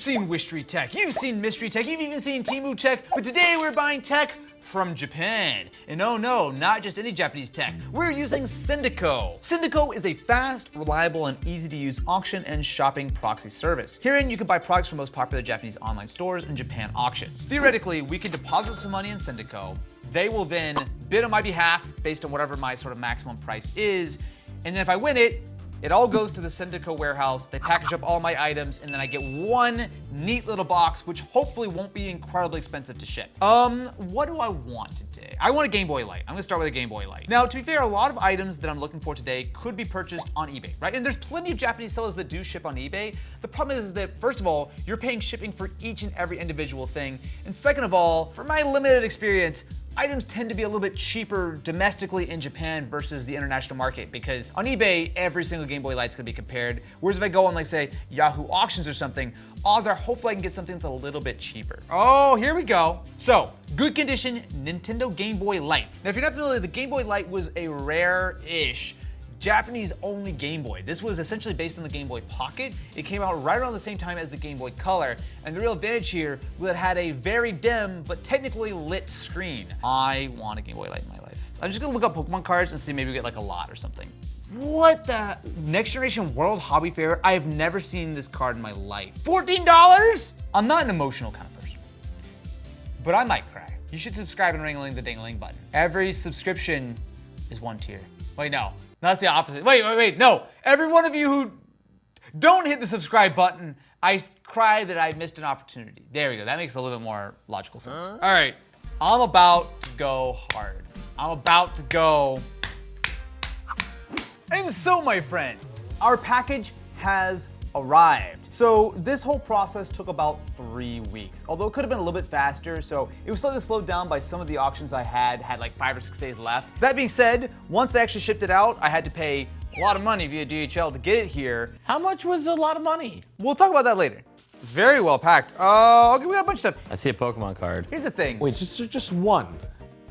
seen Wishtree tech, you've seen mystery tech, you've even seen Temu tech, but today we're buying tech from Japan. And oh no, not just any Japanese tech. We're using Sendico. Sendico is a fast, reliable, and easy to use auction and shopping proxy service. Herein, you can buy products from most popular Japanese online stores and Japan auctions. Theoretically, we can deposit some money in Sendico. They will then bid on my behalf based on whatever my sort of maximum price is. And then if I win it, it all goes to the Sendico warehouse. They package up all my items, and then I get one neat little box, which hopefully won't be incredibly expensive to ship. What do I want today? I want a Game Boy Light. I'm gonna start with a Game Boy Light. Now, to be fair, a lot of items that I'm looking for today could be purchased on eBay, right? And there's plenty of Japanese sellers that do ship on eBay. The problem is that, first of all, you're paying shipping for each and every individual thing. And second of all, from my limited experience, items tend to be a little bit cheaper domestically in Japan versus the international market, because on eBay, every single Game Boy Light's gonna be compared. Whereas if I go on, like, say, Yahoo Auctions or something, odds are hopefully I can get something that's a little bit cheaper. Oh, here we go. So, good condition Nintendo Game Boy Light. Now, if you're not familiar, the Game Boy Light was a rare-ish Japanese-only Game Boy. This was essentially based on the Game Boy Pocket. It came out right around the same time as the Game Boy Color, and the real advantage here was it had a very dim but technically lit screen. I want a Game Boy Light in my life. I'm just gonna look up Pokemon cards and see maybe we get like a lot or something. What the? Next Generation World Hobby Fair? I have never seen this card in my life. $14? I'm not an emotional kind of person, but I might cry. You should subscribe and ring-a-ling the ding-a-ling button. Every subscription is one tier. Wait, no. That's the opposite. Wait, no. Every one of you who don't hit the subscribe button, I cry that I missed an opportunity. There we go. That makes a little bit more logical sense. All right. I'm about to go hard. I'm about to go. And so, my friends, our package has arrived. So this whole process took about 3 weeks, although it could have been a little bit faster, so it was slightly slowed down by some of the auctions I had like 5 or 6 days left. That being said, once they actually shipped it out, I had to pay a lot of money via DHL to get it here. How much was a lot of money? We'll talk about that later. Very well packed. Okay, we got a bunch of stuff. I see a Pokemon card. Here's the thing. Wait, just one.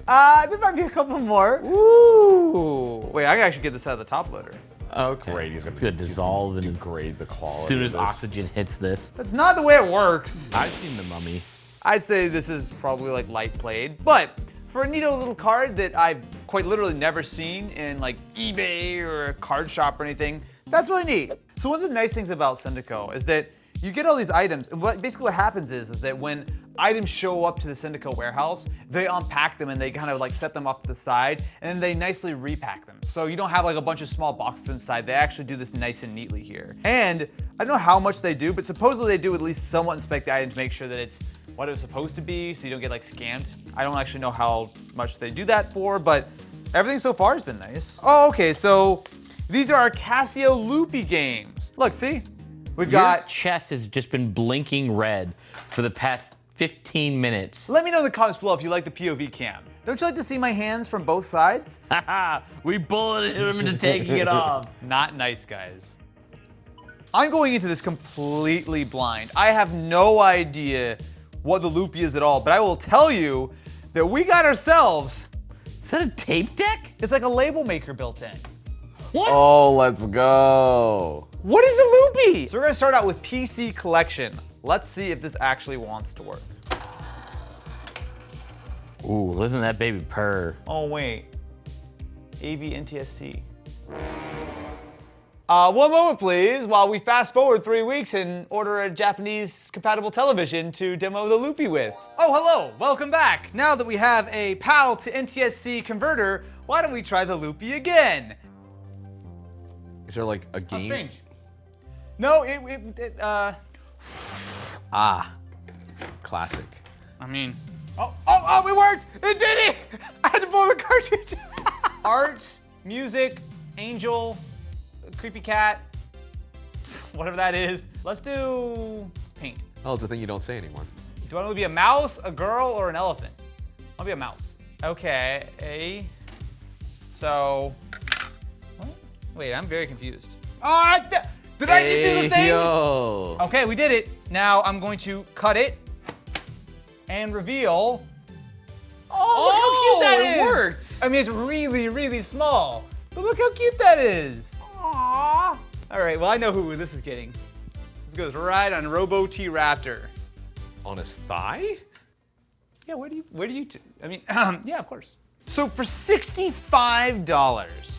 There might be a couple more. Ooh. Wait, I can actually get this out of the top loader. Okay. Great, he's gonna dissolve and degrade the quality. As soon as of this. oxygen hits this. That's not the way it works. I've seen the Mummy. I'd say this is probably like light played, but for a neato little card that I've quite literally never seen in like eBay or a card shop or anything, that's really neat. So one of the nice things about Sendico is that you get all these items, and basically what happens is that when items show up to the Sendico warehouse, they unpack them and they kind of like set them off to the side, and then they nicely repack them. So you don't have like a bunch of small boxes inside. They actually do this nice and neatly here. And I don't know how much they do, but supposedly they do at least somewhat inspect the item to make sure that it's what it was supposed to be, so you don't get like scammed. I don't actually know how much they do that for, but everything so far has been nice. Oh, okay, so these are our Casio Lukie Games. Look, see? We've got. Your chest has just been blinking red for the past 15 minutes. Let me know in the comments below if you like the POV cam. Don't you like to see my hands from both sides? Haha, we bulleted him into taking it off. Not nice, guys. I'm going into this completely blind. I have no idea what the Lukie is at all, but I will tell you that we got ourselves. Is that a tape deck? It's like a label maker built in. What? Oh, let's go. What is the Lukie? So we're gonna start out with PC Collection. Let's see if this actually wants to work. Ooh, listen to that baby purr. Oh wait, AV NTSC. One moment please, while we fast forward 3 weeks and order a Japanese compatible television to demo the Lukie with. Oh hello, welcome back. Now that we have a PAL to NTSC converter, why don't we try the Lukie again? Is there like a game? How strange. No, Classic. I mean, oh, it worked! It did it! I had to blow the cartridge. Art, music, angel, creepy cat, whatever that is. Let's do paint. Oh, it's a thing you don't say anymore. Do I want to be a mouse, a girl, or an elephant? I'll be a mouse. Okay, so, what? Wait, I'm very confused. Oh, did I just do the thing? Yo. Okay, we did it. Now I'm going to cut it and reveal. Oh, look how cute that is. It worked. I mean, it's really, really small, but look how cute that is. Aww. All right, well, I know who this is getting. This is This goes right on Robo T Raptor. On his thigh? Yeah, where do you, I mean, yeah, of course. So for $65,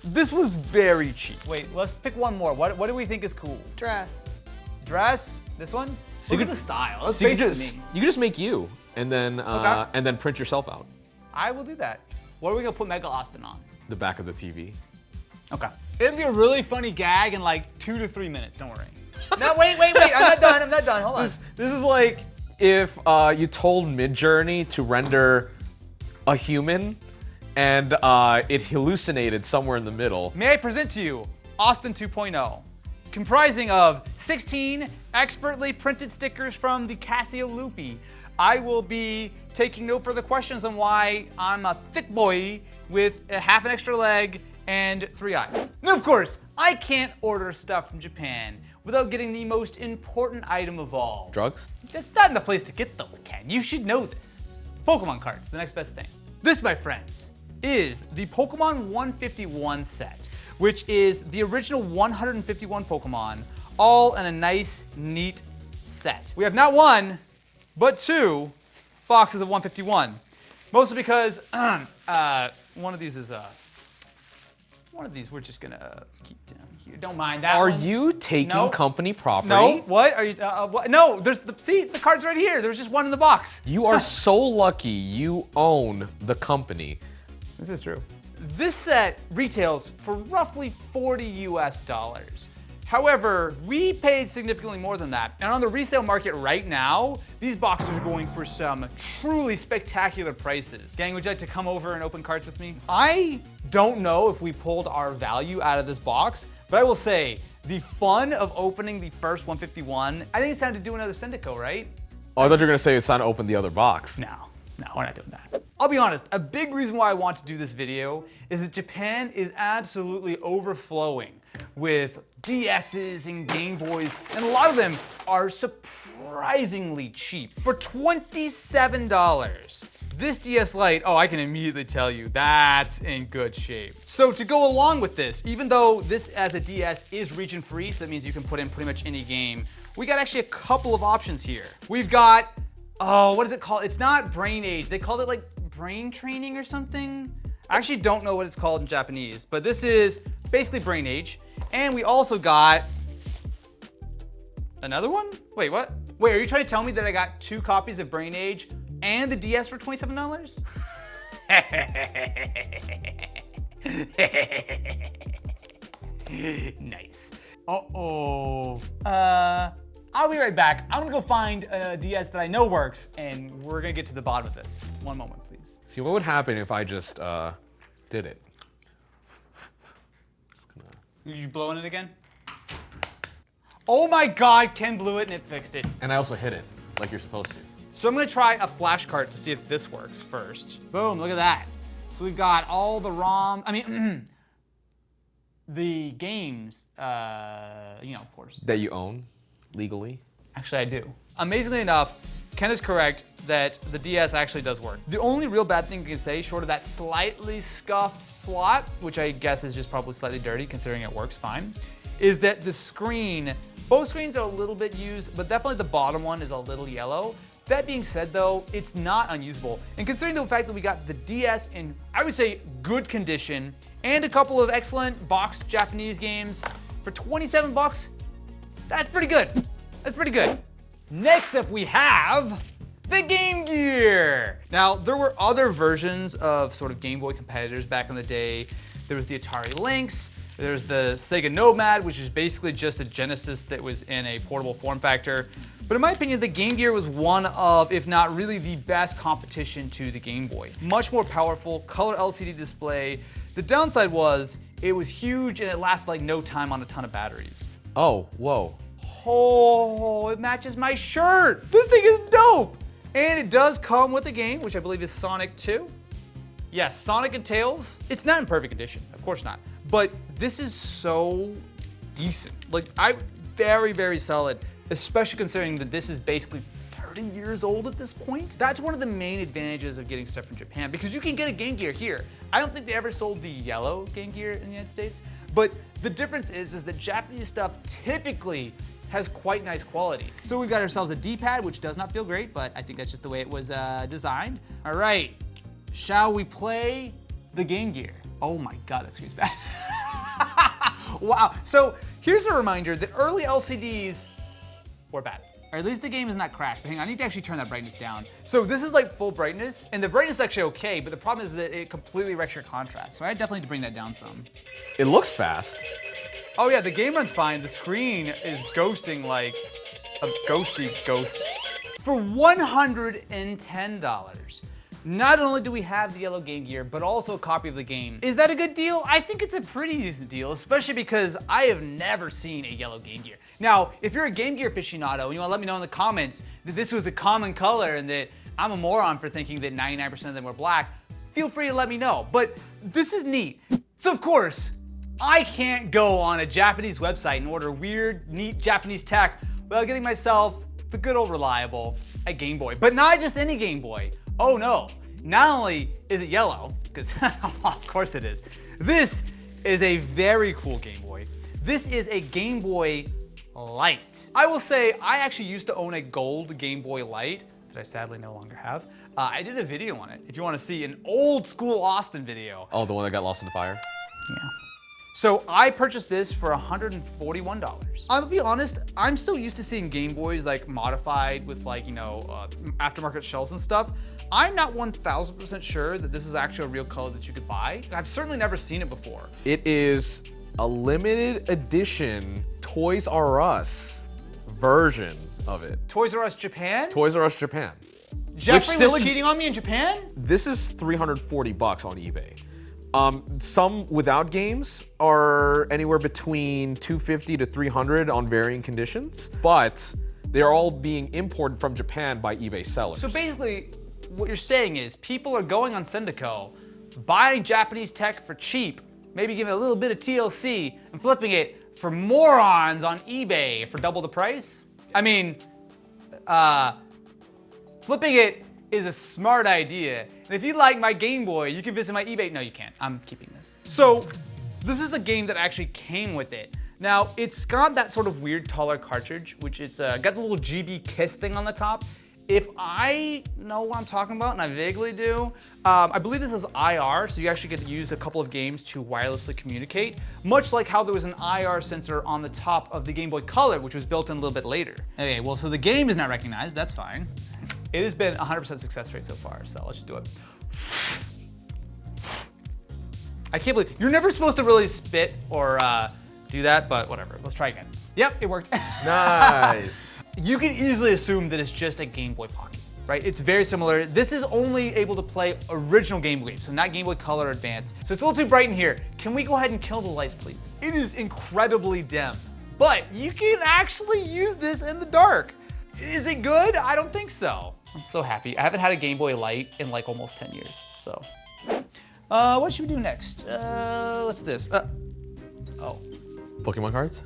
this was very cheap. Wait, let's pick one more. What do we think is cool? Dress. Dress? This one? So Look you at the style. Let's So you face can it just, me. you can just make you, and then print yourself out. I will do that. What are we gonna put Mega Austin on? The back of the TV. Okay. It'll be a really funny gag in like 2 to 3 minutes, don't worry. No, wait, I'm not done, hold on. This is like if you told Midjourney to render a human, and it hallucinated somewhere in the middle. May I present to you Austin 2.0, comprising of 16 expertly printed stickers from the Casio Lukie. I will be taking no further questions on why I'm a thick boy with a half an extra leg and 3 eyes. Now, of course, I can't order stuff from Japan without getting the most important item of all. Drugs? That's not the place to get those, Ken. You should know this. Pokemon cards, the next best thing. This, my friends, is the Pokemon 151 set, which is the original 151 Pokemon, all in a nice, neat set. We have not one, but 2 boxes of 151. Mostly because one of these is one of these we're just gonna keep down here. Don't mind that Are one. you taking No. company property? No, what are you? What? No, see the card's right here. There's just one in the box. You are so lucky you own the company. This is true. This set retails for roughly $40 US. However, we paid significantly more than that. And on the resale market right now, these boxes are going for some truly spectacular prices. Gang, would you like to come over and open cards with me? I don't know if we pulled our value out of this box, but I will say, the fun of opening the first 151, I think it's time to do another Sendico, right? Oh, I thought you were gonna say it's time to open the other box. No, we're not doing that. I'll be honest, a big reason why I want to do this video is that Japan is absolutely overflowing with DSs and Game Boys, and a lot of them are surprisingly cheap. For $27, this DS Lite, oh, I can immediately tell you, that's in good shape. So to go along with this, even though this as a DS is region free, so that means you can put in pretty much any game, we got actually a couple of options here. We've got, oh, what is it called? It's not Brain Age. They called it like Brain Training or something. I actually don't know what it's called in Japanese, but this is basically Brain Age. And we also got another one? Wait, what? Wait, are you trying to tell me that I got 2 copies of Brain Age and the DS for $27? Nice. Uh-oh. I'll be right back. I'm gonna go find a DS that I know works, and we're gonna get to the bottom of this. One moment, please. See, what would happen if I just did it? You blowing it again? Oh my God, Ken blew it and it fixed it. And I also hit it, like you're supposed to. So I'm gonna try a flash cart to see if this works first. Boom, look at that. So we've got all the ROM, the games, of course. That you own legally? Actually, I do. Amazingly enough, Ken is correct that the DS actually does work. The only real bad thing you can say, short of that slightly scuffed slot, which I guess is just probably slightly dirty considering it works fine, is that the screen, both screens are a little bit used, but definitely the bottom one is a little yellow. That being said though, it's not unusable. And considering the fact that we got the DS in, I would say, good condition, and a couple of excellent boxed Japanese games, for 27 bucks, that's pretty good. That's pretty good. Next up we have the Game Gear. Now, there were other versions of sort of Game Boy competitors back in the day. There was the Atari Lynx, there's the Sega Nomad, which is basically just a Genesis that was in a portable form factor. But in my opinion, the Game Gear was one of, if not really the best competition to the Game Boy. Much more powerful, color LCD display. The downside was, it was huge and it lasted like no time on a ton of batteries. Oh, whoa. Oh, it matches my shirt. This thing is dope. And it does come with a game, which I believe is Sonic 2. Yes, Sonic and Tails. It's not in perfect condition, of course not. But this is so decent. Like, very, very solid, especially considering that this is basically 30 years old at this point. That's one of the main advantages of getting stuff from Japan, because you can get a Game Gear here. I don't think they ever sold the yellow Game Gear in the United States, but the difference is that Japanese stuff typically has quite nice quality. So we've got ourselves a D-pad, which does not feel great, but I think that's just the way it was designed. All right, shall we play the Game Gear? Oh my God, that screen's bad. Wow, so here's a reminder that early LCDs were bad. Or at least the game is not crashed, but hang on, I need to actually turn that brightness down. So this is like full brightness, and the brightness is actually okay, but the problem is that it completely wrecks your contrast. So I definitely need to bring that down some. It looks fast. Oh yeah, the game runs fine. The screen is ghosting like a ghosty ghost. For $110, not only do we have the yellow Game Gear, but also a copy of the game. Is that a good deal? I think it's a pretty decent deal, especially because I have never seen a yellow Game Gear. Now, if you're a Game Gear aficionado and you want to let me know in the comments that this was a common color and that I'm a moron for thinking that 99% of them were black, feel free to let me know. But this is neat. So of course, I can't go on a Japanese website and order weird, neat Japanese tech without getting myself the good old reliable a Game Boy. But not just any Game Boy. Oh no, not only is it yellow, because of course it is, this is a very cool Game Boy. This is a Game Boy Light. I will say, I actually used to own a gold Game Boy Light that I sadly no longer have. I did a video on it, if you want to see an old school Austin video. Oh, the one that got lost in the fire? Yeah. So I purchased this for $141. I'll be honest, I'm still used to seeing Game Boys like modified with like, you know, aftermarket shells and stuff. I'm not 1000% sure that this is actually a real color that you could buy. I've certainly never seen it before. It is a limited edition Toys R Us version of it. Toys R Us Japan? Toys R Us Japan. Jeffrey was cheating on me in Japan? This is $340 on eBay. Some without games are anywhere between $250 to $300 on varying conditions, but they're all being imported from Japan by eBay sellers. So basically, what you're saying is people are going on Sendico, buying Japanese tech for cheap, maybe giving a little bit of TLC, and flipping it for morons on eBay for double the price? I mean, flipping it is a smart idea. And if you like my Game Boy, you can visit my eBay. No, you can't. I'm keeping this. So this is a game that actually came with it. Now, it's got that sort of weird taller cartridge, which is got the little GB Kiss thing on the top. If I know what I'm talking about, and I vaguely do, I believe this is IR, so you actually get to use a couple of games to wirelessly communicate, much like how there was an IR sensor on the top of the Game Boy Color, which was built in a little bit later. Okay, well, so the game is not recognized, that's fine. It has been 100% success rate so far, so let's just do it. I can't believe, you're never supposed to really spit or do that, but whatever, let's try again. Yep, it worked. Nice. You can easily assume that it's just a Game Boy Pocket, right? It's very similar. This is only able to play original Game Boy games, so not Game Boy Color Advance. So it's a little too bright in here. Can we go ahead and kill the lights, please? It is incredibly dim, but you can actually use this in the dark. Is it good? I don't think so. I'm so happy. I haven't had a Game Boy Light in like almost 10 years, so. What should we do next? What's this? Oh. Pokemon cards?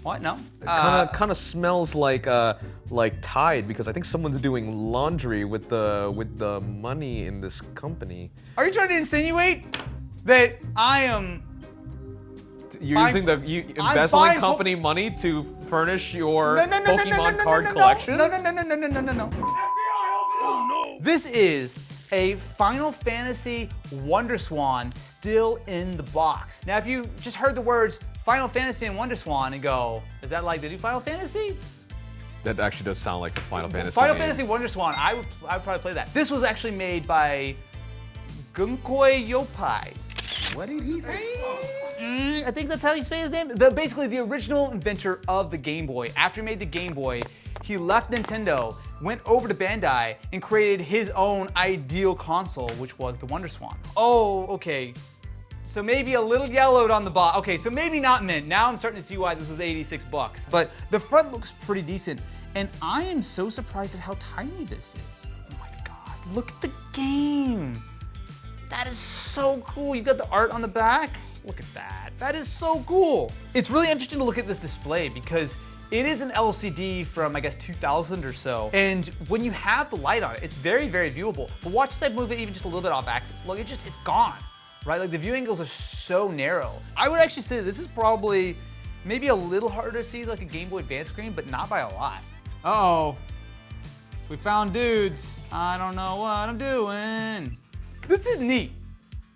What? No. It kind of smells like Tide, because I think someone's doing laundry with the money in this company. Are you trying to insinuate that I am? You're using the embezzling company money to furnish your Pokemon card collection? No. Oh no. This is a Final Fantasy WonderSwan still in the box. Now, if you just heard the words Final Fantasy and WonderSwan and go, is that like the new Final Fantasy? That actually does sound like the Final Fantasy. Final Fantasy WonderSwan, I would probably play that. This was actually made by Gunkoi Yopai. What did he say? I think that's how you say his name. Basically, the original inventor of the Game Boy. After he made the Game Boy, he left Nintendo, went over to Bandai, and created his own ideal console, which was the WonderSwan. Oh, okay. So maybe a little yellowed on the bottom. Okay, so maybe not mint. Now I'm starting to see why this was 86 bucks. But the front looks pretty decent. And I am so surprised at how tiny this is. Oh my God, look at the game. That is so cool. You've got the art on the back. Look at that. That is so cool. It's really interesting to look at this display because it is an LCD from, I guess, 2000 or so. And when you have the light on it, it's very, very viewable. But watch as I move it even just a little bit off axis. Look, it's gone, right? Like the view angles are so narrow. I would actually say this is probably Maybe a little harder to see like a Game Boy Advance screen, but not by a lot. Uh-oh. We found dudes. I don't know what I'm doing. This is neat.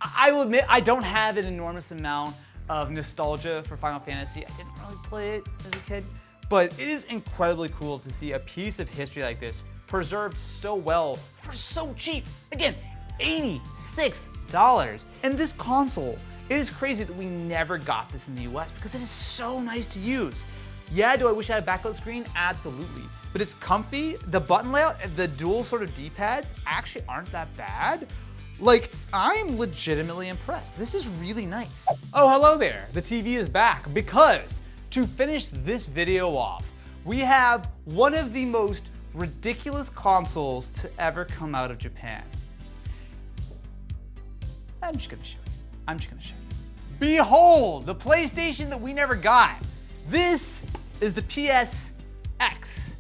I will admit, I don't have an enormous amount of nostalgia for Final Fantasy. I didn't really play it as a kid, but it is incredibly cool to see a piece of history like this preserved so well for so cheap. Again, $86. And this console, it is crazy that we never got this in the US because it is so nice to use. Yeah, do I wish I had a backlit screen? Absolutely. But it's comfy. The button layout, the dual sort of D-pads actually aren't that bad. Like, I'm legitimately impressed. This is really nice. Oh, hello there. The TV is back because to finish this video off, we have one of the most ridiculous consoles to ever come out of Japan. I'm just gonna show you. Behold, the PlayStation that we never got. This is the PSX.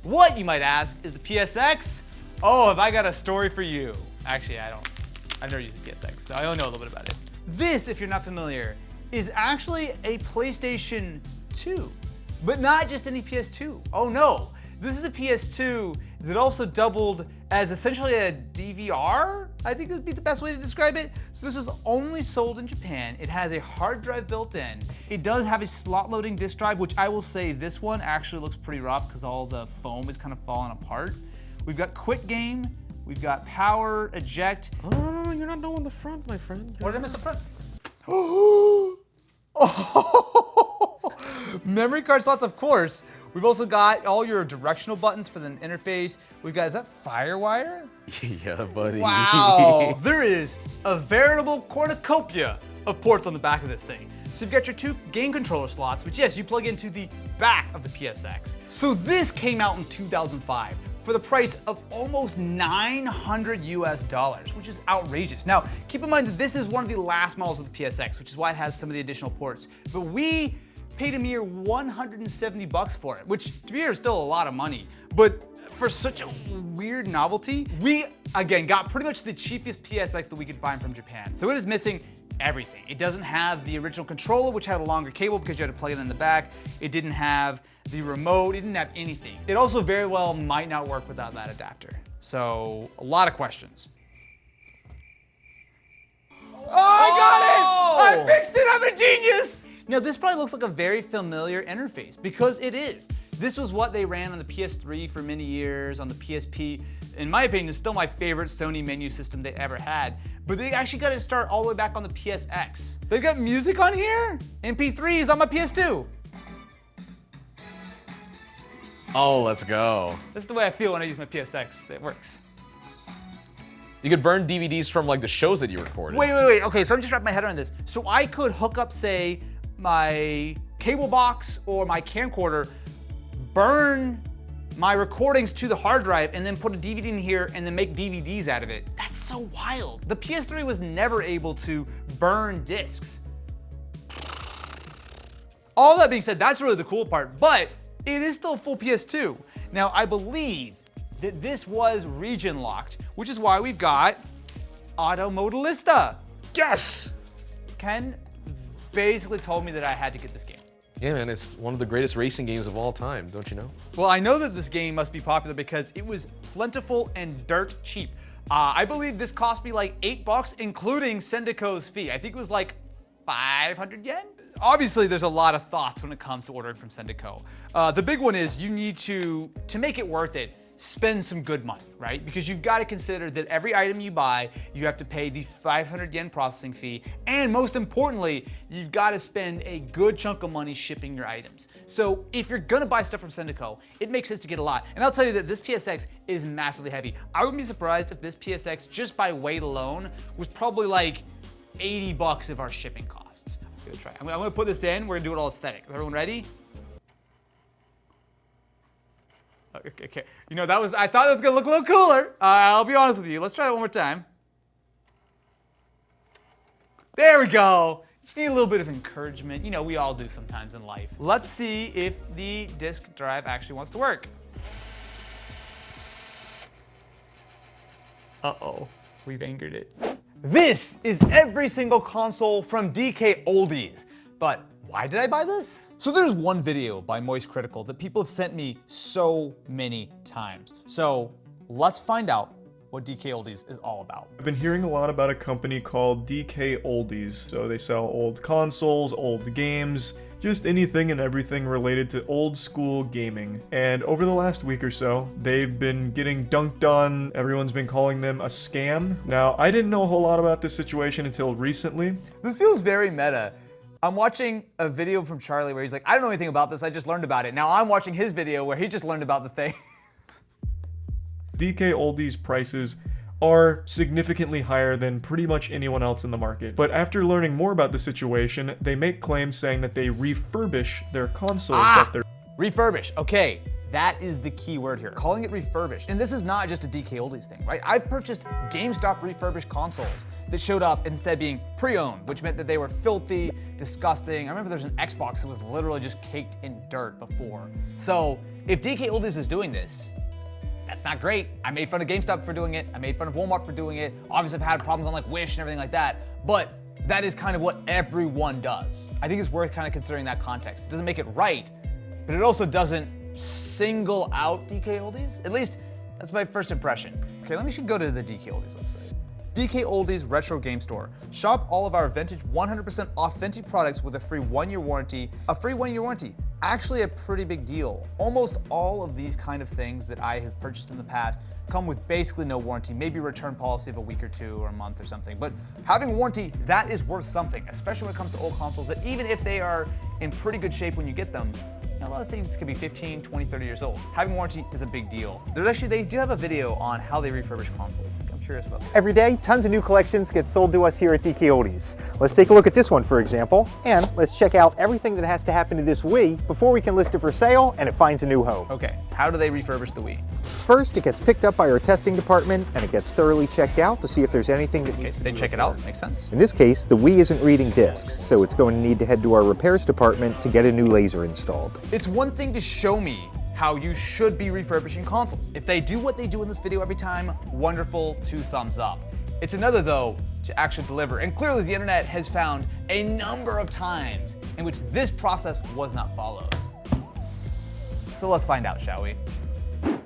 What, you might ask, is the PSX? Oh, have I got a story for you. Actually, I've never used a PSX, so I only know a little bit about it. This, if you're not familiar, is actually a PlayStation 2, but not just any PS2. Oh no, this is a PS2 that also doubled as essentially a DVR, I think would be the best way to describe it. So this is only sold in Japan. It has a hard drive built in. It does have a slot loading disk drive, which I will say this one actually looks pretty rough because all the foam is kind of falling apart. We've got quick game, we've got power, eject. Oh, you're not knowing the front, my friend. What did I miss up front? Memory card slots, of course. We've also got all your directional buttons for the interface. We've got, is that FireWire? Yeah, buddy. Wow, there is a veritable cornucopia of ports on the back of this thing. So you've got your two game controller slots, which yes, you plug into the back of the PSX. So this came out in 2005 for the price of almost $900 US, which is outrageous. Now, keep in mind that this is one of the last models of the PSX, which is why it has some of the additional ports. But we paid a mere 170 bucks for it, which to be fair is still a lot of money. But for such a weird novelty, we, again, got pretty much the cheapest PSX that we could find from Japan. So it is missing everything. It doesn't have the original controller, which had a longer cable because you had to plug it in the back. It didn't have the remote, it didn't have anything. It also very well might not work without that adapter. So a lot of questions. Oh, I got it! I fixed it, I'm a genius! Now this probably looks like a very familiar interface because it is. This was what they ran on the PS3 for many years, on the PSP. In my opinion, it's still my favorite Sony menu system they ever had. But they actually got it started all the way back on the PSX. They've got music on here? MP3s on my PS2. Oh, let's go. That's the way I feel when I use my PSX. It works. You could burn DVDs from like the shows that you recorded. Wait. Okay, so I'm just wrapping my head around this. So I could hook up, say, my cable box or my camcorder, burn my recordings to the hard drive, and then put a DVD in here and then make DVDs out of it. That's so wild. The PS3 was never able to burn discs. All that being said, that's really the cool part, but it is still a full PS2. Now, I believe that this was region locked, which is why we've got Auto Modalista. Yes! Ken basically told me that I had to get this game. Yeah, man, it's one of the greatest racing games of all time, don't you know? Well, I know that this game must be popular because it was plentiful and dirt cheap. I believe this cost me like $8, including Sendico's fee. I think it was like 500 yen? Obviously, there's a lot of thoughts when it comes to ordering from Sendico. The big one is you need to make it worth it, spend some good money, right? Because you've got to consider that every item you buy, you have to pay the 500 yen processing fee, and most importantly, you've got to spend a good chunk of money shipping your items. So if you're gonna buy stuff from Sendico, it makes sense to get a lot. And I'll tell you that this PSX is massively heavy. I wouldn't be surprised if this PSX, just by weight alone, was probably like 80 bucks of our shipping costs. Give it a try. I'm gonna put this in, we're gonna do it all aesthetic. Everyone ready? Okay. You know, I thought it was gonna look a little cooler. I'll be honest with you. Let's try it one more time. There we go. Just need a little bit of encouragement. You know, we all do sometimes in life. Let's see if the disk drive actually wants to work. Uh-oh, we've angered it. This is every single console from DKOldies, but Why did I buy this? So there's one video by Moist Critical that people have sent me so many times. So let's find out what DKOldies is all about. I've been hearing a lot about a company called DKOldies. So they sell old consoles, old games, just anything and everything related to old school gaming. And over the last week or so, they've been getting dunked on. Everyone's been calling them a scam. Now, I didn't know a whole lot about this situation until recently. This feels very meta. I'm watching a video from Charlie where he's like, I don't know anything about this, I just learned about it. Now I'm watching his video where he just learned about the thing. DKOldies prices are significantly higher than pretty much anyone else in the market. But after learning more about the situation, they make claims saying that they refurbish their consoles that they're Refurbish, okay. That is the key word here, calling it refurbished. And this is not just a DKOldies thing, right? I've purchased GameStop refurbished consoles that showed up instead being pre-owned, which meant that they were filthy, disgusting. I remember there's an Xbox that was literally just caked in dirt before. So if DKOldies is doing this, that's not great. I made fun of GameStop for doing it. I made fun of Walmart for doing it. Obviously I've had problems on like Wish and everything like that, but that is kind of what everyone does. I think it's worth kind of considering that context. It doesn't make it right, but it also doesn't single out DKOldies. At least that's my first impression. Okay, let me go to the DKOldies website. DKOldies Retro Game Store. Shop all of our vintage 100% authentic products with a free 1-year warranty. A free 1-year warranty, actually a pretty big deal. Almost all of these kind of things that I have purchased in the past come with basically no warranty, maybe a return policy of a week or two or a month or something. But having a warranty, that is worth something, especially when it comes to old consoles that even if they are in pretty good shape when you get them, a lot of things could be 15, 20, 30 years old. Having a warranty is a big deal. They do have a video on how they refurbish consoles. I'm curious about this. Every day, tons of new collections get sold to us here at DKOldies. Let's take a look at this one, for example, and let's check out everything that has to happen to this Wii before we can list it for sale and it finds a new home. Okay, how do they refurbish the Wii? First, it gets picked up by our testing department and it gets thoroughly checked out to see if there's anything that needs to be They check it out, makes sense. In this case, the Wii isn't reading discs, so it's going to need to head to our repairs department to get a new laser installed. It's one thing to show me how you should be refurbishing consoles. If they do what they do in this video every time, wonderful, 2 thumbs up. It's another though to actually deliver. And clearly the internet has found a number of times in which this process was not followed. So let's find out, shall we?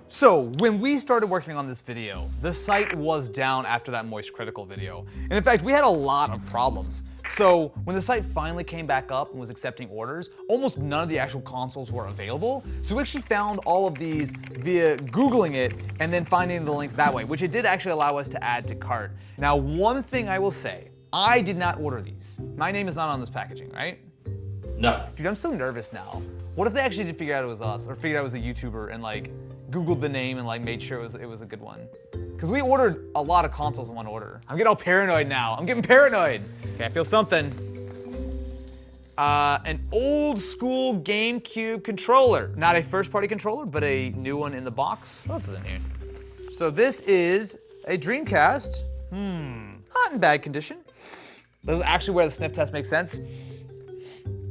So when we started working on this video, the site was down after that Moist Critical video. And in fact, we had a lot of problems. So when the site finally came back up and was accepting orders, almost none of the actual consoles were available. So we actually found all of these via Googling it and then finding the links that way, which it did actually allow us to add to cart. Now, one thing I will say, I did not order these. My name is not on this packaging, right? No. Dude, I'm so nervous now. What if they actually did figure out it was us, or figured out it was a YouTuber and like Googled the name and like made sure it was a good one? Because we ordered a lot of consoles in one order. I'm getting all paranoid now. I'm getting paranoid. Okay, I feel something. An old school GameCube controller. Not a first party controller, but a new one in the box. What else is in here? So this is a Dreamcast. Not in bad condition. This is actually where the sniff test makes sense.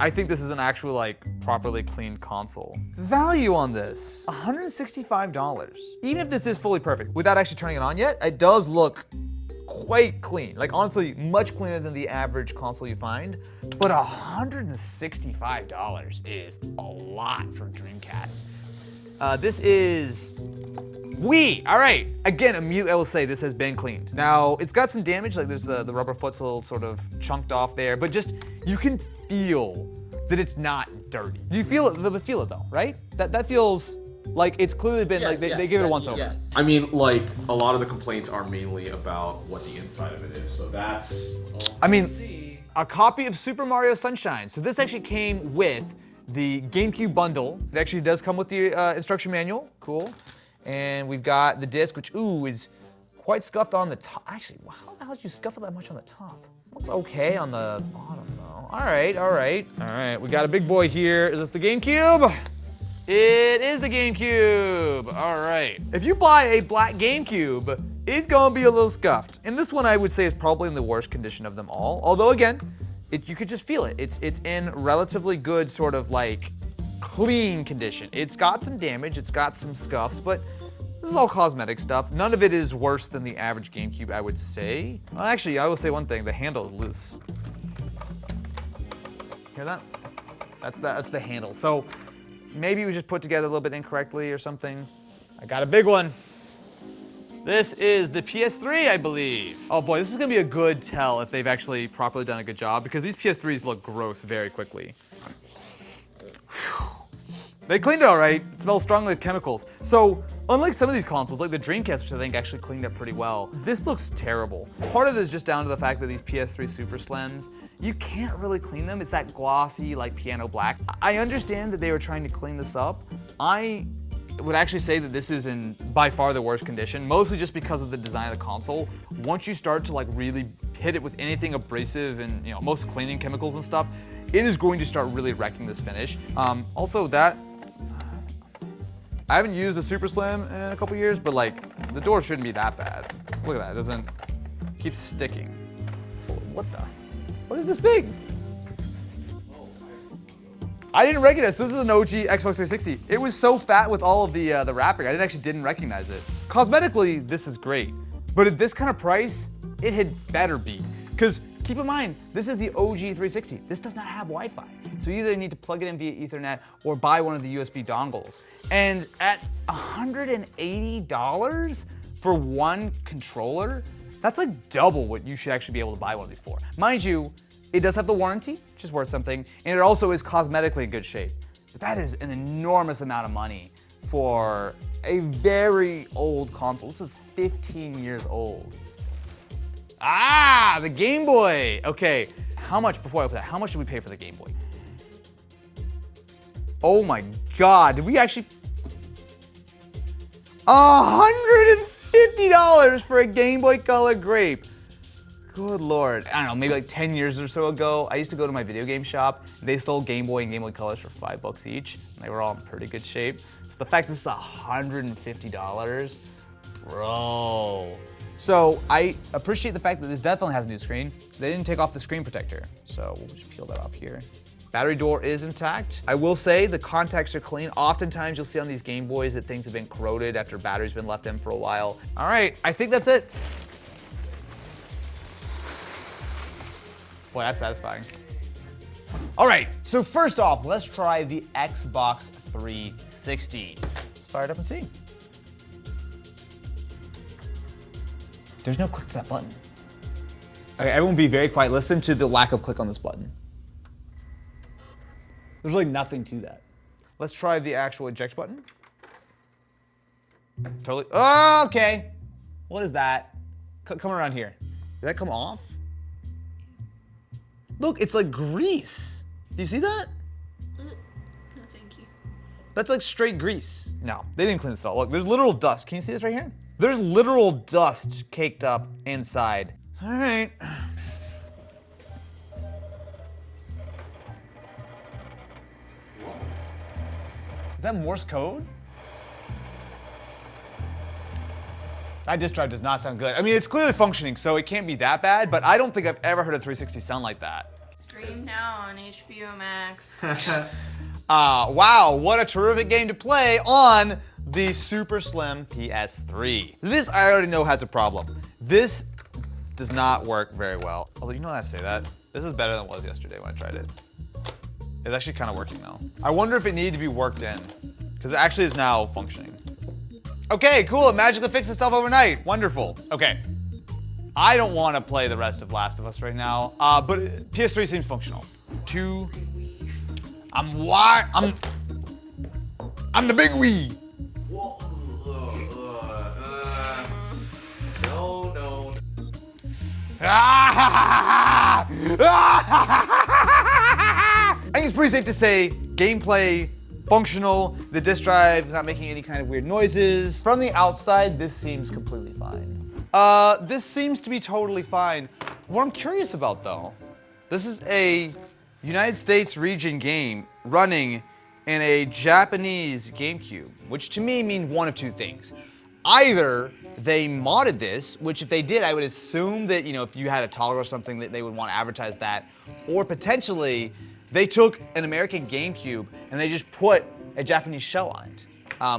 I think this is an actual like properly cleaned console. Value on this, $165. Even if this is fully perfect, without actually turning it on yet, it does look quite clean. Like honestly, much cleaner than the average console you find, but $165 is a lot for Dreamcast. This is Wii. All right, again, immediately I will say this has been cleaned. Now, it's got some damage, like there's the rubber foot's a little sort of chunked off there, but just, you can feel that it's not dirty. You feel it though, right? That feels like it's clearly been, like they give it a once over. Yes. I mean, like, a lot of the complaints are mainly about what the inside of it is, so that's... I mean, a copy of Super Mario Sunshine. So this actually came with the GameCube bundle. It actually does come with the instruction manual, cool. And we've got the disc, which, ooh, is quite scuffed on the top. Actually, how the hell did you scuff it that much on the top? Looks okay on the bottom, though. All right, all right. All right, we got a big boy here. Is this the GameCube? It is the GameCube. All right. If you buy a black GameCube, it's gonna be a little scuffed. And this one I would say is probably in the worst condition of them all. Although again, you could just feel it. It's in relatively good sort of like clean condition. It's got some damage, it's got some scuffs, but this is all cosmetic stuff. None of it is worse than the average GameCube, I would say. Well, actually, I will say one thing, the handle is loose. Hear that? That's the handle. So maybe it was just put together a little bit incorrectly or something. I got a big one. This is the PS3, I believe. Oh boy, this is gonna be a good tell if they've actually properly done a good job, because these PS3s look gross very quickly. Whew. They cleaned it all right. It smells strongly of chemicals. So unlike some of these consoles, like the Dreamcast, which I think actually cleaned up pretty well, this looks terrible. Part of this is just down to the fact that these PS3 Super Slims, you can't really clean them. It's that glossy, like piano black. I understand that they were trying to clean this up. I would actually say that this is in by far the worst condition, mostly just because of the design of the console. Once you start to like really hit it with anything abrasive and most cleaning chemicals and stuff, it is going to start really wrecking this finish. Also that, I haven't used a Super Slim in a couple years, but like the door shouldn't be that bad. Look at that, it doesn't, keeps sticking. What is this big? I didn't recognize this is an OG Xbox 360. It was so fat with all of the wrapping, I didn't recognize it. Cosmetically, this is great, but at this kind of price, it had better be. Because keep in mind, this is the OG 360. This does not have Wi-Fi. So you either need to plug it in via Ethernet or buy one of the USB dongles. And at $180 for one controller, that's like double what you should actually be able to buy one of these for. Mind you, it does have the warranty, which is worth something, and it also is cosmetically in good shape. But that is an enormous amount of money for a very old console. This is 15 years old. Ah, the Game Boy. Okay, how much, before I open that, how much did we pay for the Game Boy? Oh my God, did we actually? $150 for a Game Boy Color Grape. Good Lord. I don't know, maybe like 10 years or so ago, I used to go to my video game shop. They sold Game Boy and Game Boy Colors for $5 each. And they were all in pretty good shape. So the fact that this is $150, bro. So I appreciate the fact that this definitely has a new screen. They didn't take off the screen protector. So we'll just peel that off here. Battery door is intact. I will say the contacts are clean. Oftentimes you'll see on these Game Boys that things have been corroded after battery's been left in for a while. All right, I think that's it. Boy, that's satisfying. All right, so first off, let's try the Xbox 360. Let's fire it up and see. There's no click to that button. Okay, everyone be very quiet. Listen to the lack of click on this button. There's really nothing to that. Let's try the actual eject button. Totally, oh, okay. What is that? Come around here. Did that come off? Look, it's like grease. Do you see that? No, thank you. That's like straight grease. No, they didn't clean this at all. Look, there's literal dust. Can you see this right here? There's literal dust caked up inside. All right. Is that Morse code? That disk drive does not sound good. I mean, it's clearly functioning, so it can't be that bad, but I don't think I've ever heard a 360 sound like that. Stream now on HBO Max. Wow, what a terrific game to play on the Super Slim PS3. This I already know has a problem. This does not work very well. Although, you know what I say that? This is better than it was yesterday when I tried it. It's actually kind of working now. I wonder if it needed to be worked in, because it actually is now functioning. Okay, cool, it magically fixed itself overnight. Wonderful. Okay, I don't want to play the rest of Last of Us right now, but PS3 seems functional. I'm the big Wii. No. I think it's pretty safe to say gameplay, functional, the disk drive is not making any kind of weird noises. From the outside, this seems completely fine. This seems to be totally fine. What I'm curious about though, this is a United States region game running in a Japanese GameCube, which to me means one of two things. Either they modded this, which if they did, I would assume that, if you had a toggle or something that they would want to advertise that, or potentially they took an American GameCube and they just put a Japanese shell on it,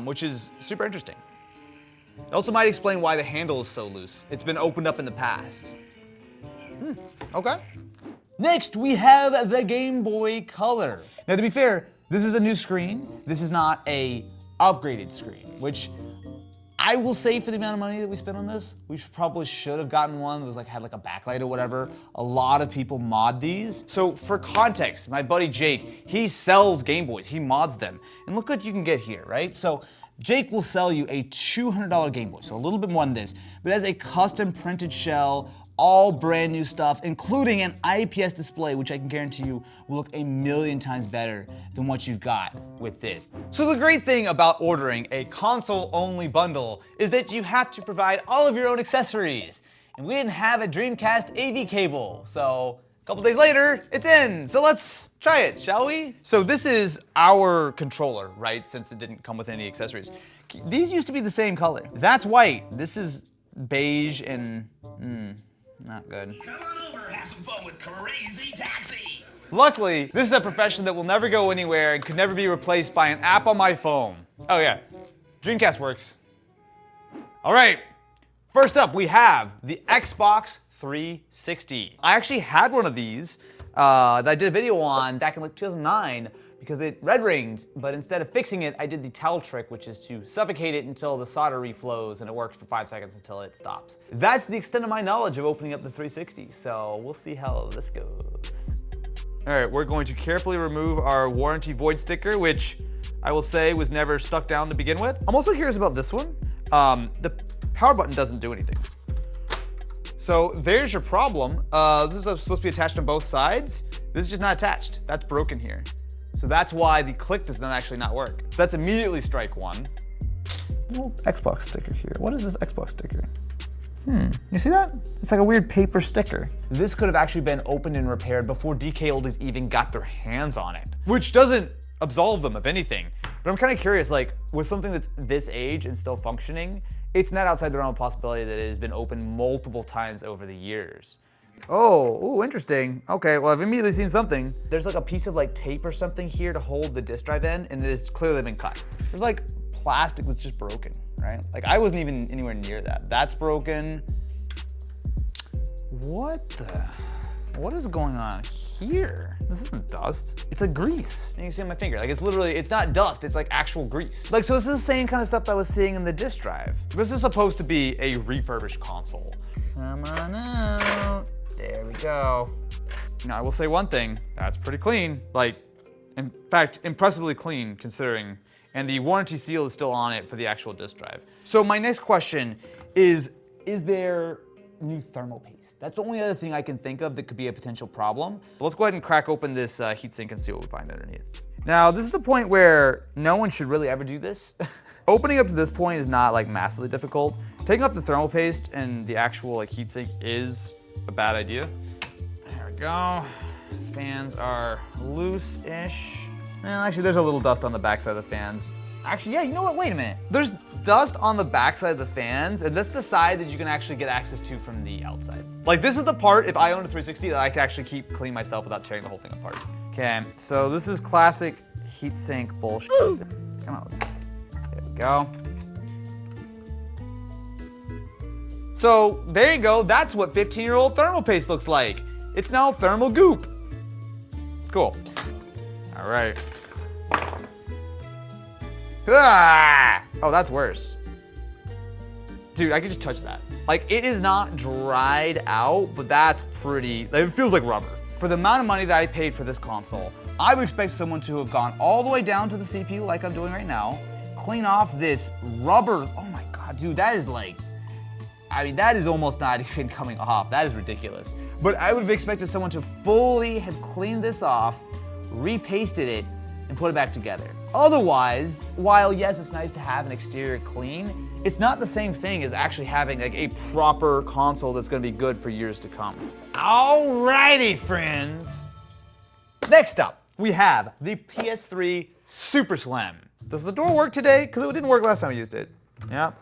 which is super interesting. It also might explain why the handle is so loose. It's been opened up in the past. Okay. Next, we have the Game Boy Color. Now, to be fair, this is a new screen. This is not a upgraded screen, which I will say for the amount of money that we spent on this, we probably should have gotten one that was had like a backlight or whatever. A lot of people mod these. So for context, my buddy Jake, he sells Game Boys, he mods them. And look what you can get here, right? So Jake will sell you a $200 Game Boy, so a little bit more than this, but it has a custom printed shell, all brand new stuff, including an IPS display, which I can guarantee you will look a million times better than what you've got with this. So the great thing about ordering a console-only bundle is that you have to provide all of your own accessories. And we didn't have a Dreamcast AV cable, so a couple days later, it's in. So let's try it, shall we? So this is our controller, right? Since it didn't come with any accessories. These used to be the same color. That's white. This is beige and not good. Come on over, have some fun with Crazy Taxi. Luckily, this is a profession that will never go anywhere and could never be replaced by an app on my phone. Oh yeah, Dreamcast works. All right, first up we have the Xbox 360. I actually had one of these that I did a video on back in like 2009 because it red ringed, but instead of fixing it, I did the towel trick, which is to suffocate it until the solder reflows and it works for 5 seconds until it stops. That's the extent of my knowledge of opening up the 360, so we'll see how this goes. All right, we're going to carefully remove our warranty void sticker, which I will say was never stuck down to begin with. I'm also curious about this one. The power button doesn't do anything. So there's your problem. This is supposed to be attached on both sides. This is just not attached. That's broken here. So that's why the click does not actually not work. So that's immediately strike one. Little Xbox sticker here. What is this Xbox sticker? You see that? It's like a weird paper sticker. This could have actually been opened and repaired before DKOldies even got their hands on it, which doesn't absolve them of anything. But I'm kind of curious, like, with something that's this age and still functioning, it's not outside the realm of possibility that it has been opened multiple times over the years. Oh, ooh, interesting. Okay, well, I've immediately seen something. There's like a piece of like tape or something here to hold the disk drive in, and it has clearly been cut. There's like plastic that's just broken, right? Like I wasn't even anywhere near that. That's broken. What is going on here? This isn't dust. It's like grease. And you can see on my finger, like it's literally, it's not dust, it's like actual grease. Like, so this is the same kind of stuff that I was seeing in the disk drive. This is supposed to be a refurbished console. Come on out. There we go. Now, I will say one thing, that's pretty clean. Like, in fact, impressively clean considering, and the warranty seal is still on it for the actual disk drive. So my next question is there new thermal paste? That's the only other thing I can think of that could be a potential problem. But let's go ahead and crack open this heatsink and see what we find underneath. Now, this is the point where no one should really ever do this. Opening up to this point is not like massively difficult. Taking off the thermal paste and the actual like heatsink is a bad idea. There we go. Fans are loose-ish. Well, actually, there's a little dust on the backside of the fans. Actually, yeah, you know what? Wait a minute. There's dust on the backside of the fans, and that's the side that you can actually get access to from the outside. Like, this is the part, if I own a 360, that I can actually keep clean myself without tearing the whole thing apart. Okay, so this is classic heatsink bullshit. Come on. There we go. So there you go. That's what 15-year-old thermal paste looks like. It's now thermal goop. Cool. All right. Ah! Oh, that's worse. Dude, I could just touch that. Like, it is not dried out, but that's pretty, it feels like rubber. For the amount of money that I paid for this console, I would expect someone to have gone all the way down to the CPU like I'm doing right now, clean off this rubber. Oh my God, dude, that is like, I mean, that is almost not even coming off. That is ridiculous. But I would have expected someone to fully have cleaned this off, repasted it, and put it back together. Otherwise, while yes, it's nice to have an exterior clean, it's not the same thing as actually having like a proper console that's gonna be good for years to come. Alrighty, friends. Next up, we have the PS3 Super Slim. Does the door work today? Because it didn't work last time I used it. Yeah.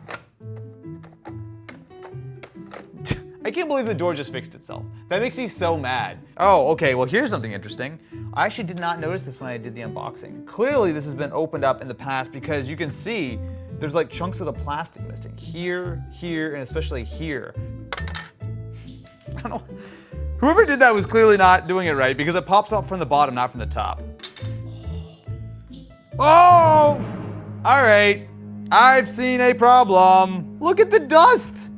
I can't believe the door just fixed itself. That makes me so mad. Oh, okay, well here's something interesting. I actually did not notice this when I did the unboxing. Clearly this has been opened up in the past because you can see there's like chunks of the plastic missing. Here, here, and especially here. I don't know. Whoever did that was clearly not doing it right because it pops up from the bottom, not from the top. Oh! All right, I've seen a problem. Look at the dust.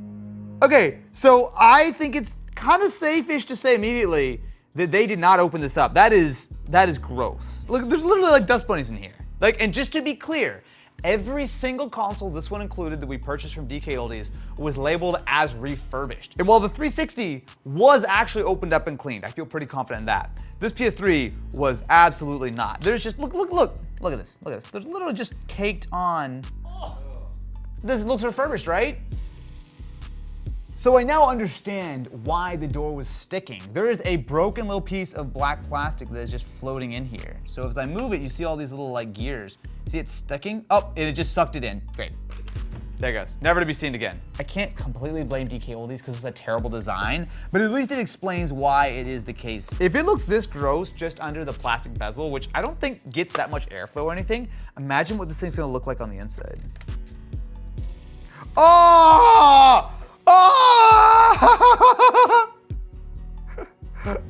Okay, so I think it's kind of safe-ish to say immediately that they did not open this up. That is gross. Look, there's literally like dust bunnies in here. Like, and just to be clear, every single console, this one included, that we purchased from DKOldies was labeled as refurbished. And while the 360 was actually opened up and cleaned, I feel pretty confident in that. This PS3 was absolutely not. There's just, look at this. There's literally just caked on. This looks refurbished, right? So I now understand why the door was sticking. There is a broken little piece of black plastic that is just floating in here. So as I move it, you see all these little like gears. See it sticking? Oh, and it just sucked it in. Great. There it goes. Never to be seen again. I can't completely blame DKOldies because it's a terrible design, but at least it explains why it is the case. If it looks this gross just under the plastic bezel, which I don't think gets that much airflow or anything, imagine what this thing's gonna look like on the inside. Oh! Oh!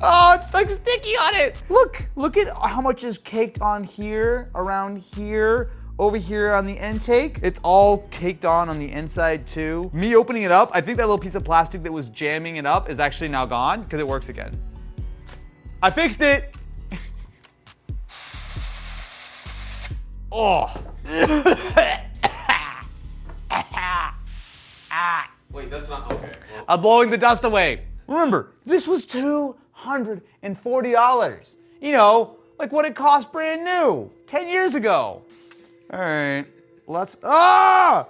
Oh, it's like sticky on it. Look at how much is caked on here, around here, over here on the intake. It's all caked on the inside too. Me opening it up, I think that little piece of plastic that was jamming it up is actually now gone because it works again. I fixed it. Oh. Wait, that's not okay. Well, I'm blowing the dust away. Remember, this was $240. You know, like what it cost brand new 10 years ago. All right, what's all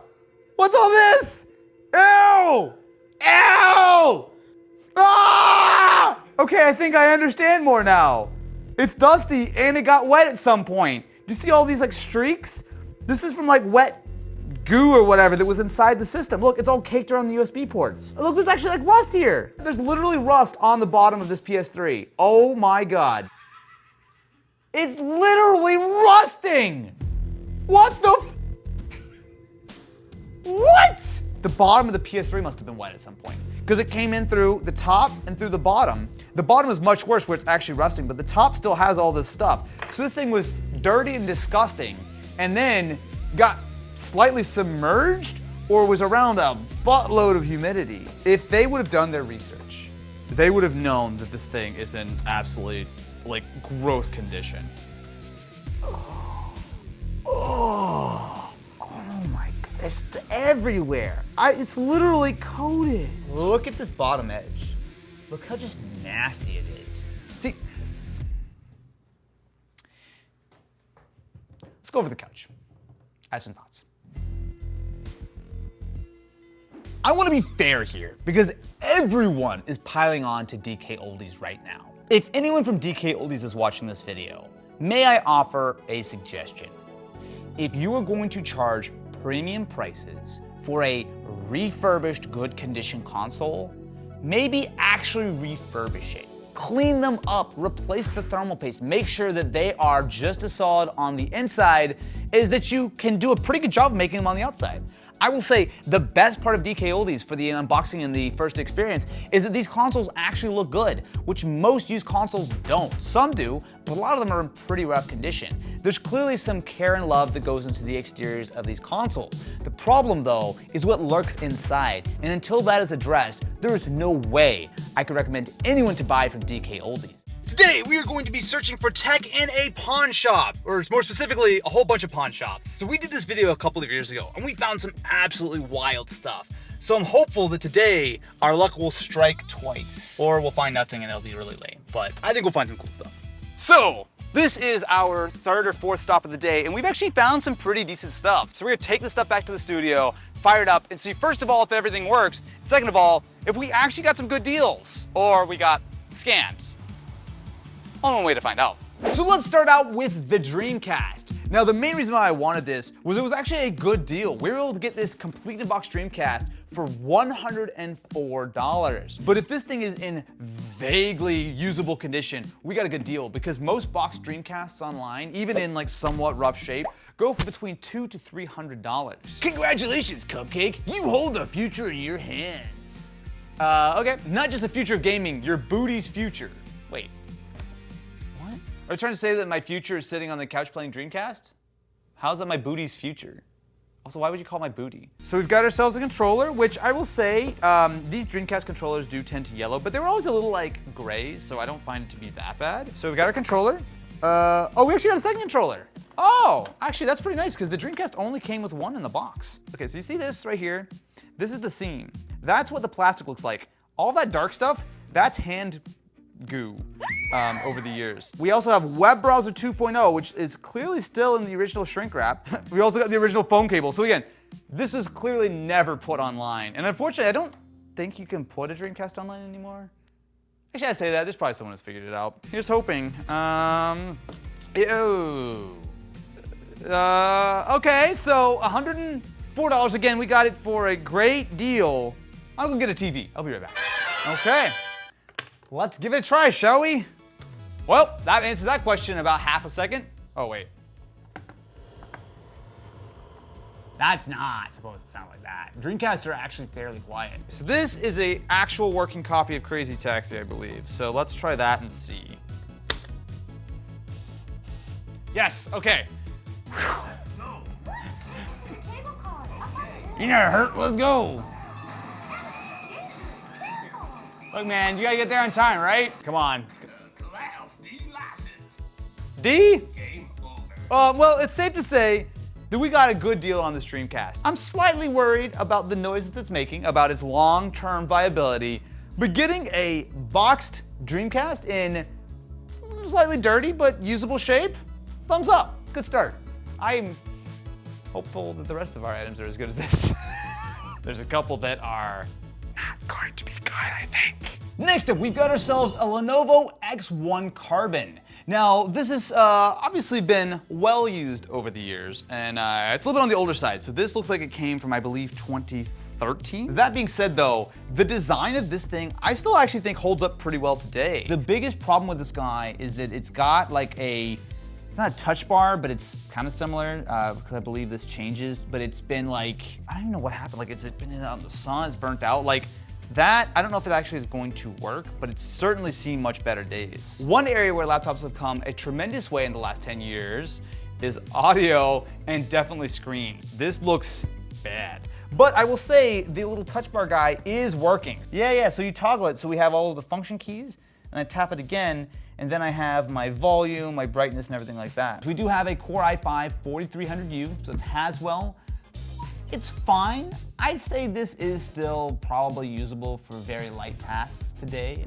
this? Ew! Ew! Ah! Okay, I think I understand more now. It's dusty and it got wet at some point. Do you see all these like streaks? This is from like wet goo or whatever that was inside the system. Look, it's all caked around the USB ports. Look, there's actually like rust here. There's literally rust on the bottom of this PS3. Oh my God. It's literally rusting. What the What? The bottom of the PS3 must have been wet at some point because it came in through the top and through the bottom. The bottom is much worse where it's actually rusting, but the top still has all this stuff. So this thing was dirty and disgusting and then got slightly submerged or was around a buttload of humidity. If they would have done their research, they would have known that this thing is in absolutely like gross condition. Oh my God, it's everywhere. It's literally coated. Look at this bottom edge. Look how just nasty it is. See, let's go over the couch. I have some thoughts. I want to be fair here because everyone is piling on to DKOldies right now. If anyone from DKOldies is watching this video, may I offer a suggestion? If you are going to charge premium prices for a refurbished good condition console, maybe actually refurbish it. Clean them up, replace the thermal paste, make sure that they are just as solid on the inside as that you can do a pretty good job of making them on the outside. I will say the best part of DKOldies for the unboxing and the first experience is that these consoles actually look good, which most used consoles don't. Some do, but a lot of them are in pretty rough condition. There's clearly some care and love that goes into the exteriors of these consoles. The problem though is what lurks inside, and until that is addressed, there is no way I could recommend anyone to buy from DKOldies. Today, we are going to be searching for tech in a pawn shop, or more specifically, a whole bunch of pawn shops. So we did this video a couple of years ago, and we found some absolutely wild stuff. So I'm hopeful that today, our luck will strike twice. Or we'll find nothing and it'll be really lame. But I think we'll find some cool stuff. So, this is our third or fourth stop of the day, and we've actually found some pretty decent stuff. So we're gonna take this stuff back to the studio, fire it up, and see first of all if everything works, second of all, if we actually got some good deals, or we got scams. Only one way to find out. So let's start out with the Dreamcast. Now the main reason why I wanted this was it was actually a good deal. We were able to get this complete in-box Dreamcast for $104. But if this thing is in vaguely usable condition, we got a good deal because most box Dreamcasts online, even in like somewhat rough shape, go for between $200 to $300. Congratulations, Cupcake. You hold the future in your hands. Okay, not just the future of gaming, your booty's future. Wait, what? Are you trying to say that my future is sitting on the couch playing Dreamcast? How's that my booty's future? Also, why would you call my booty? So we've got ourselves a controller, which I will say, these Dreamcast controllers do tend to yellow, but they were always a little like gray, so I don't find it to be that bad. So we've got our controller. Oh, we actually got a second controller. Oh, actually that's pretty nice because the Dreamcast only came with one in the box. Okay, so you see this right here? This is the seam. That's what the plastic looks like. All that dark stuff, that's hand goo over the years. We also have Web Browser 2.0, which is clearly still in the original shrink wrap. We also got the original phone cable. So again, this is clearly never put online. And unfortunately, I don't think you can put a Dreamcast online anymore. Actually, I say that, there's probably someone who's figured it out. Here's hoping. Okay, so $104. Again, we got it for a great deal. I'll go get a TV. I'll be right back. Okay, let's give it a try, shall we? Well, that answers that question in about half a second. Oh, wait. That's not supposed to sound like that. Dreamcasts are actually fairly quiet. So this is a actual working copy of Crazy Taxi, I believe. So let's try that and see. Yes, okay. You never hurt, let's go. Look, man, you gotta get there on time, right? Come on. Class D license. D? Game over. Well, it's safe to say that we got a good deal on this Dreamcast. I'm slightly worried about the noises it's making, about its long-term viability, but getting a boxed Dreamcast in slightly dirty but usable shape, thumbs up, good start. I'm hopeful that the rest of our items are as good as this. There's a couple that are not going to be good, I think. Next up, we've got ourselves a Lenovo X1 Carbon. Now, this has obviously been well used over the years, and it's a little bit on the older side. So this looks like it came from, I believe, 2013. That being said, though, the design of this thing, I still actually think holds up pretty well today. The biggest problem with this guy is that it's got like it's not a touch bar, but it's kind of similar, because I believe this changes, but it's been like, I don't even know what happened. Like it's been out in the sun, it's burnt out. Like that, I don't know if it actually is going to work, but it's certainly seen much better days. One area where laptops have come a tremendous way in the last 10 years is audio and definitely screens. This looks bad. But I will say the little touch bar guy is working. Yeah, so you toggle it, so we have all of the function keys, and I tap it again, and then I have my volume, my brightness, and everything like that. We do have a Core i5 4300U, so it's Haswell. It's fine. I'd say this is still probably usable for very light tasks today.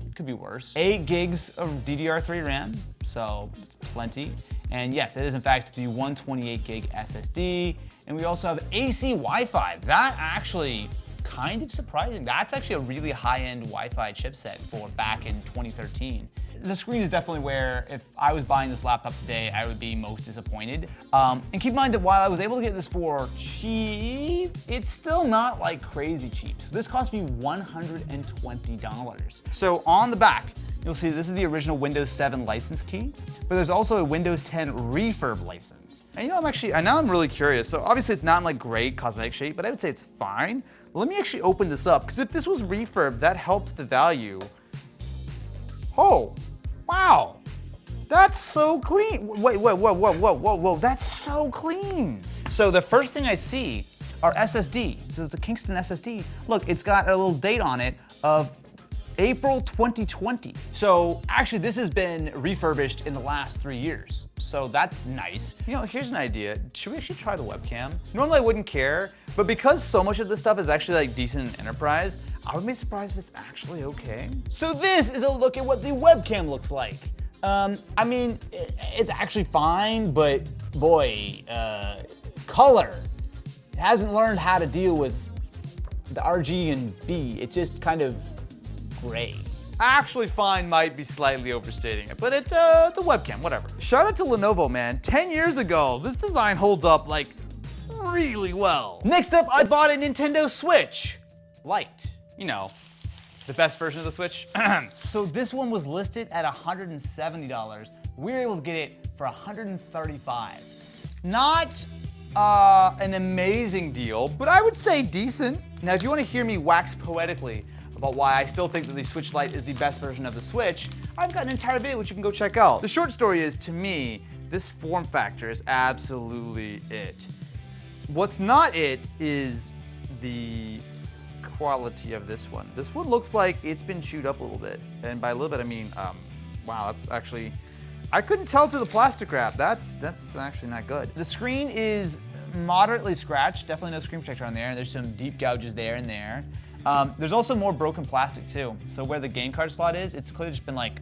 It could be worse. 8 gigs of DDR3 RAM, so plenty. And yes, it is in fact the 128 gig SSD. And we also have AC Wi-Fi. That actually kind of surprising. That's actually a really high-end Wi-Fi chipset for back in 2013. The screen is definitely where, if I was buying this laptop today, I would be most disappointed. And keep in mind that while I was able to get this for cheap, it's still not like crazy cheap. So this cost me $120. So on the back, you'll see this is the original Windows 7 license key, but there's also a Windows 10 refurb license. And you know, now I'm really curious. So obviously it's not in like great cosmetic shape, but I would say it's fine. Let me actually open this up, because if this was refurb, that helps the value. Oh, wow, that's so clean. Wait, whoa, that's so clean. So the first thing I see are SSD. This is the Kingston SSD. Look, it's got a little date on it of April 2020. So actually this has been refurbished in the last 3 years. So that's nice. You know, here's an idea. Should we actually try the webcam? Normally I wouldn't care, but because so much of this stuff is actually like decent enterprise, I would be surprised if it's actually okay. So this is a look at what the webcam looks like. I mean, it's actually fine, but boy, color. It hasn't learned how to deal with the RG and B. It's just kind of gray. Actually fine might be slightly overstating it, but it's a webcam, whatever. Shout out to Lenovo, man. 10 years ago, this design holds up like really well. Next up, I bought a Nintendo Switch Lite. You know, the best version of the Switch. So this one was listed at $170. We were able to get it for $135. Not an amazing deal, but I would say decent. Now, if you want to hear me wax poetically about why I still think that the Switch Lite is the best version of the Switch, I've got an entire video which you can go check out. The short story is, to me, this form factor is absolutely it. What's not it is the quality of this one. This one looks like it's been chewed up a little bit. And by a little bit, I mean, wow, that's actually, I couldn't tell through the plastic wrap. That's actually not good. The screen is moderately scratched, definitely no screen protector on there, and there's some deep gouges there and there. There's also more broken plastic too. So where the game card slot is, it's clearly just been like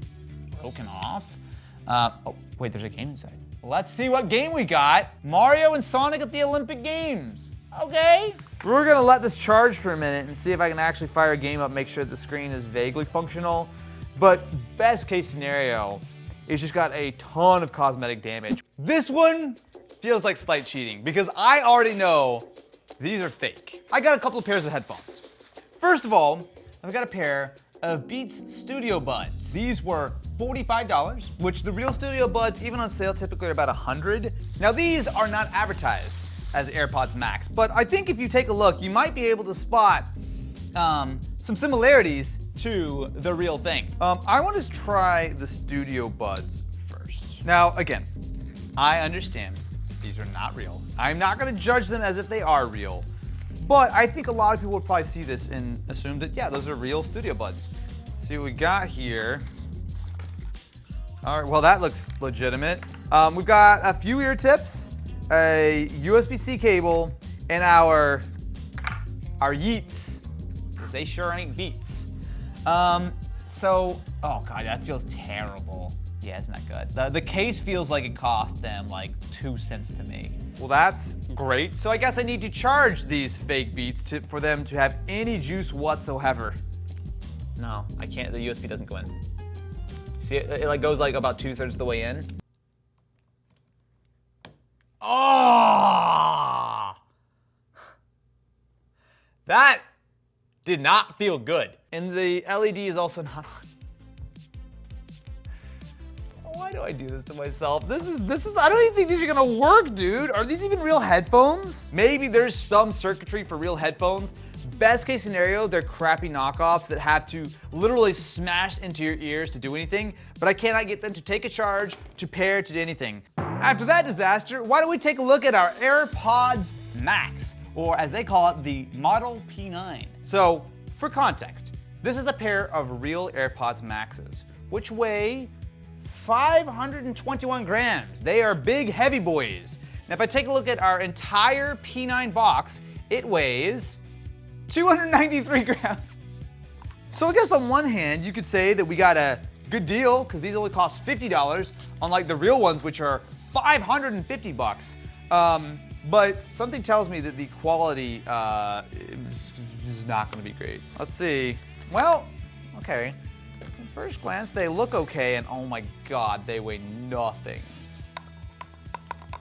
broken off. Oh, wait, there's a game inside. Let's see what game we got. Mario and Sonic at the Olympic Games. Okay. We're gonna let this charge for a minute and see if I can actually fire a game up, make sure the screen is vaguely functional. But best case scenario, it's just got a ton of cosmetic damage. This one feels like slight cheating because I already know these are fake. I got a couple of pairs of headphones. First of all, I've got a pair of Beats Studio Buds. These were $45, which the real Studio Buds, even on sale, typically are about $100. Now these are not advertised as AirPods Max, but I think if you take a look, you might be able to spot some similarities to the real thing. I want to try the Studio Buds first. Now, again, I understand these are not real. I'm not gonna judge them as if they are real, but I think a lot of people would probably see this and assume that, yeah, those are real Studio Buds. See what we got here. All right, well, that looks legitimate. We've got a few ear tips, a USB-C cable, and our Yeets. They sure ain't Beats. Oh God, that feels terrible. Yeah, it's not good. The case feels like it cost them like 2 cents to make. Well, that's great. So I guess I need to charge these fake Beats for them to have any juice whatsoever. No, I can't. The USB doesn't go in. See, it like goes like about 2/3 of the way in. Oh! That did not feel good. And the LED is also not on. Why do I do this to myself? This is, I don't even think these are gonna work, dude. Are these even real headphones? Maybe there's some circuitry for real headphones. Best case scenario, they're crappy knockoffs that have to literally smash into your ears to do anything, but I cannot get them to take a charge, to pair, to do anything. After that disaster, why don't we take a look at our AirPods Max, or as they call it, the Model P9. So, for context, this is a pair of real AirPods Maxes, which weigh 521 grams. They are big, heavy boys. Now, if I take a look at our entire P9 box, it weighs 293 grams. So I guess on one hand, you could say that we got a good deal because these only cost $50, unlike the real ones, which are $550. But something tells me that the quality is not gonna be great. Let's see. Well, okay. At first glance, they look okay, and oh my God, they weigh nothing.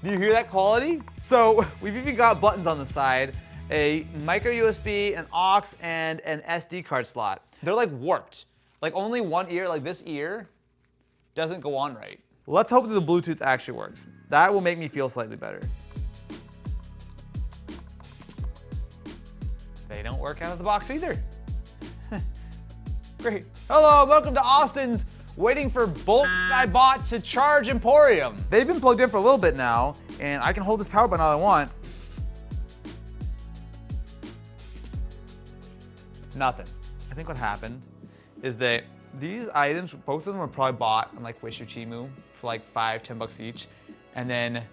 Do you hear that quality? So we've even got buttons on the side, a micro USB, an aux, and an SD card slot. They're like warped. Like only one ear, like this ear, doesn't go on right. Let's hope that the Bluetooth actually works. That will make me feel slightly better. They don't work out of the box either. Great. Hello, welcome to Austin's Waiting for Bolt I Bought to Charge Emporium. They've been plugged in for a little bit now, and I can hold this power button all I want. Nothing. I think what happened is that these items, both of them were probably bought on like Wish or Temu for like $5, $10 each, and then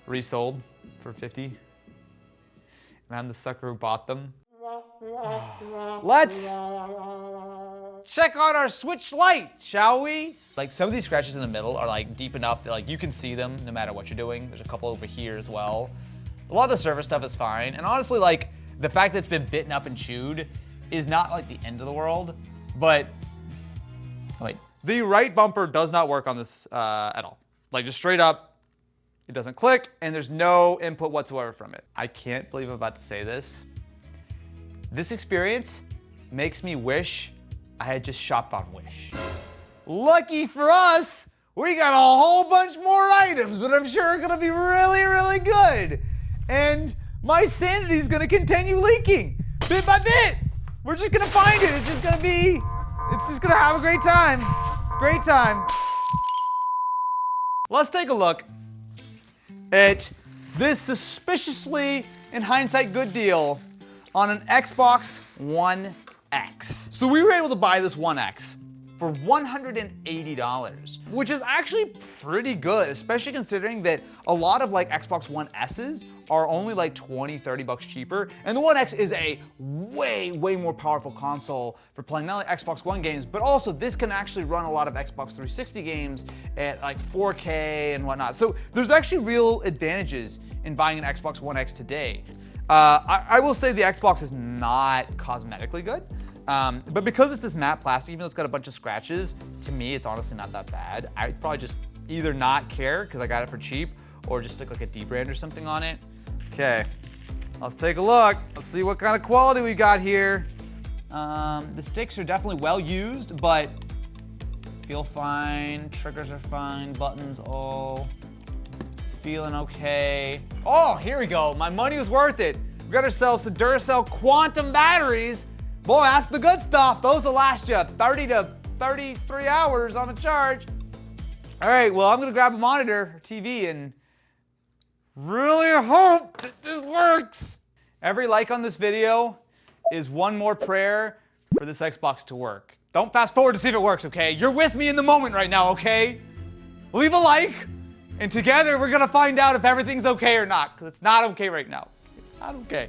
resold for $50. And I'm the sucker who bought them. Let's check out our Switch Lite, shall we? Like some of these scratches in the middle are like deep enough that like you can see them no matter what you're doing. There's a couple over here as well. A lot of the surface stuff is fine. And honestly, like the fact that it's been bitten up and chewed is not like the end of the world, but wait, the right bumper does not work on this at all. Like just straight up, it doesn't click and there's no input whatsoever from it. I can't believe I'm about to say this. This experience makes me wish I had just shopped on Wish. Lucky for us, we got a whole bunch more items that I'm sure are gonna be really, really good. and my sanity is gonna continue leaking bit by bit. We're just gonna find it. It's just gonna have a great time. Great time. Let's take a look at this suspiciously, in hindsight, good deal on an Xbox One X. So we were able to buy this One X for $180, which is actually pretty good, especially considering that a lot of like Xbox One S's are only like 20, 30 bucks cheaper. And the One X is a way more powerful console for playing not only Xbox One games, but also this can actually run a lot of Xbox 360 games at like 4K and whatnot. So there's actually real advantages in buying an Xbox One X today. I will say the Xbox is not cosmetically good. But because it's this matte plastic, even though it's got a bunch of scratches, to me it's honestly not that bad. I'd probably just either not care because I got it for cheap, or just stick like a D brand or something on it. Okay, let's take a look. Let's see what kind of quality we got here. The sticks are definitely well used, but feel fine. Triggers are fine. Buttons all feeling okay. Oh, here we go. My money was worth it. We got ourselves some Duracell Quantum batteries. Boy, that's the good stuff. Those will last you 30 to 33 hours on a charge. All right, well, I'm gonna grab a monitor, or TV, and really hope that this works. Every like on this video is one more prayer for this Xbox to work. Don't fast forward to see if it works, okay? You're with me in the moment right now, okay? Leave a like, and together we're gonna find out if everything's okay or not, because it's not okay right now. It's not okay.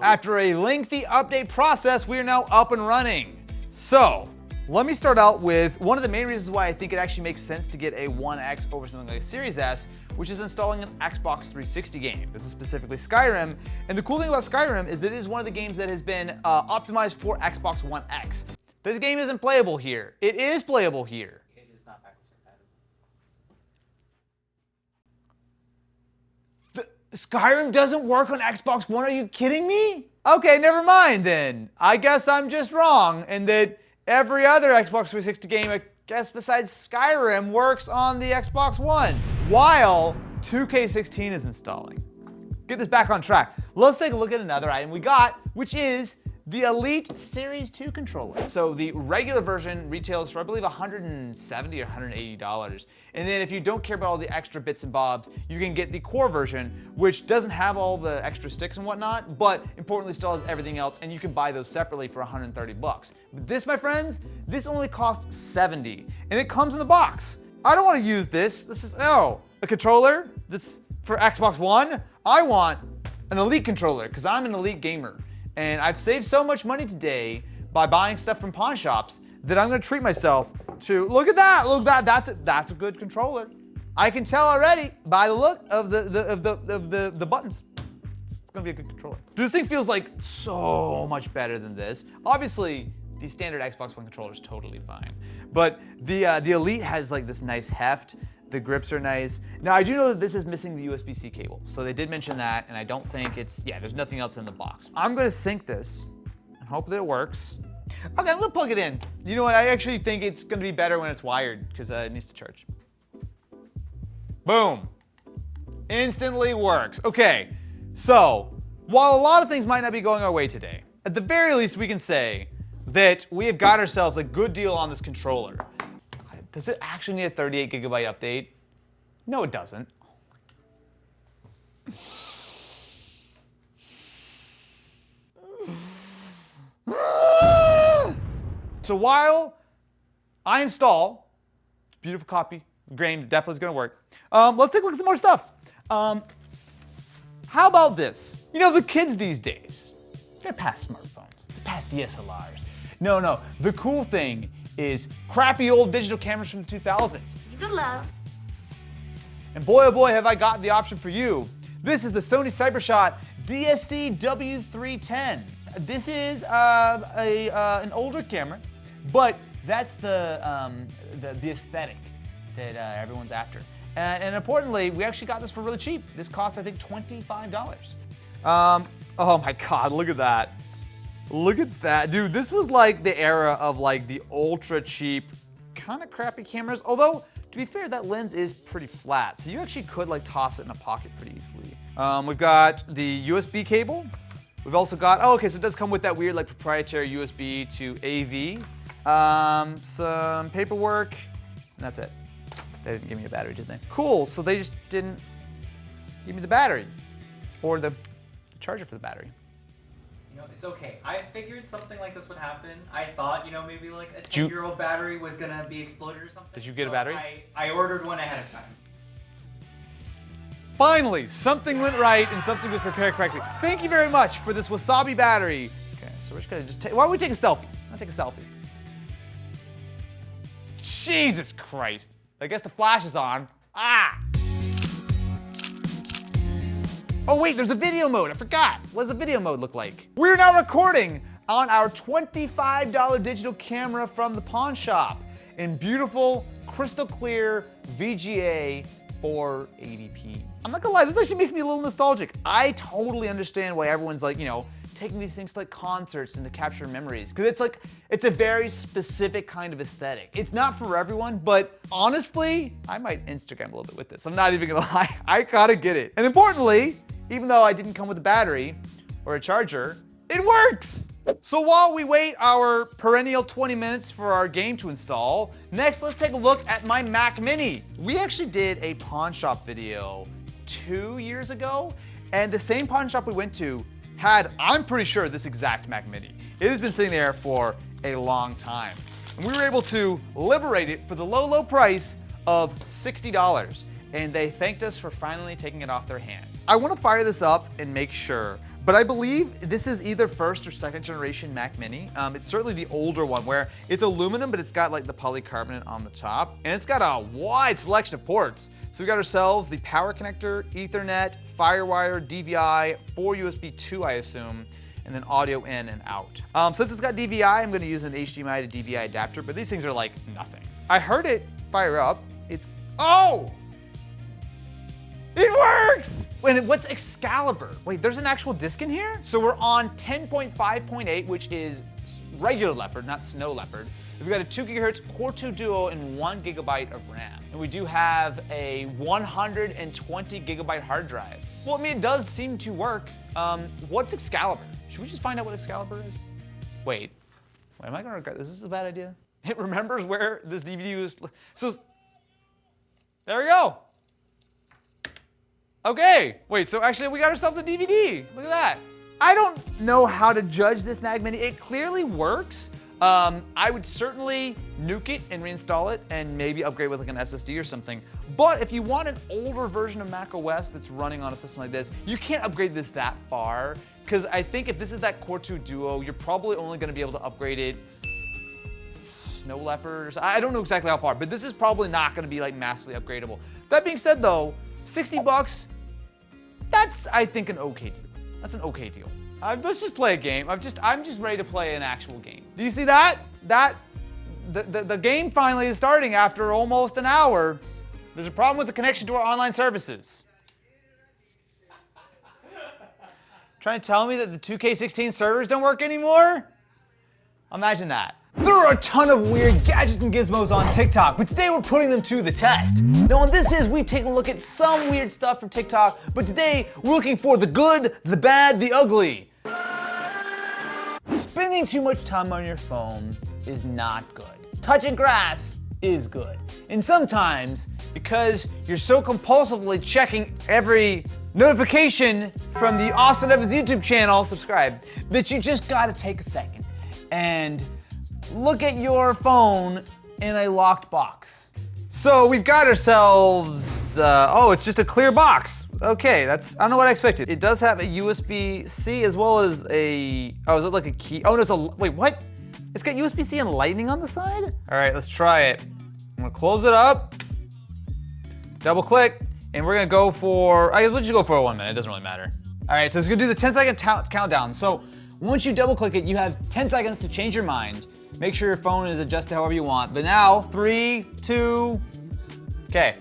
After a lengthy update process, we are now up and running. So, let me start out with one of the main reasons why I think it actually makes sense to get a One X over something like a Series S, which is installing an Xbox 360 game. This is specifically Skyrim, and the cool thing about Skyrim is that it is one of the games that has been optimized for Xbox One X. This game isn't playable here. It is playable here. It is not backwards compatible. Skyrim doesn't work on Xbox One? Are you kidding me? Okay, never mind then. I guess I'm just wrong, and that every other Xbox 360 game, I guess besides Skyrim, works on the Xbox One, while 2K16 is installing. Get this back on track. Let's take a look at another item we got, which is the Elite Series 2 controller. So the regular version retails for, I believe, $170 or $180. And then if you don't care about all the extra bits and bobs, you can get the core version, which doesn't have all the extra sticks and whatnot, but importantly still has everything else, and you can buy those separately for 130 bucks. But this, my friends, this only costs $70, and it comes in the box. I don't want to use this. This is, a controller that's for Xbox One. I want an Elite controller, because I'm an Elite gamer. And I've saved so much money today by buying stuff from pawn shops that I'm gonna treat myself to, look at that, that's a good controller. I can tell already by the look of the buttons. It's gonna be a good controller. This thing feels like so much better than this. Obviously, the standard Xbox One controller is totally fine. But the Elite has like this nice heft. The grips are nice. Now, I do know that this is missing the USB-C cable. So they did mention that, and I don't think it's, there's nothing else in the box. I'm gonna sync this and hope that it works. Okay, I'm gonna plug it in. You know what, I actually think it's gonna be better when it's wired, because it needs to charge. Boom. Instantly works. Okay, so, while a lot of things might not be going our way today, at the very least we can say that we have got ourselves a good deal on this controller. Does it actually need a 38 gigabyte update? No, it doesn't. So while I install, beautiful copy, game definitely is gonna work. Let's take a look at some more stuff. How about this? You know, the kids these days, they're past smartphones, they're past DSLRs. No, the cool thing is crappy old digital cameras from the 2000s. Good luck. And boy, oh boy, have I got the option for you. This is the Sony CyberShot DSC W310. This is an older camera, but that's the aesthetic that everyone's after. And importantly, we actually got this for really cheap. This cost, I think, $25. Oh my God, look at that. Look at that. Dude, this was like the era of like the ultra cheap, kind of crappy cameras. Although, to be fair, that lens is pretty flat. So you actually could like toss it in a pocket pretty easily. We've got the USB cable. We've also got, oh, okay, so it does come with that weird like proprietary USB to AV. Some paperwork, and that's it. They didn't give me a battery, did they? Cool, so they just didn't give me the battery or the charger for the battery. You know, it's okay. I figured something like this would happen. I thought, you know, maybe like a 10-year-old battery was gonna be exploded or something. Did you get a battery? I ordered one ahead of time. Finally, something went right and something was prepared correctly. Thank you very much for this wasabi battery. Okay, so we're just gonna take, why don't we take a selfie? I'll take a selfie. Jesus Christ. I guess the flash is on. Ah! Oh wait, there's a video mode, I forgot. What does the video mode look like? We're now recording on our $25 digital camera from the pawn shop in beautiful, crystal clear VGA 480p. I'm not gonna lie, this actually makes me a little nostalgic. I totally understand why everyone's like, you know, taking these things to like concerts and to capture memories. Cause it's like, it's a very specific kind of aesthetic. It's not for everyone, but honestly, I might Instagram a little bit with this. I'm not even gonna lie, I gotta get it. And importantly, even though I didn't come with a battery or a charger, it works! So while we wait our perennial 20 minutes for our game to install, next let's take a look at my Mac Mini. We actually did a pawn shop video 2 years ago, and the same pawn shop we went to had, I'm pretty sure, this exact Mac Mini. It has been sitting there for a long time. And we were able to liberate it for the low, low price of $60. And they thanked us for finally taking it off their hands. I want to fire this up and make sure, but I believe this is either first or second generation Mac Mini. It's certainly the older one where it's aluminum, but it's got like the polycarbonate on the top, and it's got a wide selection of ports. So we got ourselves the power connector, Ethernet, Firewire, DVI, 4 USB 2, I assume, and then audio in and out. Since it's got DVI, I'm going to use an HDMI to DVI adapter, but these things are like nothing. I heard it fire up. It's, oh! It works! Wait, what's Excalibur? Wait, there's an actual disc in here? So we're on 10.5.8, which is regular Leopard, not Snow Leopard. We've got a 2 GHz Core 2 Duo and 1 GB of RAM. And we do have a 120 GB hard drive. Well, I mean, it does seem to work. What's Excalibur? Should we just find out what Excalibur is? Wait, am I gonna regret this? Is this a bad idea? It remembers where this DVD was. So, there we go. Okay, wait, so actually we got ourselves a DVD. Look at that. I don't know how to judge this Mac Mini. It clearly works. I would certainly nuke it and reinstall it and maybe upgrade with like an SSD or something. But if you want an older version of Mac OS that's running on a system like this, you can't upgrade this that far. Because I think if this is that Core 2 Duo, you're probably only gonna be able to upgrade it Snow Leopard or something. I don't know exactly how far, but this is probably not gonna be like massively upgradable. That being said though, 60 bucks, that's, I think, an okay deal. That's an okay deal. Let's just play a game. I'm just ready to play an actual game. Do you see that? The game finally is starting after almost an hour. There's a problem with the connection to our online services. Trying to tell me that the 2K16 servers don't work anymore? Imagine that. There are a ton of weird gadgets and gizmos on TikTok, but today we're putting them to the test. Now on this we've taken a look at some weird stuff from TikTok, but today we're looking for the good, the bad, the ugly. Spending too much time on your phone is not good. Touching grass is good. And sometimes, because you're so compulsively checking every notification from the Austin Evans YouTube channel, subscribe, that you just gotta take a second and look at your phone in a locked box. So we've got ourselves, oh, it's just a clear box. Okay, I don't know what I expected. It does have a USB-C as well as a, oh, is it like a key? Oh, no, it's a, wait, what? It's got USB-C and lightning on the side? All right, let's try it. I'm gonna close it up, double click, and we're gonna go for, I guess we'll just go for 1 minute, it doesn't really matter. All right, so it's gonna do the 10-second countdown. So once you double click it, you have 10 seconds to change your mind. Make sure your phone is adjusted however you want. But now, 3, 2, okay.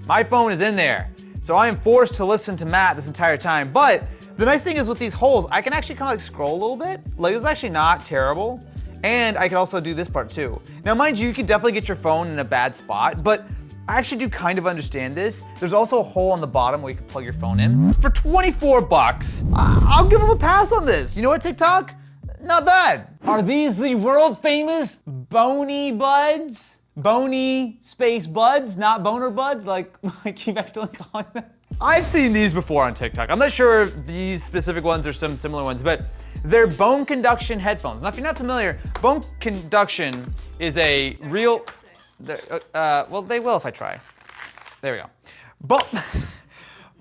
My phone is in there. So I am forced to listen to Matt this entire time. But The nice thing is with these holes, I can actually kind of like scroll a little bit. Like it's actually not terrible. And I can also do this part too. Now mind you, you can definitely get your phone in a bad spot, but I actually do kind of understand this. There's also a hole on the bottom where you can plug your phone in. For 24 bucks, I'll give them a pass on this. You know what, TikTok? Not bad. Are these the world famous Bony Buds? Bony space buds, not boner buds, like I keep accidentally calling them. I've seen these before on TikTok. I'm not sure if these specific ones or some similar ones, but they're bone conduction headphones. Now, if you're not familiar, bone conduction is a real, well, they will if I try. There we go.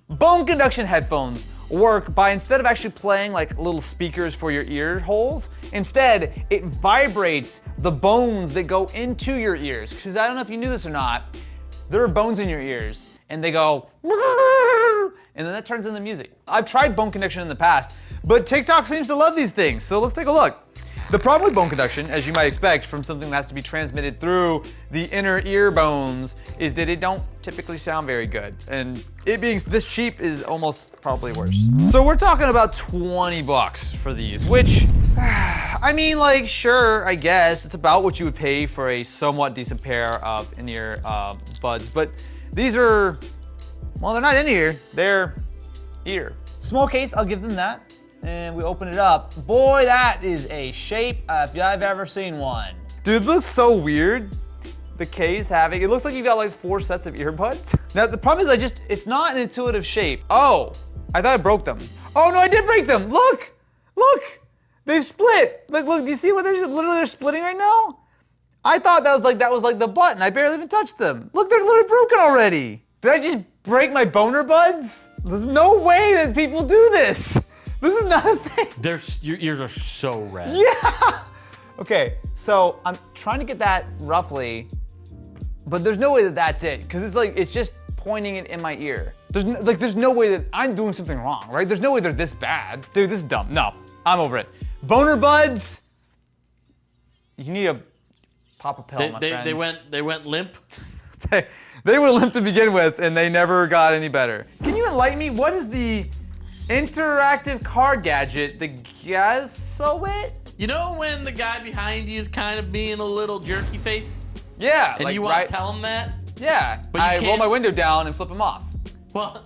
Bone conduction headphones work by, instead of actually playing like little speakers for your ear holes, instead it vibrates the bones that go into your ears. Because I don't know if you knew this or not, there are bones in your ears and they go, and then that turns into music. I've tried bone conduction in the past, but TikTok seems to love these things, so let's take a look. The problem with bone conduction, as you might expect from something that has to be transmitted through the inner ear bones, is that it don't typically sound very good. And it being this cheap is almost probably worse. So we're talking about 20 bucks for these, which, I mean, like, sure, I guess. It's about what you would pay for a somewhat decent pair of in-ear buds. But these are, well, they're not in-ear, they're ear. Small case, I'll give them that. And we open it up. Boy, that is a shape if I've ever seen one. Dude, it looks so weird. The case having, it looks like you got like 4 sets of earbuds. Now the problem is it's not an intuitive shape. Oh, I thought I broke them. Oh no, I did break them. Look, they split. Like, look, do you see what they're splitting right now? I thought that was like the button. I barely even touched them. Look, they're literally broken already. Did I just break my boner buds? There's no way that people do this. This is not a thing. Your ears are so red. Yeah. Okay, so I'm trying to get that roughly, but there's no way that that's it, because it's just pointing it in my ear. There's no way that I'm doing something wrong, right? There's no way they're this bad. Dude, this is dumb. No, I'm over it. Boner buds. You need to pop a pill, my friends. They went limp. They were limp to begin with, and they never got any better. Can you enlighten me? What is the interactive car gadget, the Gasowit? You know when the guy behind you is kind of being a little jerky face? Yeah. And you want to tell him that? Yeah. But you I can't roll my window down and flip him off. Well,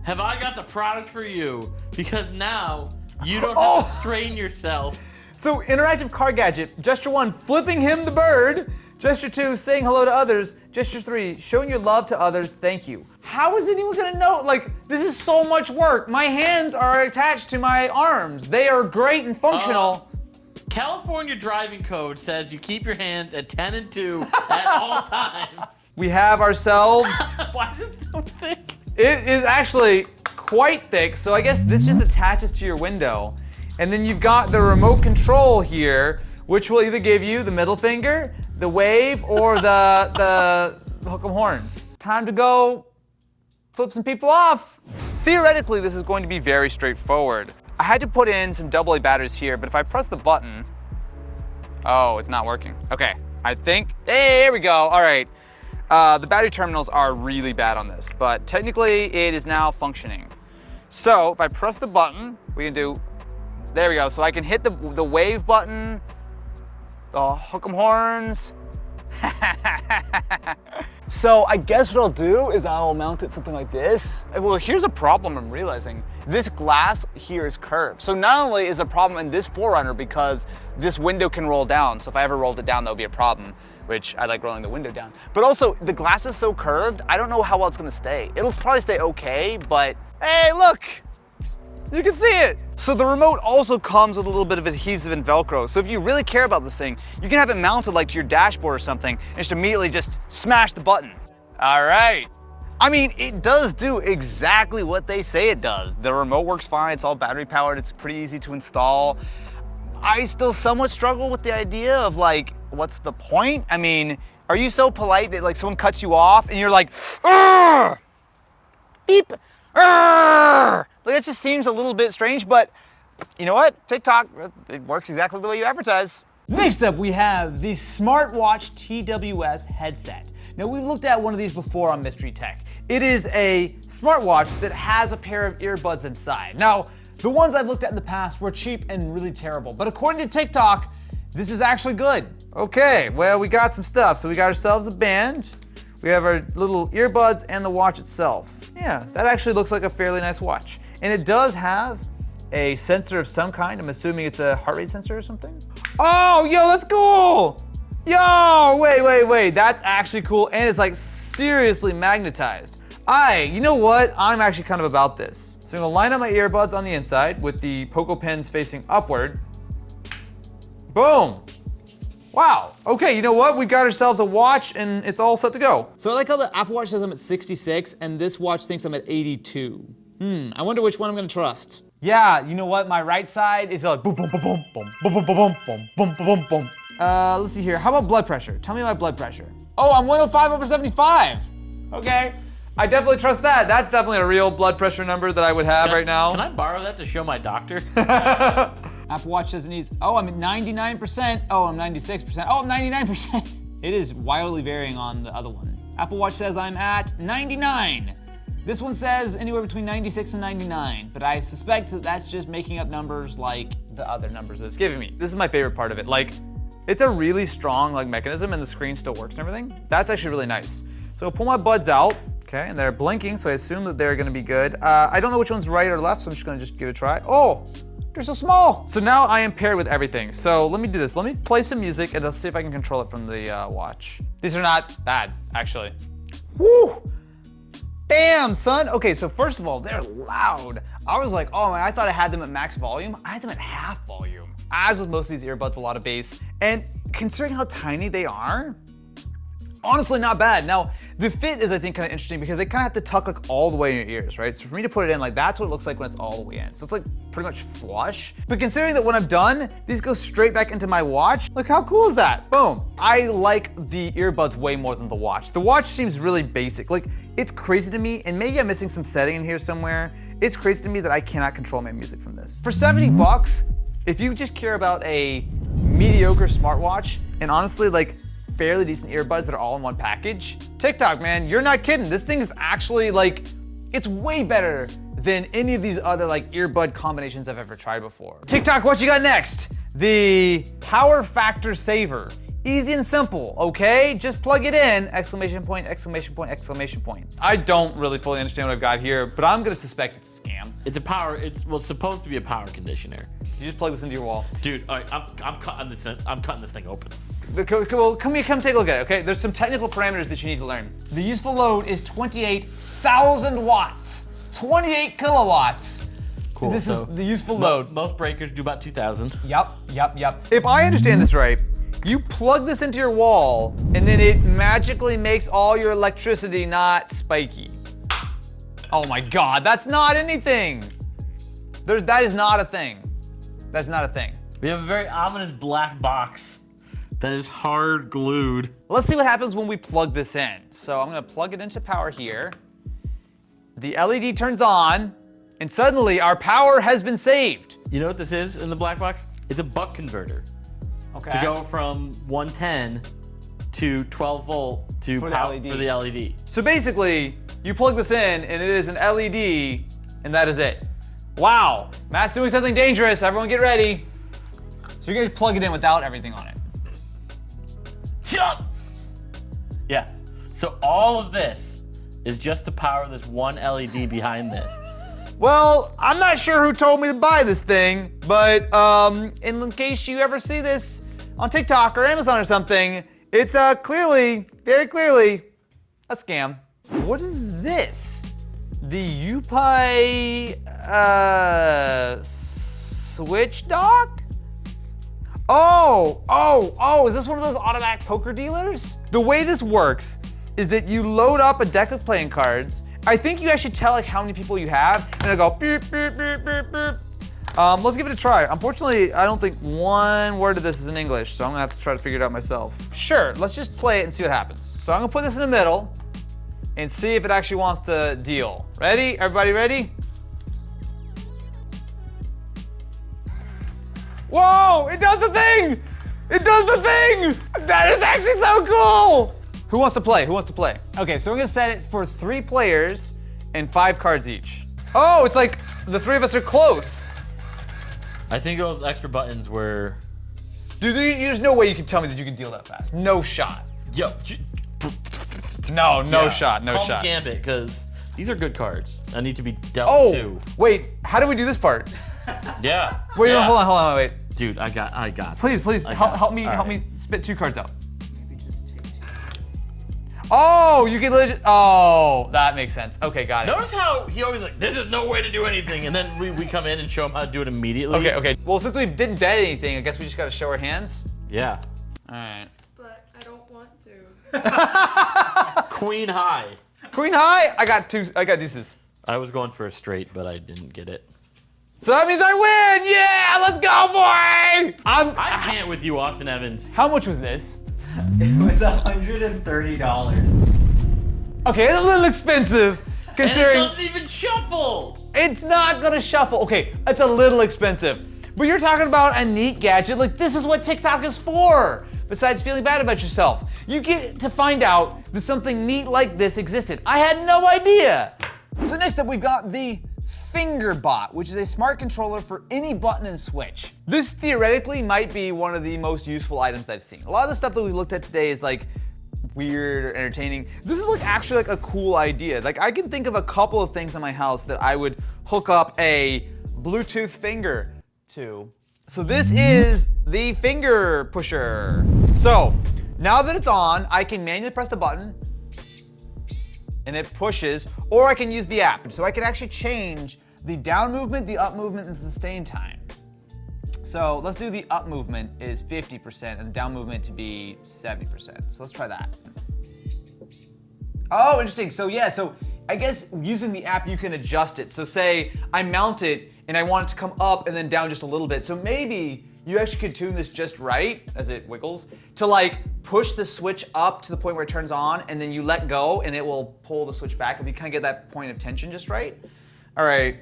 have I got the product for you? Because now you don't have to strain yourself. So interactive car gadget. Gesture 1, flipping him the bird. Gesture 2, saying hello to others. Gesture 3, showing your love to others, thank you. How is anyone gonna know? Like, this is so much work. My hands are attached to my arms. They are great and functional. California driving code says you keep your hands at 10 and 2 at all times. We have ourselves. Why is it so thick? It is actually quite thick, so I guess this just attaches to your window. And then you've got the remote control here, which will either give you the middle finger, the wave, or the hook 'em horns. Time to go flip some people off. Theoretically, this is going to be very straightforward. I had to put in some AA batteries here, but if I press the button, oh, it's not working. Okay, I think, hey, here we go, all right. The battery terminals are really bad on this, but technically it is now functioning. So if I press the button, we can do, there we go. So I can hit the wave button, the hook 'em horns. So I guess what I'll do is I'll mount it something like this. Well, here's a problem I'm realizing. This glass here is curved. So not only is a problem in this 4Runner because this window can roll down. So if I ever rolled it down, that would be a problem, which I like rolling the window down. But also the glass is so curved, I don't know how well it's gonna stay. It'll probably stay okay, but hey, look, you can see it. So the remote also comes with a little bit of adhesive and Velcro. So if you really care about this thing, you can have it mounted like to your dashboard or something and just immediately just smash the button. All right. I mean, it does do exactly what they say it does. The remote works fine, it's all battery powered, it's pretty easy to install. I still somewhat struggle with the idea of like, what's the point? I mean, are you so polite that like someone cuts you off and you're like, "Arr! Beep, arr!" Like, it just seems a little bit strange, but you know what? TikTok, it works exactly the way you advertise. Next up, we have the smartwatch TWS headset. Now, we've looked at one of these before on Mystery Tech. It is a smartwatch that has a pair of earbuds inside. Now, The ones I've looked at in the past were cheap and really terrible, but according to TikTok, this is actually good. Okay, well, we got some stuff. So we got ourselves a band. We have our little earbuds and the watch itself. Yeah, that actually looks like a fairly nice watch. And it does have a sensor of some kind. I'm assuming it's a heart rate sensor or something. Oh, yo, that's cool. Yo, wait. That's actually cool. And it's like seriously magnetized. You know what? I'm actually kind of about this. So I'm gonna line up my earbuds on the inside with the Poco pins facing upward. Boom. Wow. Okay, you know what? We got ourselves a watch and it's all set to go. So I like how the Apple Watch says I'm at 66 and this watch thinks I'm at 82. I wonder which one I'm gonna trust. Yeah, you know what? My right side is like boom, boom, boom, boom, boom, boom, boom, boom, boom, boom, boom, boom, boom. Let's see here. How about blood pressure? Tell me my blood pressure. Oh, I'm 105/75. Okay. I definitely trust that. That's definitely a real blood pressure number that I would have right now. Can I borrow that to show my doctor? Apple Watch says it needs, oh, I'm at 99%. Oh, I'm 96%. Oh, I'm 99%. It is wildly varying on the other one. Apple Watch says I'm at 99. This one says anywhere between 96 and 99, but I suspect that that's just making up numbers like the other numbers that it's giving me. This is my favorite part of it. Like, it's a really strong like mechanism and the screen still works and everything. That's actually really nice. So I'll pull my buds out. Okay, and they're blinking, so I assume that they're gonna be good. I don't know which one's right or left, so I'm just gonna give it a try. Oh, they're so small. So now I am paired with everything. So let me do this. Let me play some music and let's see if I can control it from the watch. These are not bad, actually. Woo! Damn, son. Okay, so first of all, they're loud. I was like, oh man, I thought I had them at max volume. I had them at half volume. As with most of these earbuds, a lot of bass. And considering how tiny they are, honestly, not bad. Now, the fit is, I think, kind of interesting because they kind of have to tuck like all the way in your ears, right? So for me to put it in, like that's what it looks like when it's all the way in. So it's like pretty much flush. But considering that when I'm done, these go straight back into my watch, like how cool is that? Boom. I like the earbuds way more than the watch. The watch seems really basic. Like it's crazy to me, and maybe I'm missing some setting in here somewhere. It's crazy to me that I cannot control my music from this. For 70 bucks, if you just care about a mediocre smartwatch, and honestly, like fairly decent earbuds that are all in one package, TikTok, man, you're not kidding. This thing is actually like, it's way better than any of these other like earbud combinations I've ever tried before. TikTok, what you got next? The Power Factor Saver. Easy and simple, okay? Just plug it in, exclamation point, exclamation point, exclamation point. I don't really fully understand what I've got here, but I'm gonna suspect it's a scam. It's supposed to be a power conditioner. You just plug this into your wall. Dude, all right, I'm cutting this thing open. Well, come take a look at it, okay? There's some technical parameters that you need to learn. The useful load is 28,000 watts. 28 kilowatts. Cool. This is the useful load. Most breakers do about 2,000. Yep. If I understand this right, you plug this into your wall, and then it magically makes all your electricity not spiky. Oh my God, that's not anything. That is not a thing. That's not a thing. We have a very ominous black box that is hard glued. Let's see what happens when we plug this in. So I'm gonna plug it into power here. The LED turns on, and suddenly our power has been saved. You know what this is in the black box? It's a buck converter. Okay. To go from 110 to 12 volt to power for the LED. So basically, you plug this in and it is an LED and that is it. Wow, Matt's doing something dangerous. Everyone get ready. So you're gonna plug it in without everything on it. Yeah, so all of this is just to power this one LED behind this. Well, I'm not sure who told me to buy this thing, but in case you ever see this on TikTok or Amazon or something, it's clearly, very clearly, a scam. What is this? The UPI switch dock? Oh, is this one of those automatic poker dealers? The way this works is that you load up a deck of playing cards. I think you actually tell like how many people you have, and it'll go beep, beep, beep, beep, beep. Let's give it a try. Unfortunately, I don't think one word of this is in English, so I'm gonna have to try to figure it out myself. Sure, let's just play it and see what happens. So I'm gonna put this in the middle and see if it actually wants to deal. Ready? Everybody ready? Whoa, it does the thing! It does the thing! That is actually so cool! Who wants to play? Okay, so we're gonna set it for 3 players and 5 cards each. Oh, it's like the 3 of us are close. I think those extra buttons were. Dude, there's no way you can tell me that you can deal that fast. No shot. Yo. No shot. No Call shot. me Gambit, because these are good cards. I need to be dealt too. Wait. How do we do this part? Yeah. Wait, yeah. no, hold on, wait. Dude, I got. Please, help me right. spit 2 cards out. Maybe just take 2. Oh, you can legit. Oh, that makes sense. Okay, got it. Notice how he always like, this is no way to do anything, and then we come in and show him how to do it immediately. Okay. Well, since we didn't bet anything, I guess we just gotta show our hands. Yeah. All right. But I don't want to. Queen high. Queen high. I got deuces. I was going for a straight, but I didn't get it. So that means I win. Yeah, let's go, boy. I can't with you, Austin Evans. How much was this? It was $130. Okay, it's a little expensive, considering And it doesn't even shuffle. it's not gonna shuffle. Okay, it's a little expensive. But you're talking about a neat gadget. Like, this is what TikTok is for. Besides feeling bad about yourself, you get to find out that something neat like this existed. I had no idea. So next up, we've got the FingerBot, which is a smart controller for any button and switch. This theoretically might be one of the most useful items I've seen. A lot of the stuff that we looked at today is like weird or entertaining. This is like actually like a cool idea. Like, I can think of a couple of things in my house that I would hook up a Bluetooth finger to. So this is the finger pusher. So now that it's on, I can manually press the button and it pushes, or I can use the app. So I can actually change the down movement, the up movement, and the sustain time. So let's do the up movement is 50% and the down movement to be 70%. So let's try that. Oh, interesting. So yeah, so I guess using the app, you can adjust it. So say I mount it and I want it to come up and then down just a little bit. So maybe you actually could tune this just right as it wiggles to like push the switch up to the point where it turns on, and then you let go and it will pull the switch back if you kind of get that point of tension just right. All right,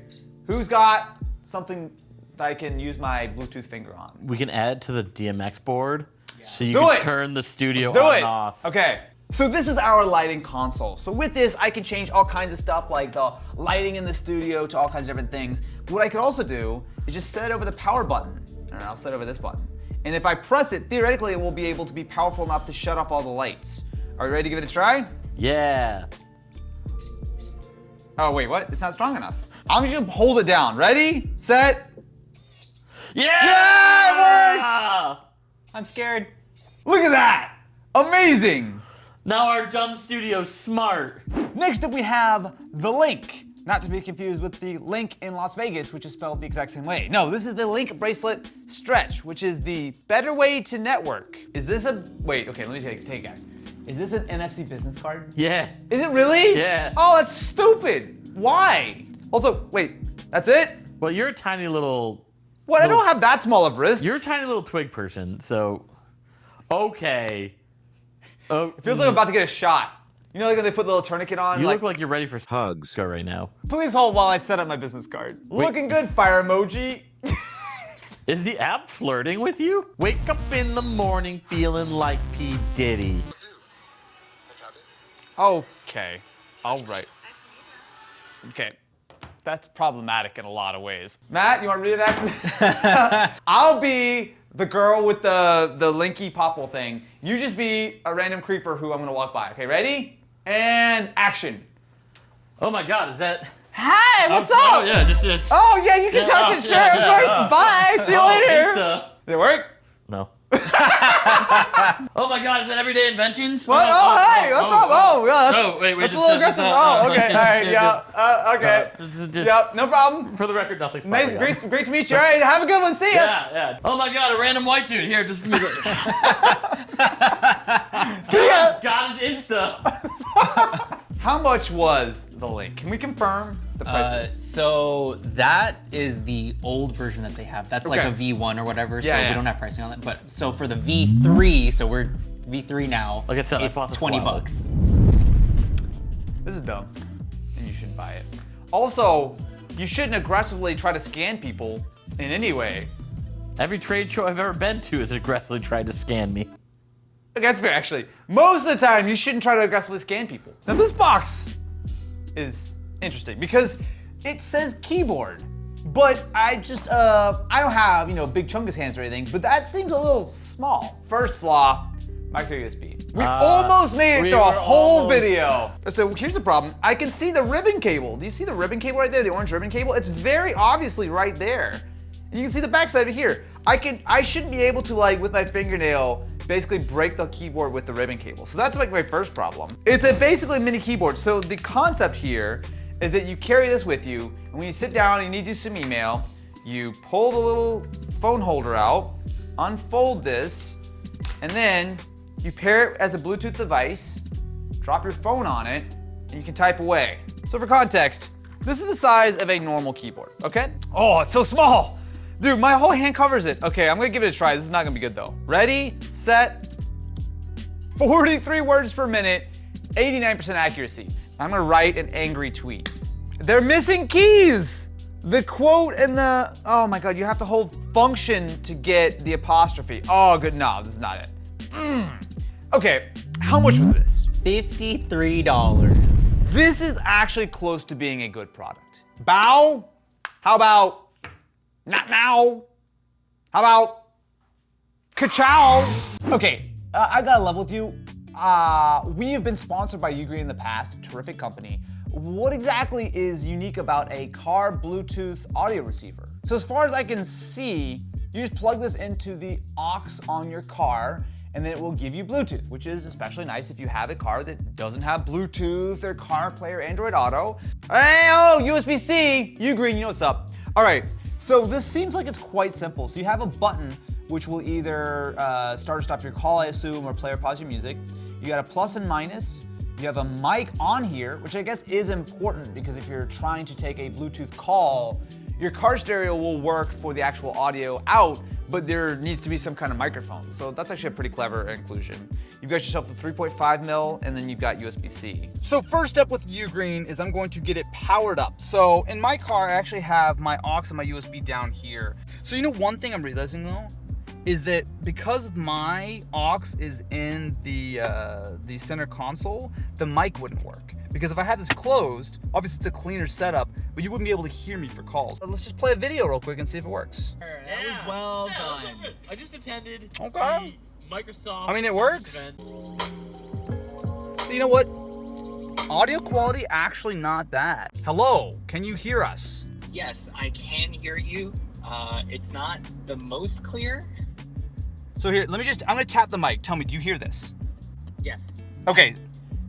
who's got something that I can use my Bluetooth finger on? We can add to the DMX board, so you Do can it. turn the studio Do on it. and off. Okay. So this is our lighting console. So with this, I can change all kinds of stuff like the lighting in the studio to all kinds of different things. But what I could also do is just set it over the power button. And I'll set it over this button. And if I press it, theoretically, it will be able to be powerful enough to shut off all the lights. Are you ready to give it a try? Yeah. Oh, wait, what? It's not strong enough. I'm just gonna hold it down. Ready, set. Yeah! Yeah, it works! I'm scared. Look at that! Amazing! Now our dumb studio's smart. Next up we have the Link. Not to be confused with the Link in Las Vegas, which is spelled the exact same way. No, this is the Link Bracelet Stretch, which is the better way to network. Is this a, wait, okay, let me take a guess. Is this an NFC business card? Yeah. Is it really? Yeah. Oh, that's stupid. Why? Also, wait, that's it? Well, you're a tiny little. What, I don't have that small of wrists. You're a tiny little twig person, so. Okay. Oh, It feels like I'm about to get a shot. You know, like when they put the little tourniquet on? You like, look like you're ready for Hugs. go right now. please hold while I set up my business card. Looking good, fire emoji. Is the app flirting with you? Wake up in the morning feeling like P. Diddy. Okay, all right. Okay, that's problematic in a lot of ways. Matt, you want to reenact this? I'll be the girl with the linky popple thing. You just be a random creeper who I'm gonna walk by. Okay, ready? And action. Oh my God, is that? Hi, what's Oh up? yeah, just. Oh yeah, you can touch it, sure, of course. Bye, see you later. Pizza. Did it work? No. Oh my God, is that Everyday Inventions? What? Oh, hey, what's up? Oh, yeah, that's, Oh, wait, that's a just- little aggressive. Oh, okay, all right, yeah, okay. Just- Yep, no problem. For the record, nothing's Nice, probably great to meet you. All right, have a good one. See ya. Yeah. Oh my God, a random white dude. Here, just give me the. See ya. Got his Insta. How much was the Link? Can we confirm the prices? So that is the old version that they have. That's like Okay. a V1 or whatever. Yeah, so yeah. we don't have pricing on that. But so for the V3, so we're V3 now. Like I said, I it's bought this $20 a while bucks. This is dumb, and you shouldn't buy it. Also, you shouldn't aggressively try to scan people in any way. Every trade show I've ever been to has aggressively tried to scan me. Okay, that's fair, actually. Most of the time, you shouldn't try to aggressively scan people. Now, this box is interesting because it says keyboard. but I just, I don't have, big chungus hands or anything, but that seems a little small. First flaw, micro USB. We almost made it through a whole video. So here's the problem. I can see the ribbon cable. Do you see the ribbon cable right there, the orange ribbon cable? It's very obviously right there. And you can see the backside of it here. I shouldn't be able to, like, with my fingernail, basically break the keyboard with the ribbon cable. So that's like my first problem. It's a basically mini keyboard. So the concept here is that you carry this with you, and when you sit down and you need to do some email, you pull the little phone holder out, unfold this, and then you pair it as a Bluetooth device, drop your phone on it, and you can type away. So for context, this is the size of a normal keyboard, okay? Oh, it's so small. Dude, my whole hand covers it. Okay, I'm gonna give it a try. This is not gonna be good though. Ready, set, 43 words per minute, 89% accuracy. I'm gonna write an angry tweet. They're missing keys. The quote and the, oh my God, you have to hold function to get the apostrophe. Oh, good, no, this is not it. Okay, how much was this? $53. This is actually close to being a good product. Bow? How about not now? How about ka-chow? Okay, I gotta level with you. We have been sponsored by UGRID in the past, terrific company. What exactly is unique about a car Bluetooth audio receiver? So as far as I can see, you just plug this into the aux on your car, and then it will give you Bluetooth, which is especially nice if you have a car that doesn't have Bluetooth or CarPlay or Android Auto. Hey, oh, USB-C, UGRID, you know what's up. All right, so this seems like it's quite simple. So you have a button which will either start or stop your call, I assume, or play or pause your music. You got a plus and minus. You have a mic on here, which I guess is important because if you're trying to take a Bluetooth call, your car stereo will work for the actual audio out, but there needs to be some kind of microphone. So that's actually a pretty clever inclusion. You've got yourself the 3.5 mil, and then you've got USB-C. So first step with UGRID is I'm going to get it powered up. So in my car, I actually have my aux and my USB down here. So you know one thing I'm realizing though, is that because my aux is in the center console, the mic wouldn't work. Because if I had this closed, obviously it's a cleaner setup, but you wouldn't be able to hear me for calls. Let's just play a video real quick and see if it works. That was well done. I just attended Okay. the Microsoft. I mean, it works. event. So you know what? Audio quality actually not bad. Hello, can you hear us? Yes, I can hear you. It's not the most clear. So here, I'm gonna tap the mic. Tell me, do you hear this? Yes. Okay,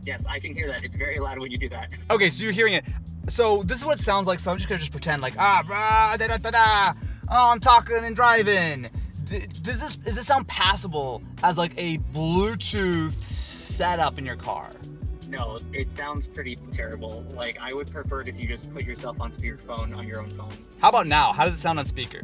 Yes, I can hear that. It's very loud when you do that. okay, so you're hearing it. So this is what it sounds like, so I'm just gonna pretend like, oh, I'm talking and driving. Does this sound passable as like a Bluetooth setup in your car? No, it sounds pretty terrible. Like, I would prefer it if you just put yourself on speakerphone on your own phone. How about now? How does it sound on speaker?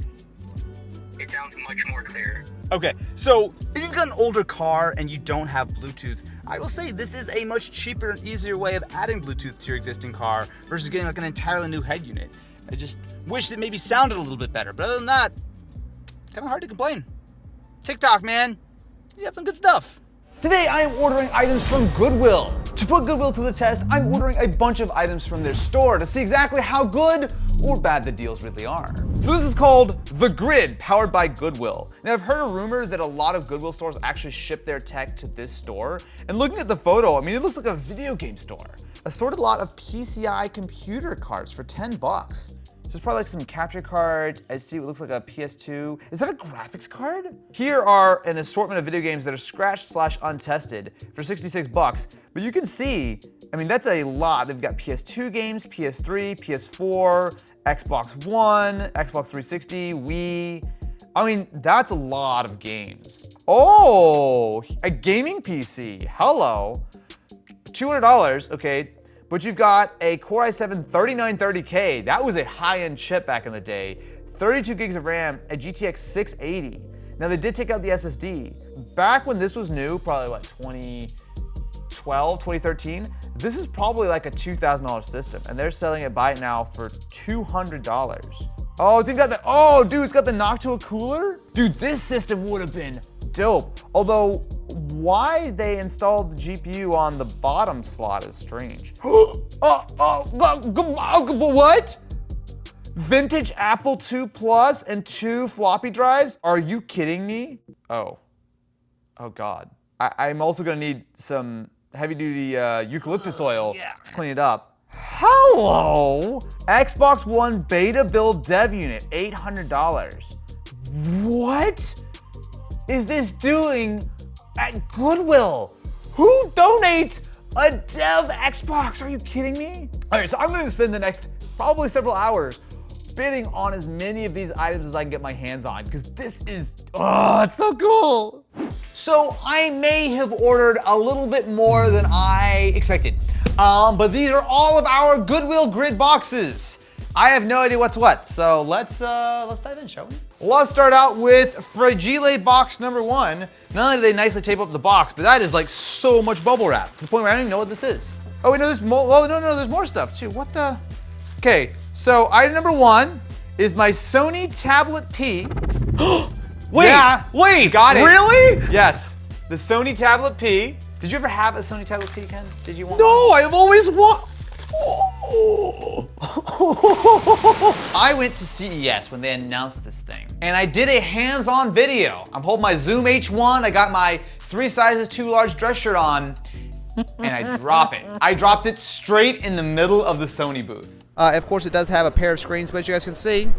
It sounds much more clear. Okay, so if you've got an older car and you don't have Bluetooth, I will say this is a much cheaper and easier way of adding Bluetooth to your existing car versus getting like an entirely new head unit. I just wish it maybe sounded a little bit better, but other than that, kind of hard to complain. TikTok, man, you got some good stuff. Today I am ordering items from Goodwill. To put Goodwill to the test, I'm ordering a bunch of items from their store to see exactly how good or bad the deals really are. So this is called The Grid, powered by Goodwill. Now I've heard rumors that a lot of Goodwill stores actually ship their tech to this store. And looking at the photo, I mean, it looks like a video game store. Assorted lot of PCI computer cards for 10 bucks. So there's probably like some capture cards. I see what looks like a PS2. Is that a graphics card? Here are an assortment of video games that are scratched / untested for 66 bucks. But you can see, I mean, that's a lot. They've got PS2 games, PS3, PS4, Xbox One, Xbox 360, Wii. I mean, that's a lot of games. Oh, a gaming PC. Hello. $200, okay. But you've got a Core i7 3930K. That was a high-end chip back in the day. 32 gigs of RAM, a GTX 680. Now they did take out the SSD. Back when this was new, probably what, 2012, 2013, this is probably like a $2,000 system, and they're selling it by now for $200. Oh, dude, it's got the Noctua cooler? Dude, this system would have been dope. Although, why they installed the GPU on the bottom slot is strange. What? Vintage Apple II Plus and 2 floppy drives? Are you kidding me? Oh God. I'm also gonna need some heavy-duty eucalyptus oil to clean it up. Hello! Xbox One beta build dev unit, $800. What is this doing at Goodwill? Who donates a dev Xbox? Are you kidding me? All right, so I'm gonna spend the next probably several hours bidding on as many of these items as I can get my hands on, because this is, oh, it's so cool. So I may have ordered a little bit more than I expected, but these are all of our Goodwill GRID boxes. I have no idea what's what, so let's dive in, shall we? Let's start out with Fragile box number 1. Not only do they nicely tape up the box, but that is like so much bubble wrap to the point where I don't even know what this is. Oh wait, no, there's more. Oh no, there's more stuff too. What the? Okay, so item number 1 is my Sony Tablet P. Wait, got it. Really? Yes, the Sony Tablet P. Did you ever have a Sony Tablet P, Ken? Did you want No, one? I've always wanted. I went to CES when they announced this thing, and I did a hands-on video. I'm holding my Zoom H1, I got my 3 sizes too large dress shirt on, and I drop it. I dropped it straight in the middle of the Sony booth. Of course, it does have a pair of screens, but as you guys can see.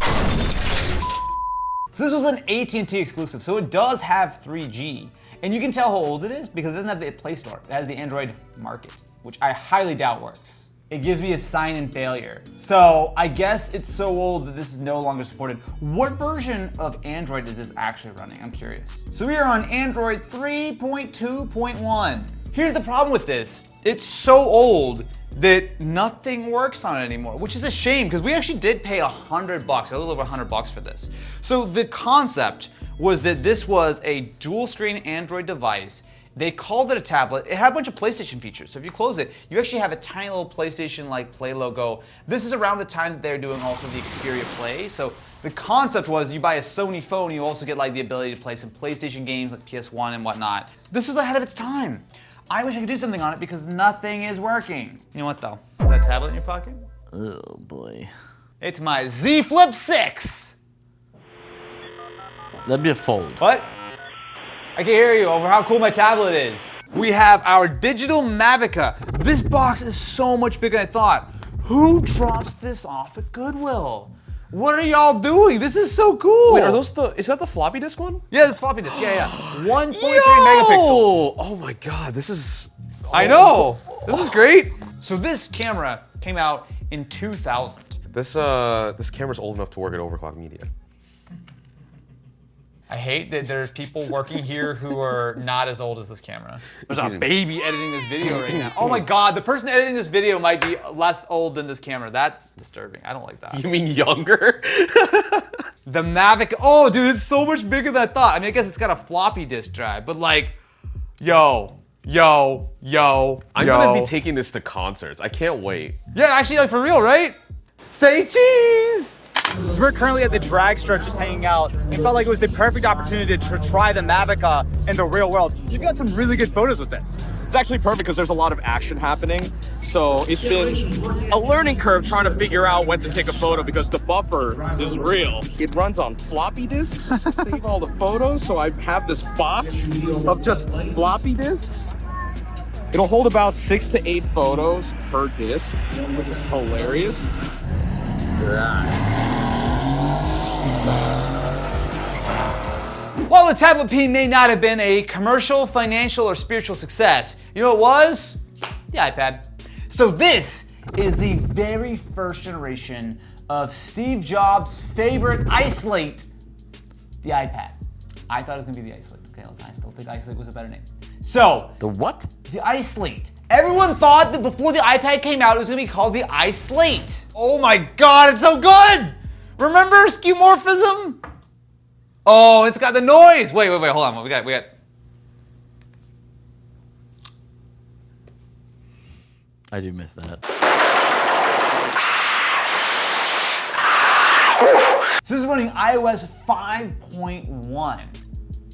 So this was an AT&T exclusive, so it does have 3G. And you can tell how old it is because it doesn't have the Play Store. It has the Android Market, which I highly doubt works. It gives me a sign-in failure. So I guess it's so old that this is no longer supported. What version of Android is this actually running? I'm curious. So we are on Android 3.2.1. Here's the problem with this. It's so old that nothing works on it anymore, which is a shame because we actually did pay $100, a little over $100 for this. So the concept was that this was a dual screen Android device. They called it a tablet. It had a bunch of PlayStation features. So if you close it, you actually have a tiny little PlayStation like Play logo. This is around the time that they're doing also the Xperia Play. So the concept was you buy a Sony phone, you also get like the ability to play some PlayStation games like PS1 and whatnot. This was ahead of its time. I wish I could do something on it because nothing is working. You know what though? Is that tablet in your pocket? Oh boy. It's my Z Flip 6. That'd be a fold. What? I can hear you over how cool my tablet is. We have our digital Mavica. This box is so much bigger than I thought. Who drops this off at Goodwill? What are y'all doing? This is so cool. Wait, is that the floppy disk one? Yeah, this floppy disk. Yeah. 1.3 megapixels. Oh my God, this is. I know. This is great. So this camera came out in 2000. This camera's old enough to work at Overclock Media. I hate that there's people working here who are not as old as this camera. There's a baby editing this video right now. Oh my God, the person editing this video might be less old than this camera. That's disturbing. I don't like that. You mean younger? The Mavic, oh dude, it's so much bigger than I thought. I mean, I guess it's got a floppy disk drive, but like, yo. I'm gonna be taking this to concerts. I can't wait. Yeah, actually, like for real, right? Say cheese! So we're currently at the drag strip just hanging out. It felt like it was the perfect opportunity to try the Mavica in the real world. You've got some really good photos with this. It's actually perfect because there's a lot of action happening. So it's been a learning curve trying to figure out when to take a photo because the buffer is real. It runs on floppy disks to save all the photos. So I have this box of just floppy disks. It'll hold about 6 to 8 photos per disc, which is hilarious. While the Tablet P may not have been a commercial, financial, or spiritual success, you know what it was? The iPad. So this is the very first generation of Steve Jobs' favorite iSlate, the iPad. I thought it was gonna be the iSlate. Okay, I still think iSlate was a better name. So, the what? The iSlate. Everyone thought that before the iPad came out, it was gonna be called the iSlate. Oh my God, it's so good! Remember skeuomorphism? Oh, it's got the noise. Wait, hold on. We got. I do miss that. So this is running iOS 5.1.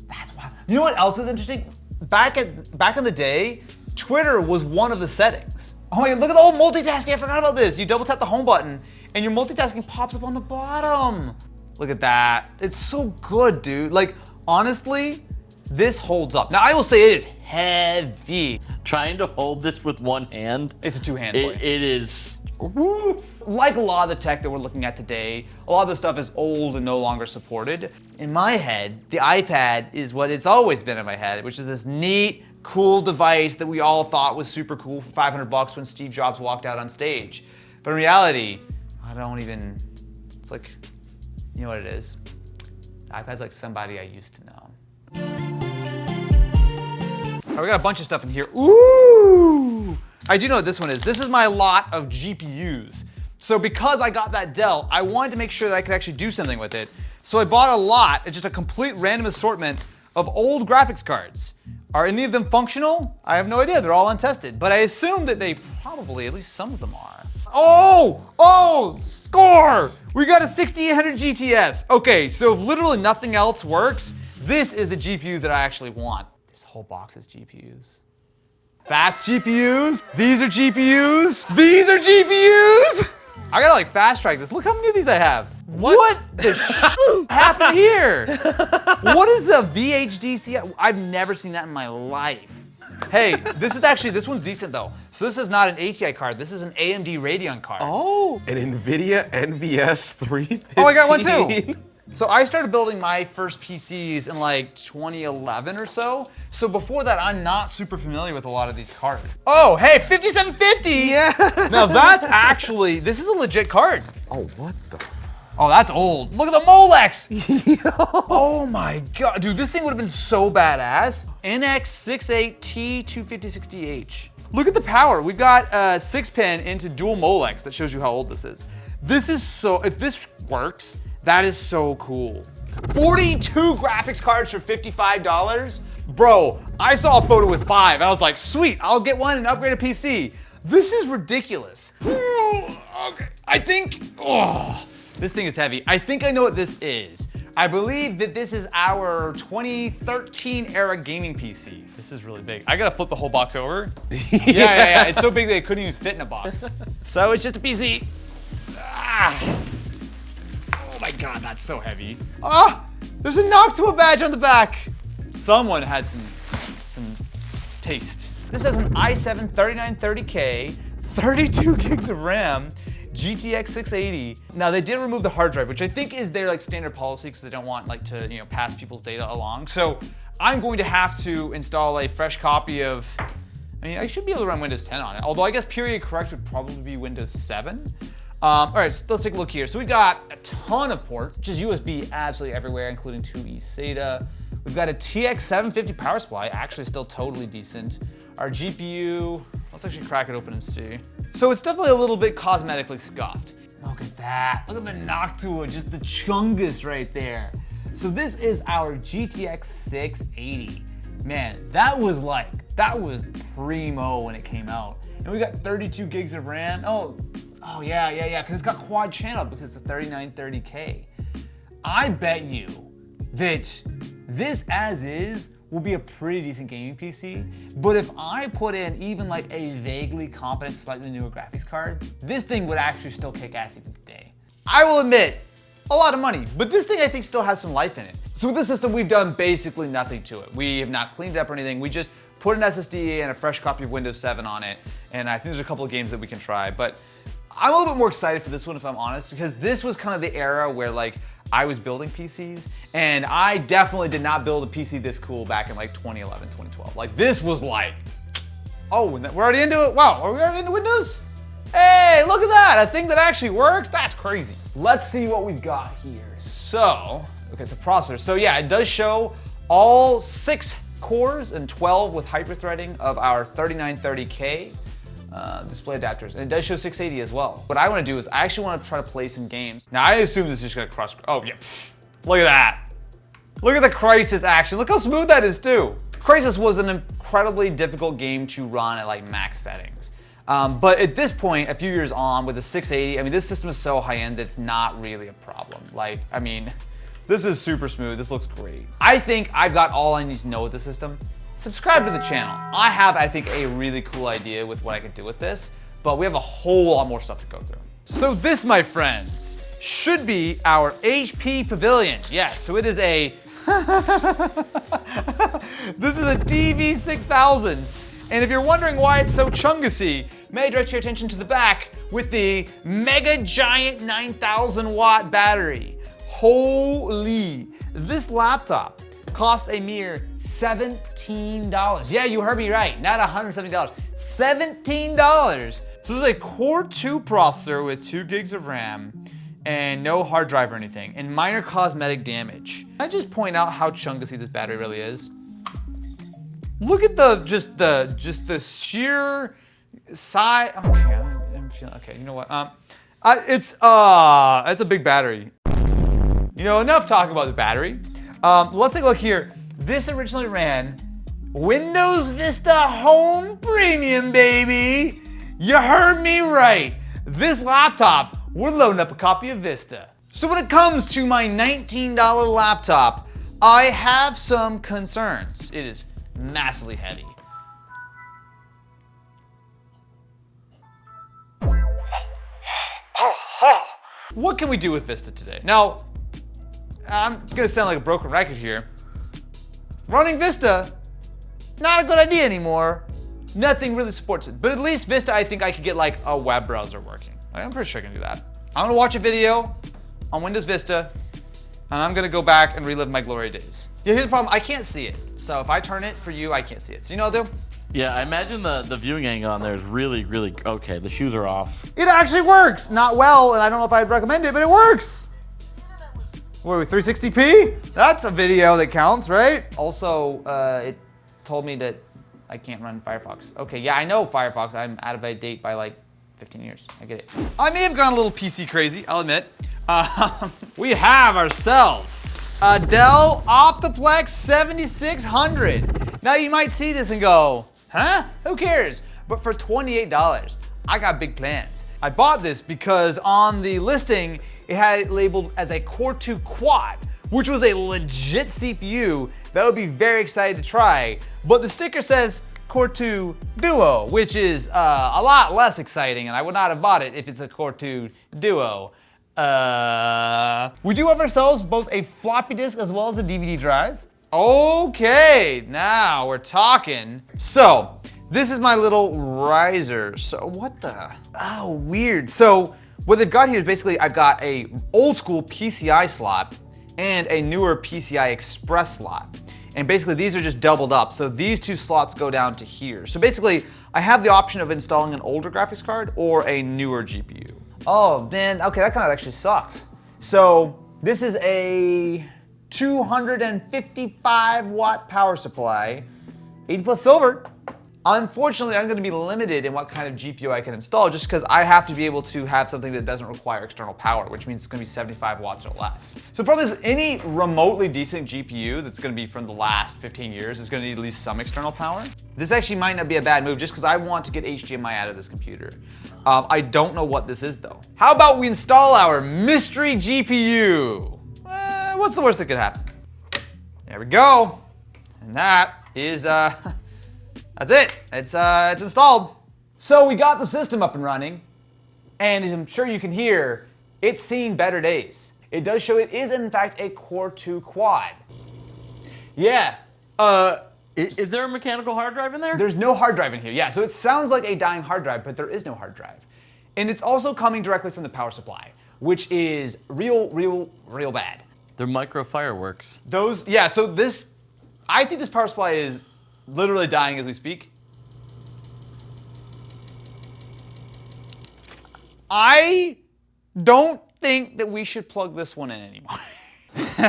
That's wild. You know what else is interesting? Back in the day, Twitter was one of the settings. Oh my God, look at the whole multitasking. I forgot about this. You double tap the home button and your multitasking pops up on the bottom. Look at that. It's so good, dude. Like, honestly, this holds up. Now, I will say it is heavy. Trying to hold this with one hand. It's a two-hand boy. It is. Like a lot of the tech that we're looking at today, a lot of the stuff is old and no longer supported. In my head, the iPad is what it's always been in my head, which is this neat, cool device that we all thought was super cool for $500 when Steve Jobs walked out on stage. But in reality, it's like, you know what it is? The iPad's like somebody I used to know. All right, we got a bunch of stuff in here. Ooh! I do know what this one is. This is my lot of GPUs. So because I got that Dell, I wanted to make sure that I could actually do something with it. So I bought a lot, it's just a complete random assortment of old graphics cards. Are any of them functional? I have no idea, they're all untested. But I assume that they probably, at least some of them are. Oh, score! We got a 6800 GTS. Okay, so if literally nothing else works, this is the GPU that I actually want. This whole box is GPUs. That's GPUs. These are GPUs. These are GPUs. I gotta like fast track this. Look how many of these I have. What the happened here? What is a VHDC? I've never seen that in my life. Hey, this one's decent though. So this is not an ATI card. This is an AMD Radeon card. Oh, an NVIDIA NVS 315. Oh, I got one too. So I started building my first PCs in like 2011 or so. So before that, I'm not super familiar with a lot of these cards. Oh, hey, 5750! Yeah. Now this is a legit card. Oh, what the? Oh, that's old. Look at the Molex! Oh my God, dude, this thing would have been so badass. NX68T25060H. Look at the power. We've got a 6-pin into dual Molex. That shows you how old this is. This is so, if this works, that is so cool. 42 graphics cards for $55? Bro, I saw a photo with 5 and I was like, sweet, I'll get one and upgrade a PC. This is ridiculous. Okay, this thing is heavy. I think I know what this is. I believe that this is our 2013 era gaming PC. This is really big. I gotta flip the whole box over. Yeah. It's so big that it couldn't even fit in a box. So it's just a PC. Oh my God, that's so heavy. There's a Noctua badge on the back. Someone had some taste. This has an i7 3930K, 32 gigs of RAM, GTX 680. Now they did remove the hard drive, which I think is their like standard policy because they don't want like to pass people's data along. So I'm going to have to install a fresh copy of. I should be able to run Windows 10 on it. Although I guess period correct would probably be Windows 7. All right, so let's take a look here. So we've got a ton of ports, which is USB absolutely everywhere, including 2E SATA. We've got a TX 750 power supply, actually still totally decent. Our GPU, let's actually crack it open and see. So it's definitely a little bit cosmetically scuffed. Look at that, look at the Noctua, just the chungus right there. So this is our GTX 680. Man, that was primo when it came out. And we got 32 gigs of RAM. Oh yeah, because it's got quad channel because it's the 3930K. I bet you that this as is will be a pretty decent gaming PC, but if I put in even like a vaguely competent, slightly newer graphics card, this thing would actually still kick ass even today. I will admit, a lot of money, but this thing I think still has some life in it. So with this system, we've done basically nothing to it. We have not cleaned it up or anything. We just put an SSD and a fresh copy of Windows 7 on it, and I think there's a couple of games that we can try, but I'm a little bit more excited for this one if I'm honest, because this was kind of the era where like I was building PCs, and I definitely did not build a PC this cool back in like 2011, 2012. Like this was like, oh, we're already into it? Wow, are we already into Windows? Hey, look at that, a thing that actually works? That's crazy. Let's see what we've got here. So, okay, so processor. So yeah, it does show all 6 cores and 12 with hyper-threading of our 3930K. Display adapters, and it does show 680 as well. What I want to do is I actually want to try to play some games. Now I assume this is just gonna cross. Oh yeah, look at that. Look at the Crysis action. Look how smooth that is too. Crysis was an incredibly difficult game to run at like max settings. But at this point, a few years on with the 680, I mean this system is so high end that it's not really a problem. Like, I mean, this is super smooth. This looks great. I think I've got all I need to know with the system. subscribe to the channel. I have, I think, a really cool idea with what I can do with this, but we have a whole lot more stuff to go through. So this, my friends, should be our HP Pavilion. Yes, so it is a, this is a DV6000. And if you're wondering why it's so chungussy, may I direct your attention to the back with the mega giant 9,000 watt battery. Holy, this laptop cost a mere $17. Yeah, you heard me right, not $170, $17. So this is a Core 2 processor with 2 gigs of RAM and no hard drive or anything, and minor cosmetic damage. Can I just point out how chungussy this battery really is? Look at just the sheer size. Okay, I'm feeling okay. You know what? It's a big battery. You know, enough talking about the battery. Let's take a look here. This originally ran Windows Vista Home Premium, baby. You heard me right. This laptop, we're loading up a copy of Vista. So when it comes to my $19 laptop, I have some concerns. It is massively heavy. What can we do with Vista today? Now, I'm gonna sound like a broken record here. Running Vista, not a good idea anymore. Nothing really supports it. But at least Vista, I think I could get like a web browser working. I'm pretty sure I can do that. I'm gonna watch a video on Windows Vista, and I'm gonna go back and relive my glory days. Yeah, here's the problem, I can't see it. So if I turn it for you, I can't see it. So you know what I'll do? Yeah, I imagine the viewing angle on there is really, really, okay, the shoes are off. It actually works. Not well, and I don't know if I'd recommend it, but it works. What are we, 360p? That's a video that counts, right? Also, it told me that I can't run Firefox. Okay, yeah, I know Firefox. I'm out of a date by like 15 years. I get it. I may have gone a little PC crazy, I'll admit. We have ourselves a Dell Optiplex 7600. Now you might see this and go, huh? Who cares? But for $28, I got big plans. I bought this because on the listing, it had it labeled as a Core 2 Quad, which was a legit CPU that I would be very excited to try. But the sticker says Core 2 Duo, which is a lot less exciting, and I would not have bought it if it's a Core 2 Duo. We do have ourselves both a floppy disk as well as a DVD drive. Okay, now we're talking. So, this is my little riser. So, what the? Oh, weird. So, what they've got here is basically I've got a old school PCI slot and a newer PCI Express slot. And basically these are just doubled up. So these two slots go down to here. So basically I have the option of installing an older graphics card or a newer GPU. Oh man, okay, that kind of actually sucks. So this is a 255 watt power supply, 80 plus silver. Unfortunately, I'm going to be limited in what kind of GPU I can install just because I have to be able to have something that doesn't require external power, which means it's going to be 75 watts or less. So the problem is any remotely decent GPU that's going to be from the last 15 years is going to need at least some external power. This actually might not be a bad move just because I want to get HDMI out of this computer. I don't know what this is though. How about we install our mystery GPU? What's the worst that could happen? There we go. And that is, that's it. It's installed. So we got the system up and running, and as I'm sure you can hear, it's seen better days. It does show it is in fact a Core 2 Quad. Yeah. Is there a mechanical hard drive in there? There's no hard drive in here. Yeah, so it sounds like a dying hard drive, but there is no hard drive. And it's also coming directly from the power supply, which is real bad. They're micro fireworks. Those, yeah, so this, I think this power supply is literally dying as we speak. I don't think that we should plug this one in anymore.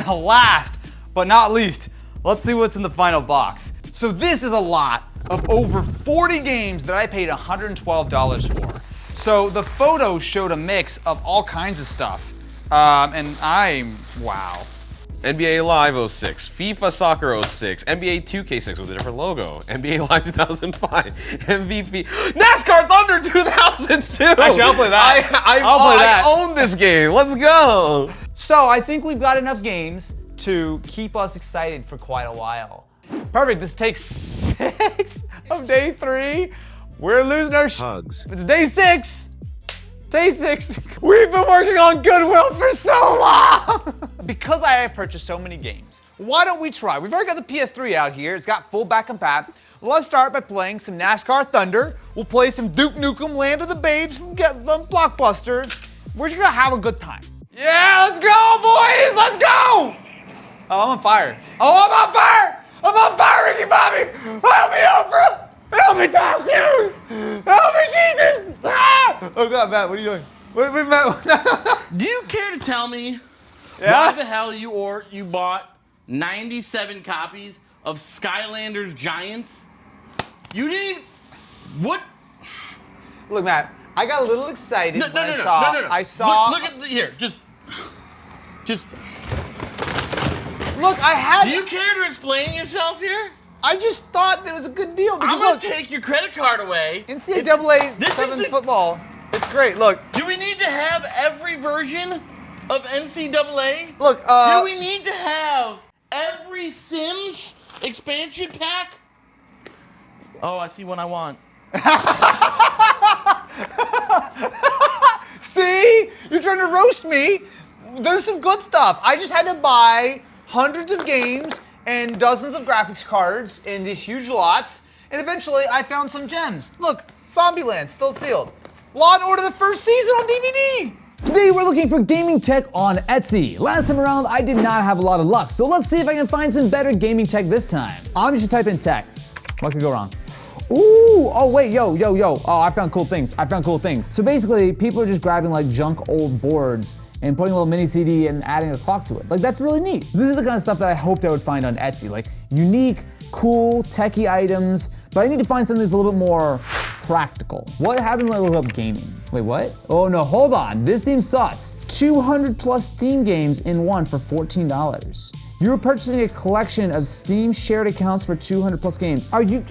Last but not least, let's see what's in the final box. So this is a lot of over 40 games that I paid $112 for. So the photos showed a mix of all kinds of stuff. And wow. NBA Live 06, FIFA Soccer 06, NBA 2K6 with a different logo, NBA Live 2005, MVP, NASCAR Thunder 2002. Actually, I'll play that. I'll play that. I own this game. Let's go. So I think we've got enough games to keep us excited for quite a while. Perfect, this takes 6 of day 3. We're losing our hugs. It's day 6. Day 6. We've been working on Goodwill for so long. Because I have purchased so many games, why don't we try? We've already got the PS3 out here. It's got full back compat. Let's start by playing some NASCAR Thunder. We'll play some Duke Nukem Land of the Babes from Blockbuster. We're just gonna have a good time. Yeah, let's go, boys, let's go! Oh, I'm on fire. Oh, I'm on fire! I'm on fire, Ricky Bobby! Help me, Oprah! Help me, Tom Cruise! Help me, Jesus! Ah! Oh God, Matt, what are you doing? Wait, Matt. Do you care to tell me Yeah? why the hell you bought 97 copies of Skylanders Giants? You didn't. What? Look, Matt, I got a little excited No. I saw. Look at here. Just. Look, I had. Do you care to explain yourself here? I just thought that was a good deal. I'm gonna take your credit card away. NCAA 7 football. It's great. Look. Do we need to have every version of NCAA? Look. Do we need to have every Sims expansion pack? Oh, I see one I want. See? You're trying to roast me. There's some good stuff. I just had to buy hundreds of games and dozens of graphics cards in these huge lots, and eventually I found some gems. Look, Zombieland, still sealed. Law & Order, the first season on DVD. Today we're looking for gaming tech on Etsy. Last time around I did not have a lot of luck, so let's see if I can find some better gaming tech this time. I'm just gonna type in tech. What could go wrong? Ooh, oh wait, yo. Oh, I found cool things. So basically, people are just grabbing like junk old boards and putting a little mini CD and adding a clock to it. Like, that's really neat. This is the kind of stuff that I hoped I would find on Etsy. Like, unique, cool, techie items, but I need to find something that's a little bit more practical. What happens when I look up gaming? Wait, what? Oh no, hold on, this seems sus. 200 plus Steam games in one for $14. You're purchasing a collection of Steam shared accounts for 200 plus games. Are you,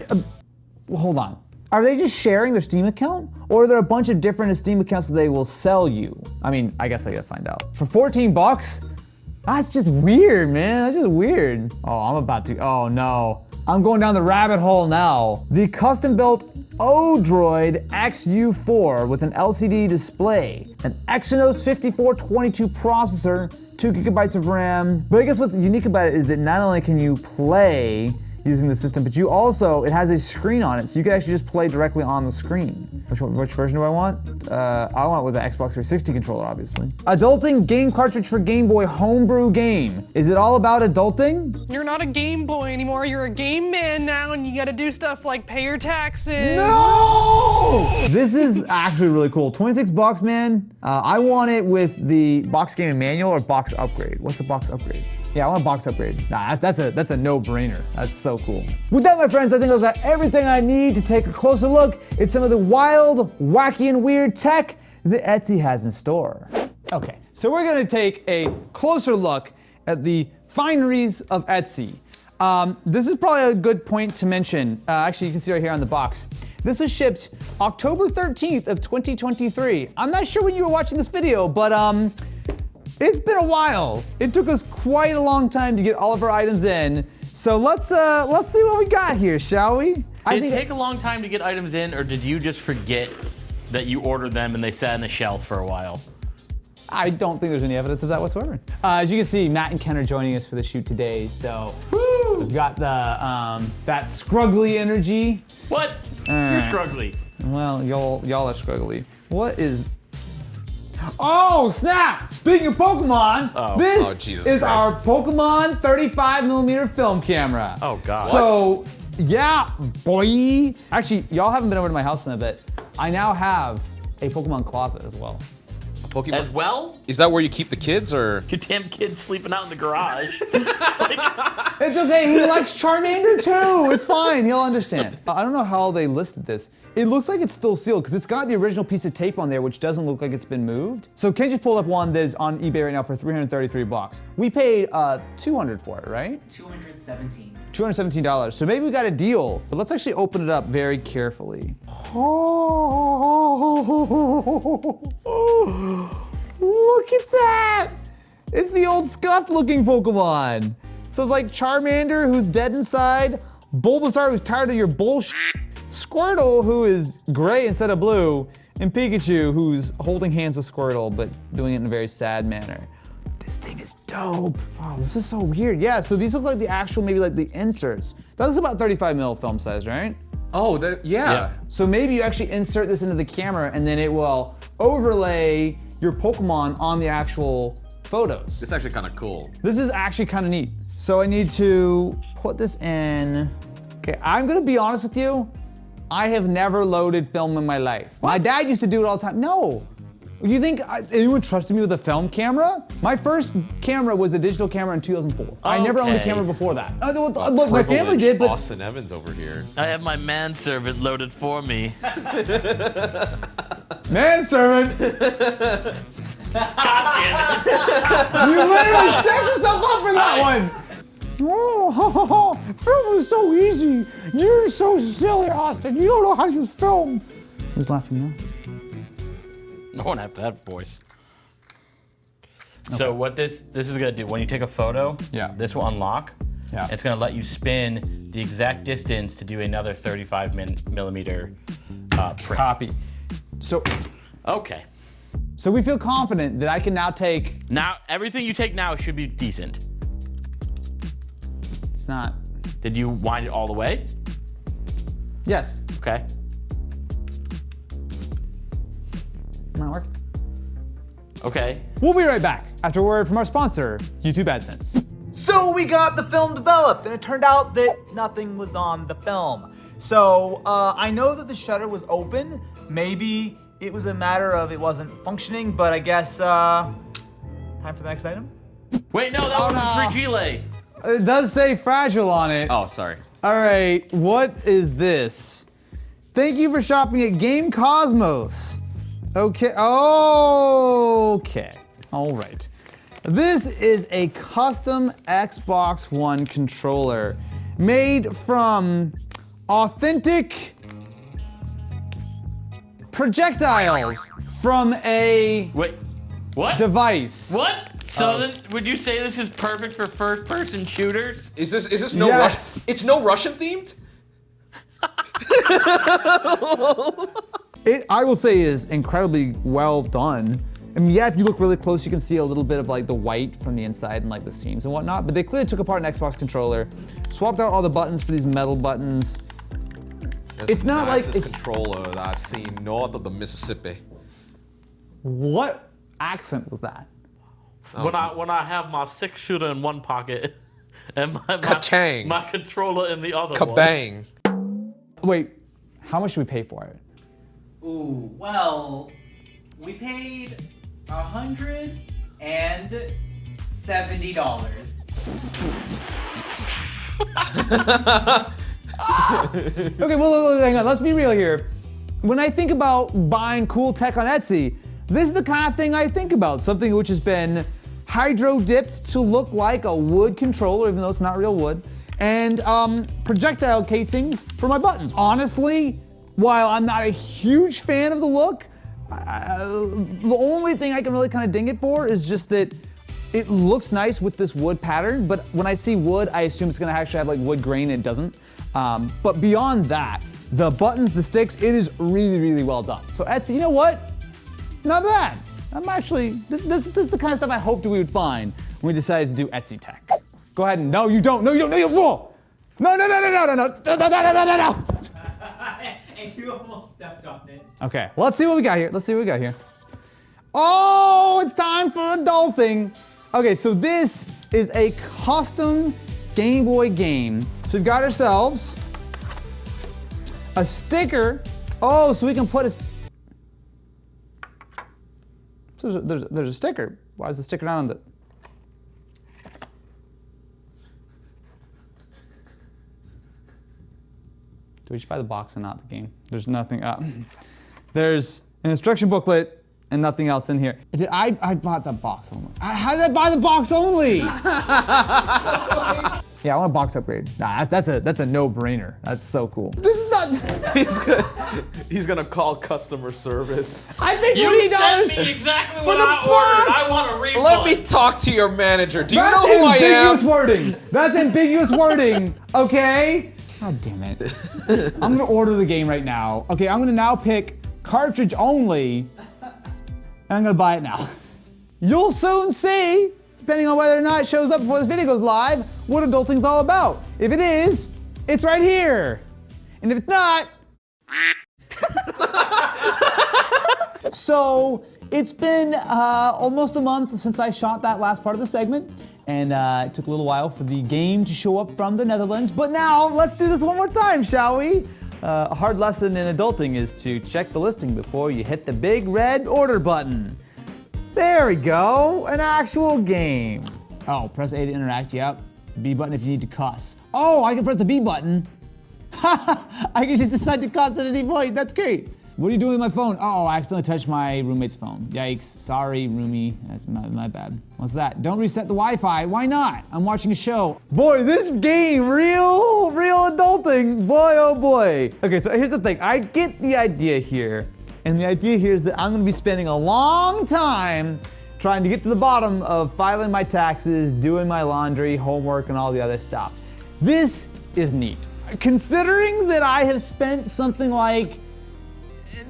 hold on. Are they just sharing their Steam account? Or are there a bunch of different Steam accounts that they will sell you? I mean, I guess I gotta find out. For 14 bucks? That's just weird, man. That's just weird. Oh, I'm about to, oh no. I'm going down the rabbit hole now. The custom-built Odroid XU4 with an LCD display, an Exynos 5422 processor, 2 gigabytes of RAM. But I guess what's unique about it is that not only can you play using the system, but you also, it has a screen on it, so you can actually just play directly on the screen. Which version do I want? I want with the Xbox 360 controller, obviously. Adulting game cartridge for Game Boy homebrew game. Is it all about adulting? You're not a Game Boy anymore, you're a game man now, and you gotta do stuff like pay your taxes. No! This is actually really cool. 26 bucks, man. I want it with the box gaming manual or box upgrade. What's the box upgrade? Yeah, I want a box upgrade. Nah, that's a no-brainer. That's so cool. With that, my friends, I think I've got everything I need to take a closer look at some of the wild, wacky, and weird tech that Etsy has in store. Okay, so we're gonna take a closer look at the fineries of Etsy. This is probably a good point to mention. Actually, you can see right here on the box. This was shipped October 13th of 2023. I'm not sure when you were watching this video, but it's been a while. It took us quite a long time to get all of our items in. So let's see what we got here, shall we? Did it take a long time to get items in, or did you just forget that you ordered them and they sat on the shelf for a while? I don't think there's any evidence of that whatsoever. As you can see, Matt and Ken are joining us for the shoot today, so we've got the that scruggly energy. What? You're scruggly. Well, y'all are scruggly. What is? Oh, snap! Speaking of Pokemon, this is our Pokemon 35mm film camera. Oh, God. So, yeah, boy. Actually, y'all haven't been over to my house in a bit. I now have a Pokemon closet as well. Pokemon? As well? Is that where you keep the kids, or? Your damn kid's sleeping out in the garage. It's okay, he likes Charmander too. It's fine, he'll understand. I don't know how they listed this. It looks like it's still sealed because it's got the original piece of tape on there, which doesn't look like it's been moved. So Ken just pulled up one that's on eBay right now for 333 bucks. We paid $200 for it, right? $217. $217. So maybe we got a deal, but let's actually open it up very carefully. Look at that! It's the old scuffed looking Pokemon. So it's like Charmander, who's dead inside, Bulbasaur, who's tired of your bullshit, Squirtle, who is gray instead of blue, and Pikachu, who's holding hands with Squirtle, but doing it in a very sad manner. This thing is dope. Wow, this is so weird. Yeah, so these look like the actual, maybe like the inserts. That was about 35 mil film size, right? Oh, yeah. So maybe you actually insert this into the camera and then it will overlay your Pokemon on the actual photos. It's actually kind of cool. This is actually kind of neat. So I need to put this in. Okay, I'm gonna be honest with you. I have never loaded film in my life. What? My dad used to do it all the time. No. You think anyone trusted me with a film camera? My first camera was a digital camera in 2004. I never owned a camera before that. Look, my family did, but Austin Evans over here. I have my manservant loaded for me. Manservant. God damn it. You literally set yourself up for that one. Oh, film is so easy. You're so silly, Austin. You don't know how to use film. Who's laughing now? No one have that voice. Okay. So what this is gonna do, when you take a photo, this will unlock. Yeah. It's gonna let you spin the exact distance to do another 35 millimeter print. Copy. So. Okay. So we feel confident that I can now take. Now, everything you take now should be decent. It's not. Did you wind it all the way? Yes. Okay. Not working. Okay. We'll be right back after a word from our sponsor, YouTube AdSense. So we got the film developed, and it turned out that nothing was on the film. So I know that the shutter was open. Maybe it was a matter of it wasn't functioning, but I guess time for the next item. Wait, no, that was fragile. It does say fragile on it. Oh, sorry. All right, what is this? Thank you for shopping at Game Cosmos. Okay, okay, all right. This is a custom Xbox One controller made from authentic projectiles from a device. What? So then, would you say this is perfect for first-person shooters? Is this no Russian? It's no Russian themed? It, I will say, is incredibly well done. I mean, yeah, if you look really close, you can see a little bit of like the white from the inside and like the seams and whatnot, but they clearly took apart an Xbox controller, swapped out all the buttons for these metal buttons. It's not like a controller that I've seen north of the Mississippi. What accent was that? When I have my 6-shooter in one pocket and my controller in the other Kabang. Wait, how much should we pay for it? Ooh, well, we paid $170. Okay, well, hang on, let's be real here. When I think about buying cool tech on Etsy, this is the kind of thing I think about. Something which has been hydro dipped to look like a wood controller, even though it's not real wood, and projectile casings for my buttons. Honestly, while I'm not a huge fan of the look, the only thing I can really kind of ding it for is just that it looks nice with this wood pattern, but when I see wood, I assume it's gonna actually have like wood grain, and it doesn't. But beyond that, the buttons, the sticks, it is really, really well done. So Etsy, you know what? Not bad. I'm actually, this is the kind of stuff I hoped we would find when we decided to do Etsy tech. Go ahead and, no, you don't, no, you don't, no, you whoa! No. And you almost stepped on it. Okay, let's see what we got here. Oh, it's time for adulting. Okay, so this is a custom Game Boy game. So we've got ourselves a sticker. Oh, so we can put a, so there's a sticker. Why is the sticker not on the, do we just buy the box and not the game? There's nothing, there's an instruction booklet and nothing else in here. I bought the box only. How did I buy the box only? Yeah, I want a box upgrade. Nah, that's a no-brainer. That's so cool. This is not. He's gonna call customer service. I paid $40 You sent me exactly what I ordered. I want a refund. Let me talk to your manager. Do you That's know who I am? ambiguous wording. That's ambiguous wording. Okay. God damn it. I'm gonna order the game right now. Okay, I'm gonna now pick cartridge only, and I'm gonna buy it now. You'll soon see, depending on whether or not it shows up before this video goes live, what adulting's all about. If it is, it's right here. And if it's not, so it's been almost a month since I shot that last part of the segment, and it took a little while for the game to show up from the Netherlands, but now let's do this one more time, shall we? A hard lesson in adulting is to check the listing before you hit the big red order button. There we go, an actual game. Oh, press A to interact, yep. B button if you need to cuss. Oh, I can press the B button. I can just decide to cuss at any point, that's great. What are you doing with my phone? Oh, I accidentally touched my roommate's phone. Yikes, sorry roomie, that's my bad. What's that? Don't reset the Wi-Fi, why not? I'm watching a show. Boy, this game, real adulting, boy oh boy. Okay, so here's the thing, I get the idea here. And the idea here is that I'm gonna be spending a long time trying to get to the bottom of filing my taxes, doing my laundry, homework, and all the other stuff. This is neat. Considering that I have spent something like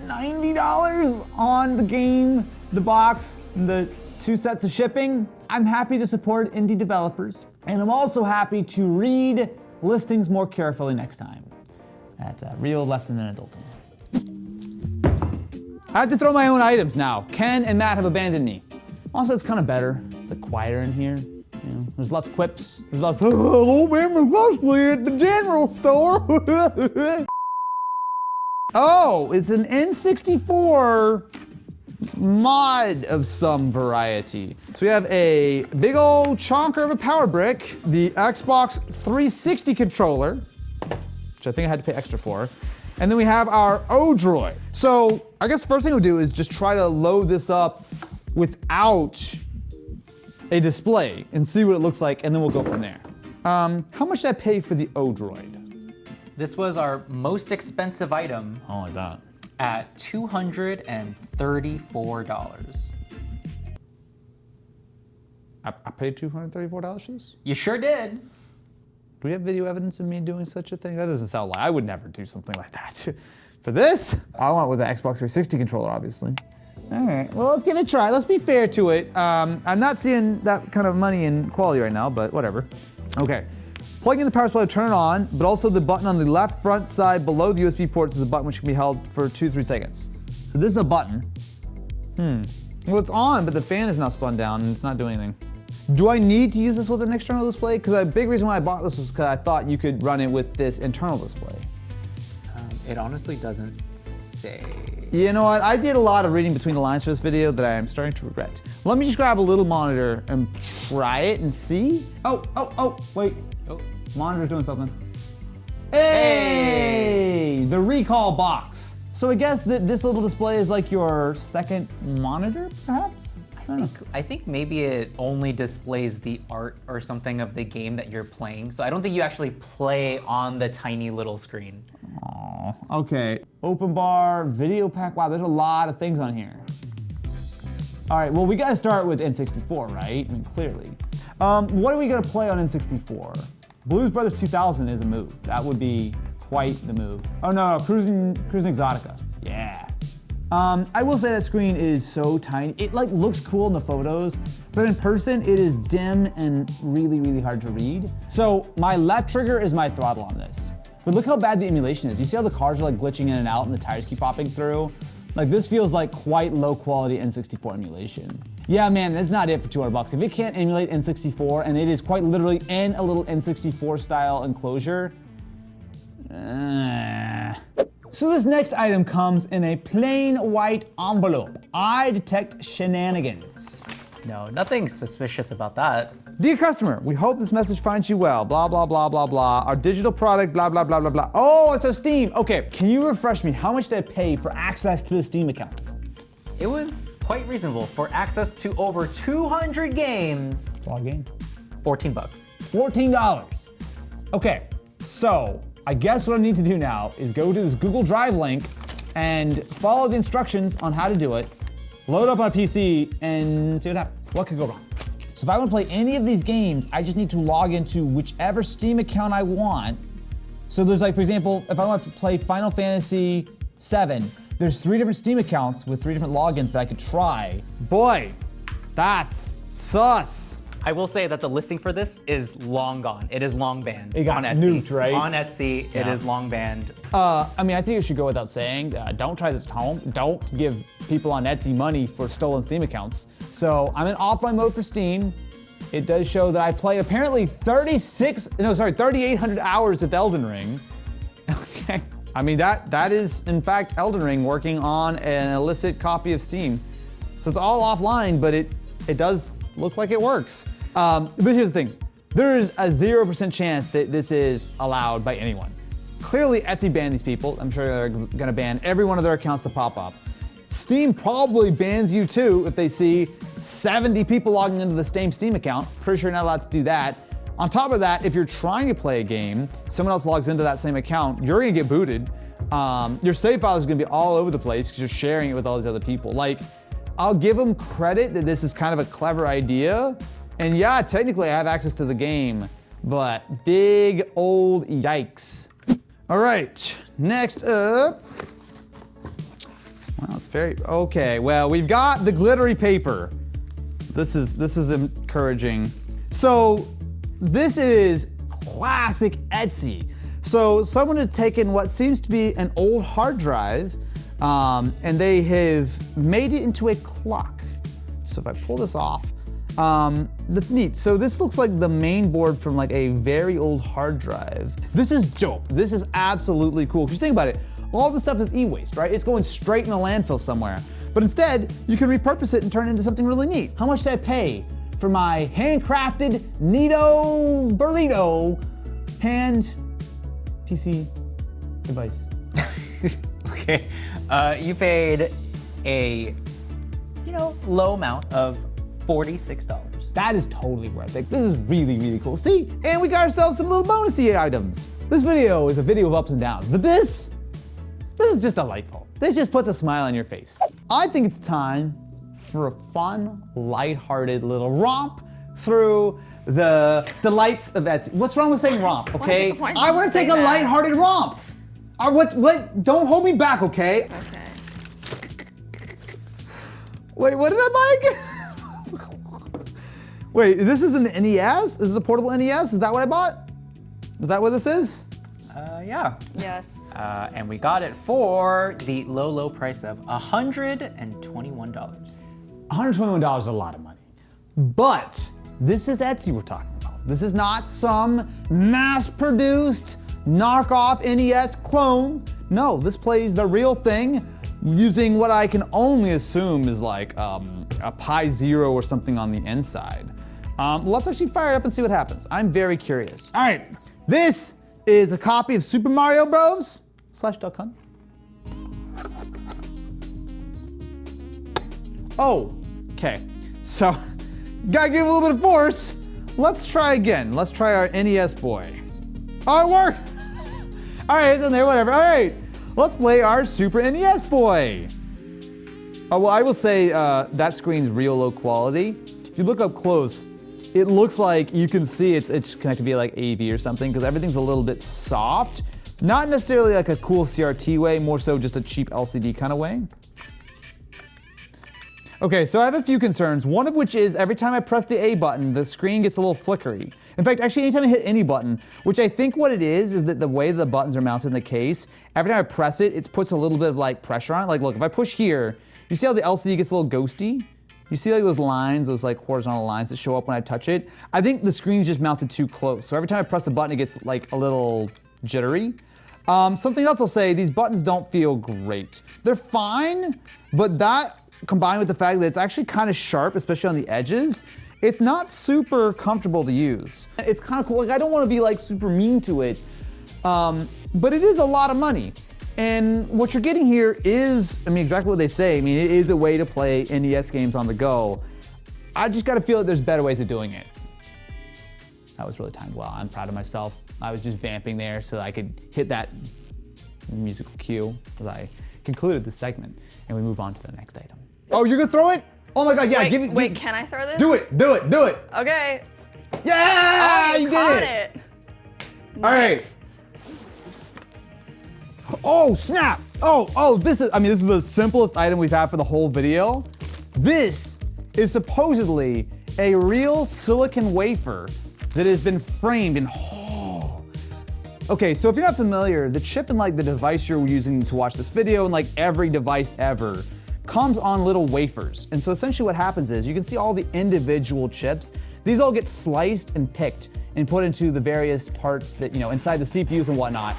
$90 on the game, the box, and the 2 sets of shipping, I'm happy to support indie developers. And I'm also happy to read listings more carefully next time. That's a real lesson in adulting. I have to throw my own items now. Ken and Matt have abandoned me. Also, it's kind of better. It's like quieter in here. You know, there's lots of quips. There's lots of, hello, man, Leslie at the general store. Oh, it's an N64 mod of some variety. So we have a big old chonker of a power brick, the Xbox 360 controller, which I think I had to pay extra for. And then we have our O-Droid. So I guess the first thing we'll do is just try to load this up without a display and see what it looks like, and then we'll go from there. How much did I pay for the O-Droid? This was our most expensive item. Oh, like that. At $234. I paid $234 for this? You sure did. Do we have video evidence of me doing such a thing? That doesn't sound like I would never do something like that. For this, I went with the Xbox 360 controller, obviously. All right, well, let's give it a try. Let's be fair to it. I'm not seeing that kind of money and quality right now, but whatever. Okay, plug in the power supply to turn it on, but also the button on the left front side below the USB ports is a button which can be held for 2-3 seconds. So this is a button. Well, it's on, but the fan is now spun down and it's not doing anything. Do I need to use this with an external display? Because a big reason why I bought this is because I thought you could run it with this internal display. It honestly doesn't say. You know what? I did a lot of reading between the lines for this video that I am starting to regret. Let me just grab a little monitor and try it and see. Oh, wait. Oh, monitor's doing something. Hey! The recall box. So I guess that this little display is like your second monitor, perhaps? I think maybe it only displays the art or something of the game that you're playing. So I don't think you actually play on the tiny little screen. Oh, okay. Open bar, video pack. Wow, there's a lot of things on here. All right, well, we gotta start with N64, right? I mean, clearly. What are we gonna play on N64? Blues Brothers 2000 is a move. That would be quite the move. Oh no, Cruising Exotica. Yeah. I will say that screen is so tiny. It like looks cool in the photos, but in person it is dim and really, really hard to read. So my left trigger is my throttle on this. But look how bad the emulation is. You see how the cars are like glitching in and out and the tires keep popping through? Like this feels like quite low quality N64 emulation. Yeah, man, that's not it for 200 bucks. If it can't emulate N64 and it is quite literally in a little N64 style enclosure, So this next item comes in a plain white envelope. I detect shenanigans. No, nothing suspicious about that. Dear customer, we hope this message finds you well. Blah, blah, blah, blah, blah. Our digital product, blah, blah, blah, blah, blah. Oh, it's a Steam. Okay, can you refresh me? How much did I pay for access to the Steam account? It was quite reasonable for access to over 200 games. It's a lot of games. 14 bucks. $14. Okay, so I guess what I need to do now is go to this Google Drive link and follow the instructions on how to do it, load up on a PC, and see what happens. What could go wrong? So if I want to play any of these games, I just need to log into whichever Steam account I want. So there's like, for example, if I want to play Final Fantasy VII, there's 3 different Steam accounts with 3 different logins that I could try. Boy, that's sus. I will say that the listing for this is long gone. It is long banned. It got on Etsy. nuked, right? On Etsy, it is long banned. I mean, I think it should go without saying, don't try this at home. Don't give people on Etsy money for stolen Steam accounts. So I'm in offline mode for Steam. It does show that I played apparently 3,800 hours of Elden Ring. Okay. I mean, that is, in fact, Elden Ring working on an illicit copy of Steam. So it's all offline, but it does look like it works. But here's the thing. There's a 0% chance that this is allowed by anyone. Clearly, Etsy banned these people. I'm sure they're gonna ban every one of their accounts to pop up. Steam probably bans you too if they see 70 people logging into the same Steam account. Pretty sure you're not allowed to do that. On top of that, if you're trying to play a game, someone else logs into that same account, you're gonna get booted. Your save files are gonna be all over the place because you're sharing it with all these other people. Like, I'll give them credit that this is kind of a clever idea. And yeah, technically I have access to the game, but big old yikes. All right, next up. Wow, it's very, okay. Well, we've got the glittery paper. This is encouraging. So this is classic Etsy. So someone has taken what seems to be an old hard drive, and they have made it into a clock. So if I pull this off, that's neat. So this looks like the main board from like a very old hard drive. This is dope. This is absolutely cool. Because think about it, all this stuff is e-waste, right? It's going straight in a landfill somewhere. But instead, you can repurpose it and turn it into something really neat. How much did I pay for my handcrafted Neato Burrito hand PC device? Okay, you paid a, low amount of $46. That is totally worth it. This is really, really cool. See, and we got ourselves some little bonusy items. This video is a video of ups and downs, but this is just delightful. This just puts a smile on your face. I think it's time for a fun, lighthearted little romp through the delights of Etsy. What's wrong with saying romp, okay? I want to take a lighthearted romp. What? Don't hold me back, okay? Okay. Wait, what did I buy? Wait, this is an NES? This is a portable NES? Is that what I bought? Is that what this is? Yeah. Yes. And we got it for the low price of $121. $121 is a lot of money. But this is Etsy we're talking about. This is not some mass-produced knockoff NES clone. No, this plays the real thing using what I can only assume is like a Pi Zero or something on the inside. Let's actually fire it up and see what happens. I'm very curious. All right, this is a copy of Super Mario Bros. / Duck Hunt. Oh, okay. So, gotta give it a little bit of force. Let's try again. Let's try our NES boy. Oh, it worked. All right, it's in there, whatever. All right, let's play our Super NES boy. Oh, well, I will say that screen's real low quality. If you look up close, it looks like you can see it's connected via like AV or something because everything's a little bit soft. Not necessarily like a cool CRT way, more so just a cheap LCD kind of way. Okay, so I have a few concerns, one of which is every time I press the A button, the screen gets a little flickery. In fact, actually anytime I hit any button, which I think what it is that the way the buttons are mounted in the case, every time I press it, it puts a little bit of like pressure on it. Like look, if I push here, you see how the LCD gets a little ghosty? You see like those lines, those like horizontal lines that show up when I touch it? I think the screen's just mounted too close. So every time I press the button, it gets like a little jittery. Something else I'll say, these buttons don't feel great. They're fine, but that combined with the fact that it's actually kind of sharp, especially on the edges, it's not super comfortable to use. It's kind of cool, like I don't want to be like super mean to it, but it is a lot of money. And what you're getting here is, I mean, exactly what they say. I mean, it is a way to play NES games on the go. I just gotta feel that there's better ways of doing it. That was really timed well. I'm proud of myself. I was just vamping there so I could hit that musical cue as I concluded this segment, and we move on to the next item. Oh, you're gonna throw it? Oh my God, yeah, give it. Wait, can I throw this? Do it, do it, do it. Okay. Yeah, oh, you did did it. Nice. All right. Oh, snap. Oh, this is the simplest item we've had for the whole video. This is supposedly a real silicon wafer that has been framed in, Okay, so if you're not familiar, the chip in like the device you're using to watch this video and like every device ever comes on little wafers. And so essentially what happens is you can see all the individual chips. These all get sliced and picked and put into the various parts that, inside the CPUs and whatnot.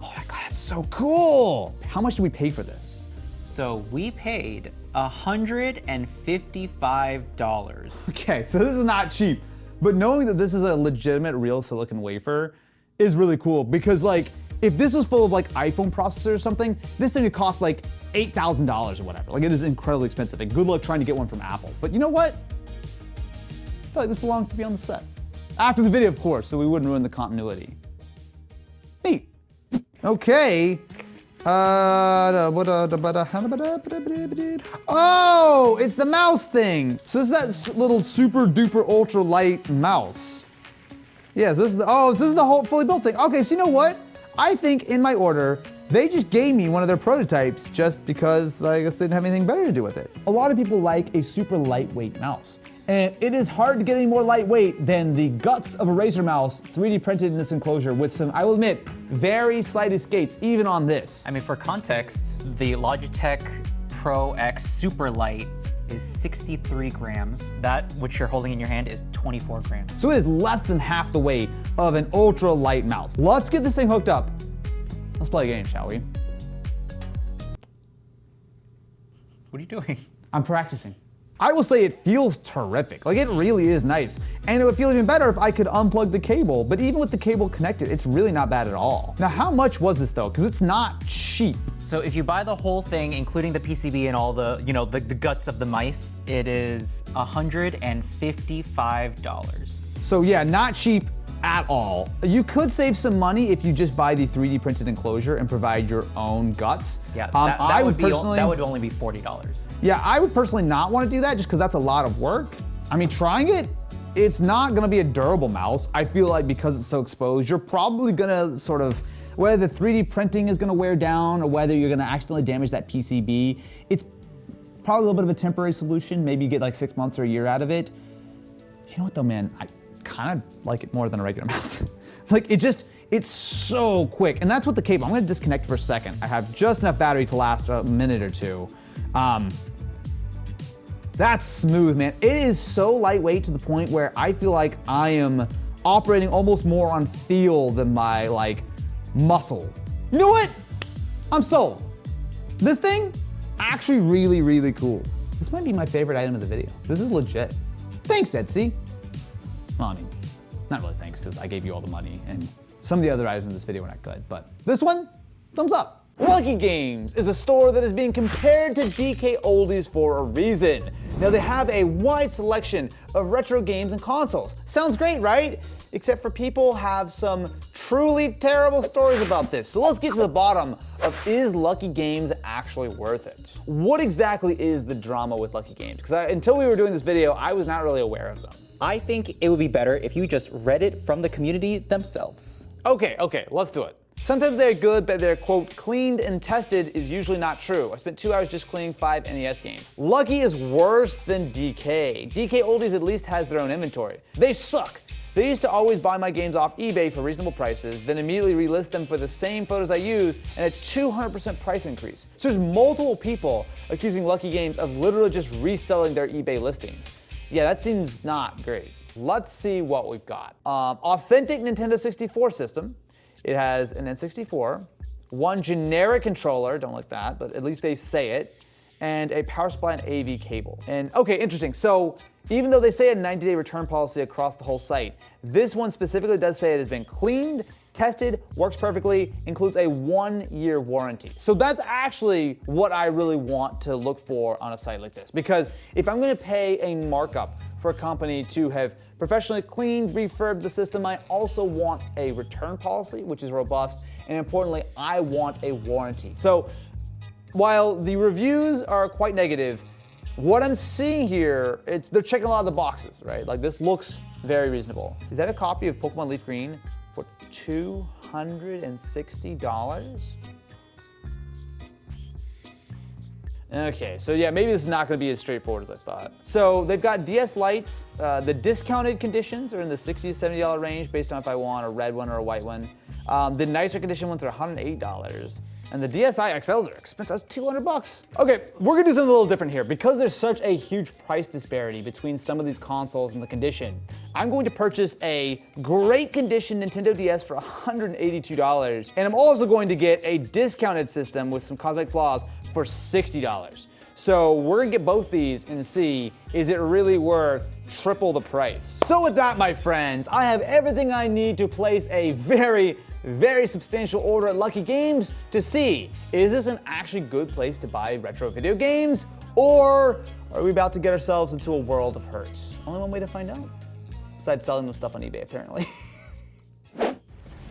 Oh my God, that's so cool. How much did we pay for this? So we paid $155. Okay, so this is not cheap, but knowing that this is a legitimate real silicon wafer is really cool because like, if this was full of like iPhone processor or something, this thing would cost like $8,000 or whatever. Like it is incredibly expensive and good luck trying to get one from Apple. But you know what? I feel like this belongs to be on the set. After the video, of course, so we wouldn't ruin the continuity. Neat. Okay. Oh, it's the mouse thing. So this is that little super duper ultra light mouse. Yeah, so this is the whole fully built thing. Okay, so you know what? I think in my order, they just gave me one of their prototypes just because I guess they didn't have anything better to do with it. A lot of people like a super lightweight mouse. And it is hard to get any more lightweight than the guts of a Razer mouse 3D printed in this enclosure with some, I will admit, very slight escapes, even on this. I mean, for context, the Logitech Pro X Super Light is 63 grams. That, which you're holding in your hand, is 24 grams. So it is less than half the weight of an ultra light mouse. Let's get this thing hooked up. Let's play a game, shall we? What are you doing? I'm practicing. I will say it feels terrific. Like it really is nice. And it would feel even better if I could unplug the cable, but even with the cable connected, it's really not bad at all. Now, how much was this though? Because it's not cheap. So if you buy the whole thing, including the PCB and all the, the guts of the mice, it is $155. So yeah, not cheap at all. You could save some money if you just buy the 3D printed enclosure and provide your own guts. Yeah, that would only be $40. Yeah, I would personally not want to do that just because that's a lot of work. I mean, trying it, it's not gonna be a durable mouse. I feel like because it's so exposed, you're probably gonna sort of, whether the 3D printing is gonna wear down or whether you're gonna accidentally damage that PCB, it's probably a little bit of a temporary solution. Maybe you get like 6 months or a year out of it. You know what though, man? I kind of like it more than a regular mouse. Like it's so quick. And that's what the cable, I'm gonna disconnect for a second. I have just enough battery to last a minute or two. That's smooth, man. It is so lightweight to the point where I feel like I am operating almost more on feel than my like muscle. You know what? I'm sold. This thing, actually really, really cool. This might be my favorite item of the video. This is legit. Thanks, Etsy. Well, I mean, not really thanks because I gave you all the money and some of the other items in this video were not good, but this one, thumbs up. Lukie Games is a store that is being compared to DKOldies for a reason. Now they have a wide selection of retro games and consoles. Sounds great, right? Except for people have some truly terrible stories about this. So let's get to the bottom of, is Lukie Games actually worth it? What exactly is the drama with Lukie Games? Because until we were doing this video, I was not really aware of them. I think it would be better if you just read it from the community themselves. Okay, let's do it. Sometimes they're good, but they're, quote, cleaned and tested is usually not true. I spent 2 hours just cleaning 5 NES games. Lukie is worse than DK. DKOldies at least has their own inventory. They suck. They used to always buy my games off eBay for reasonable prices, then immediately relist them for the same photos I use and a 200% price increase. So there's multiple people accusing Lukie Games of literally just reselling their eBay listings. Yeah, that seems not great. Let's see what we've got. Authentic Nintendo 64 system. It has an N64, one generic controller, don't like that, but at least they say it, and a power supply and AV cable. And okay, interesting. So even though they say a 90-day return policy across the whole site, this one specifically does say it has been cleaned, tested, works perfectly, includes a 1-year warranty. So that's actually what I really want to look for on a site like this. Because if I'm gonna pay a markup for a company to have professionally cleaned, refurbed the system. I also want a return policy, which is robust, and importantly, I want a warranty. So while the reviews are quite negative, what I'm seeing here, they're checking a lot of the boxes, right? Like this looks very reasonable. Is that a copy of Pokemon Leaf Green for $260? Okay, so yeah, maybe this is not gonna be as straightforward as I thought. So they've got DS Lites. The discounted conditions are in the $60 to $70 range based on if I want a red one or a white one. The nicer condition ones are $108. And the DSi XLs are expensive, that's $200. Okay, we're gonna do something a little different here. Because there's such a huge price disparity between some of these consoles and the condition, I'm going to purchase a great condition Nintendo DS for $182. And I'm also going to get a discounted system with some cosmetic flaws for $60. So we're gonna get both these and see, is it really worth triple the price? So with that, my friends, I have everything I need to place a very substantial order at Lukie Games to see, is this an actually good place to buy retro video games? Or are we about to get ourselves into a world of hurts? Only one way to find out, besides selling them stuff on eBay, apparently.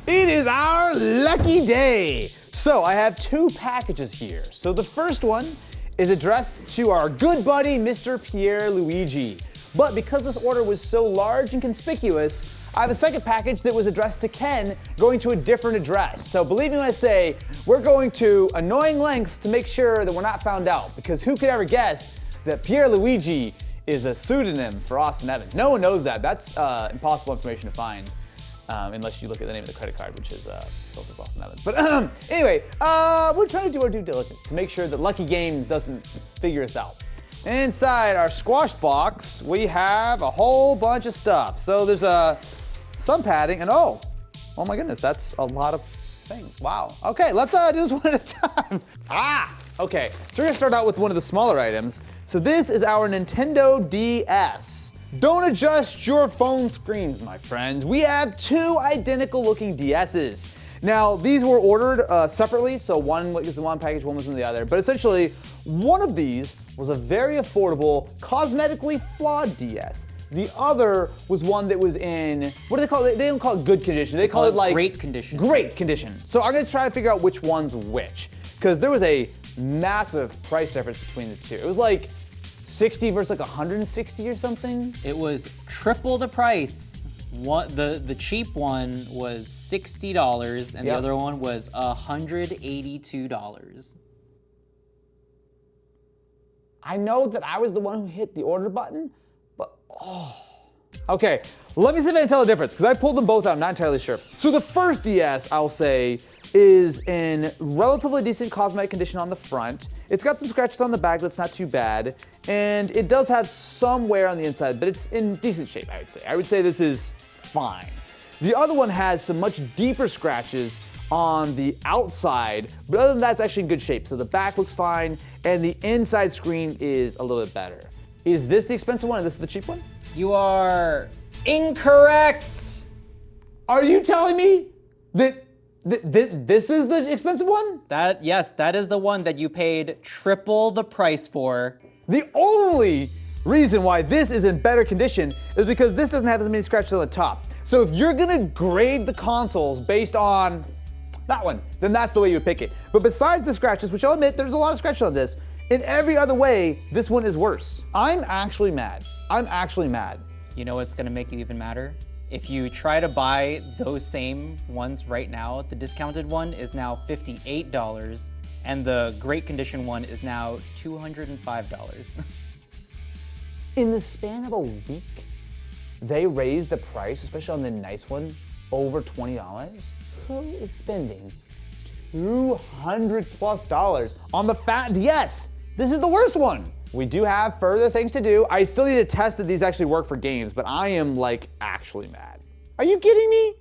It is our lucky day. So I have two packages here. So the first one is addressed to our good buddy, Mr. Pierre Luigi. But because this order was so large and conspicuous, I have a second package that was addressed to Ken, going to a different address. So believe me when I say, we're going to annoying lengths to make sure that we're not found out, because who could ever guess that Pierre Luigi is a pseudonym for Austin Evans? No one knows that. That's impossible information to find, unless you look at the name of the credit card, which is Social Austin Evans. But anyway, we're trying to do our due diligence to make sure that Lukie Games doesn't figure us out. Inside our squash box, we have a whole bunch of stuff. So there's some padding, and oh my goodness, that's a lot of things. Wow. Okay, let's do this one at a time. Okay, so we're gonna start out with one of the smaller items. So this is our Nintendo DS. Don't adjust your phone screens, my friends. We have two identical looking DSs. Now, these were ordered separately, so one was in one package, one was in the other. But essentially, one of these was a very affordable, cosmetically flawed DS. The other was one that was in, what do they call it? They don't call it good condition. They call it like great condition. Great condition. So I'm gonna try to figure out which one's which, because there was a massive price difference between the two. It was like 60 versus like 160 or something. It was triple the price. The cheap one was $60 and the other one was $182. I know that I was the one who hit the order button, but okay, let me see if I can tell the difference, because I pulled them both out, I'm not entirely sure. So the first DS, I'll say, is in relatively decent cosmetic condition on the front. It's got some scratches on the back, but it's not too bad. And it does have some wear on the inside, but it's in decent shape, I would say. I would say this is fine. The other one has some much deeper scratches on the outside, but other than that, it's actually in good shape. So the back looks fine, and the inside screen is a little bit better. Is this the expensive one and this is the cheap one? You are incorrect. Are you telling me that this is the expensive one? Yes, that is the one that you paid triple the price for. The only reason why this is in better condition is because this doesn't have as many scratches on the top. So if you're gonna grade the consoles based on that one, then that's the way you would pick it. But besides the scratches, which I'll admit, there's a lot of scratches on this, in every other way, this one is worse. I'm actually mad. You know what's gonna make you even madder? If you try to buy those same ones right now, the discounted one is now $58, and the great condition one is now $205. In the span of a week, they raised the price, especially on the nice one, over $20. Who is spending $200+ on the fat DS? This is the worst one. We do have further things to do. I still need to test that these actually work for games, but I am like actually mad. Are you kidding me?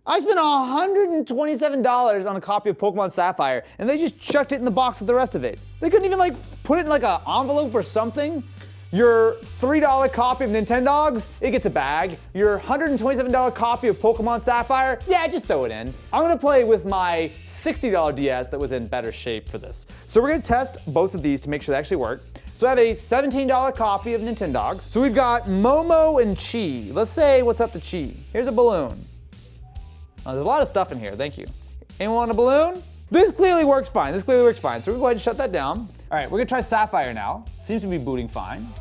I spent $127 on a copy of Pokemon Sapphire, and they just chucked it in the box with the rest of it. They couldn't even like put it in like an envelope or something. Your $3 copy of Nintendogs, it gets a bag. Your $127 copy of Pokemon Sapphire, yeah, just throw it in. I'm gonna play with my $60 DS that was in better shape for this. So we're gonna test both of these to make sure they actually work. So I have a $17 copy of Nintendogs. So we've got Momo and Chi. Let's say what's up to Chi. Here's a balloon. Oh, there's a lot of stuff in here, thank you. Anyone want a balloon? This clearly works fine, So we're gonna go ahead and shut that down. All right, we're gonna try Sapphire now. Seems to be booting fine.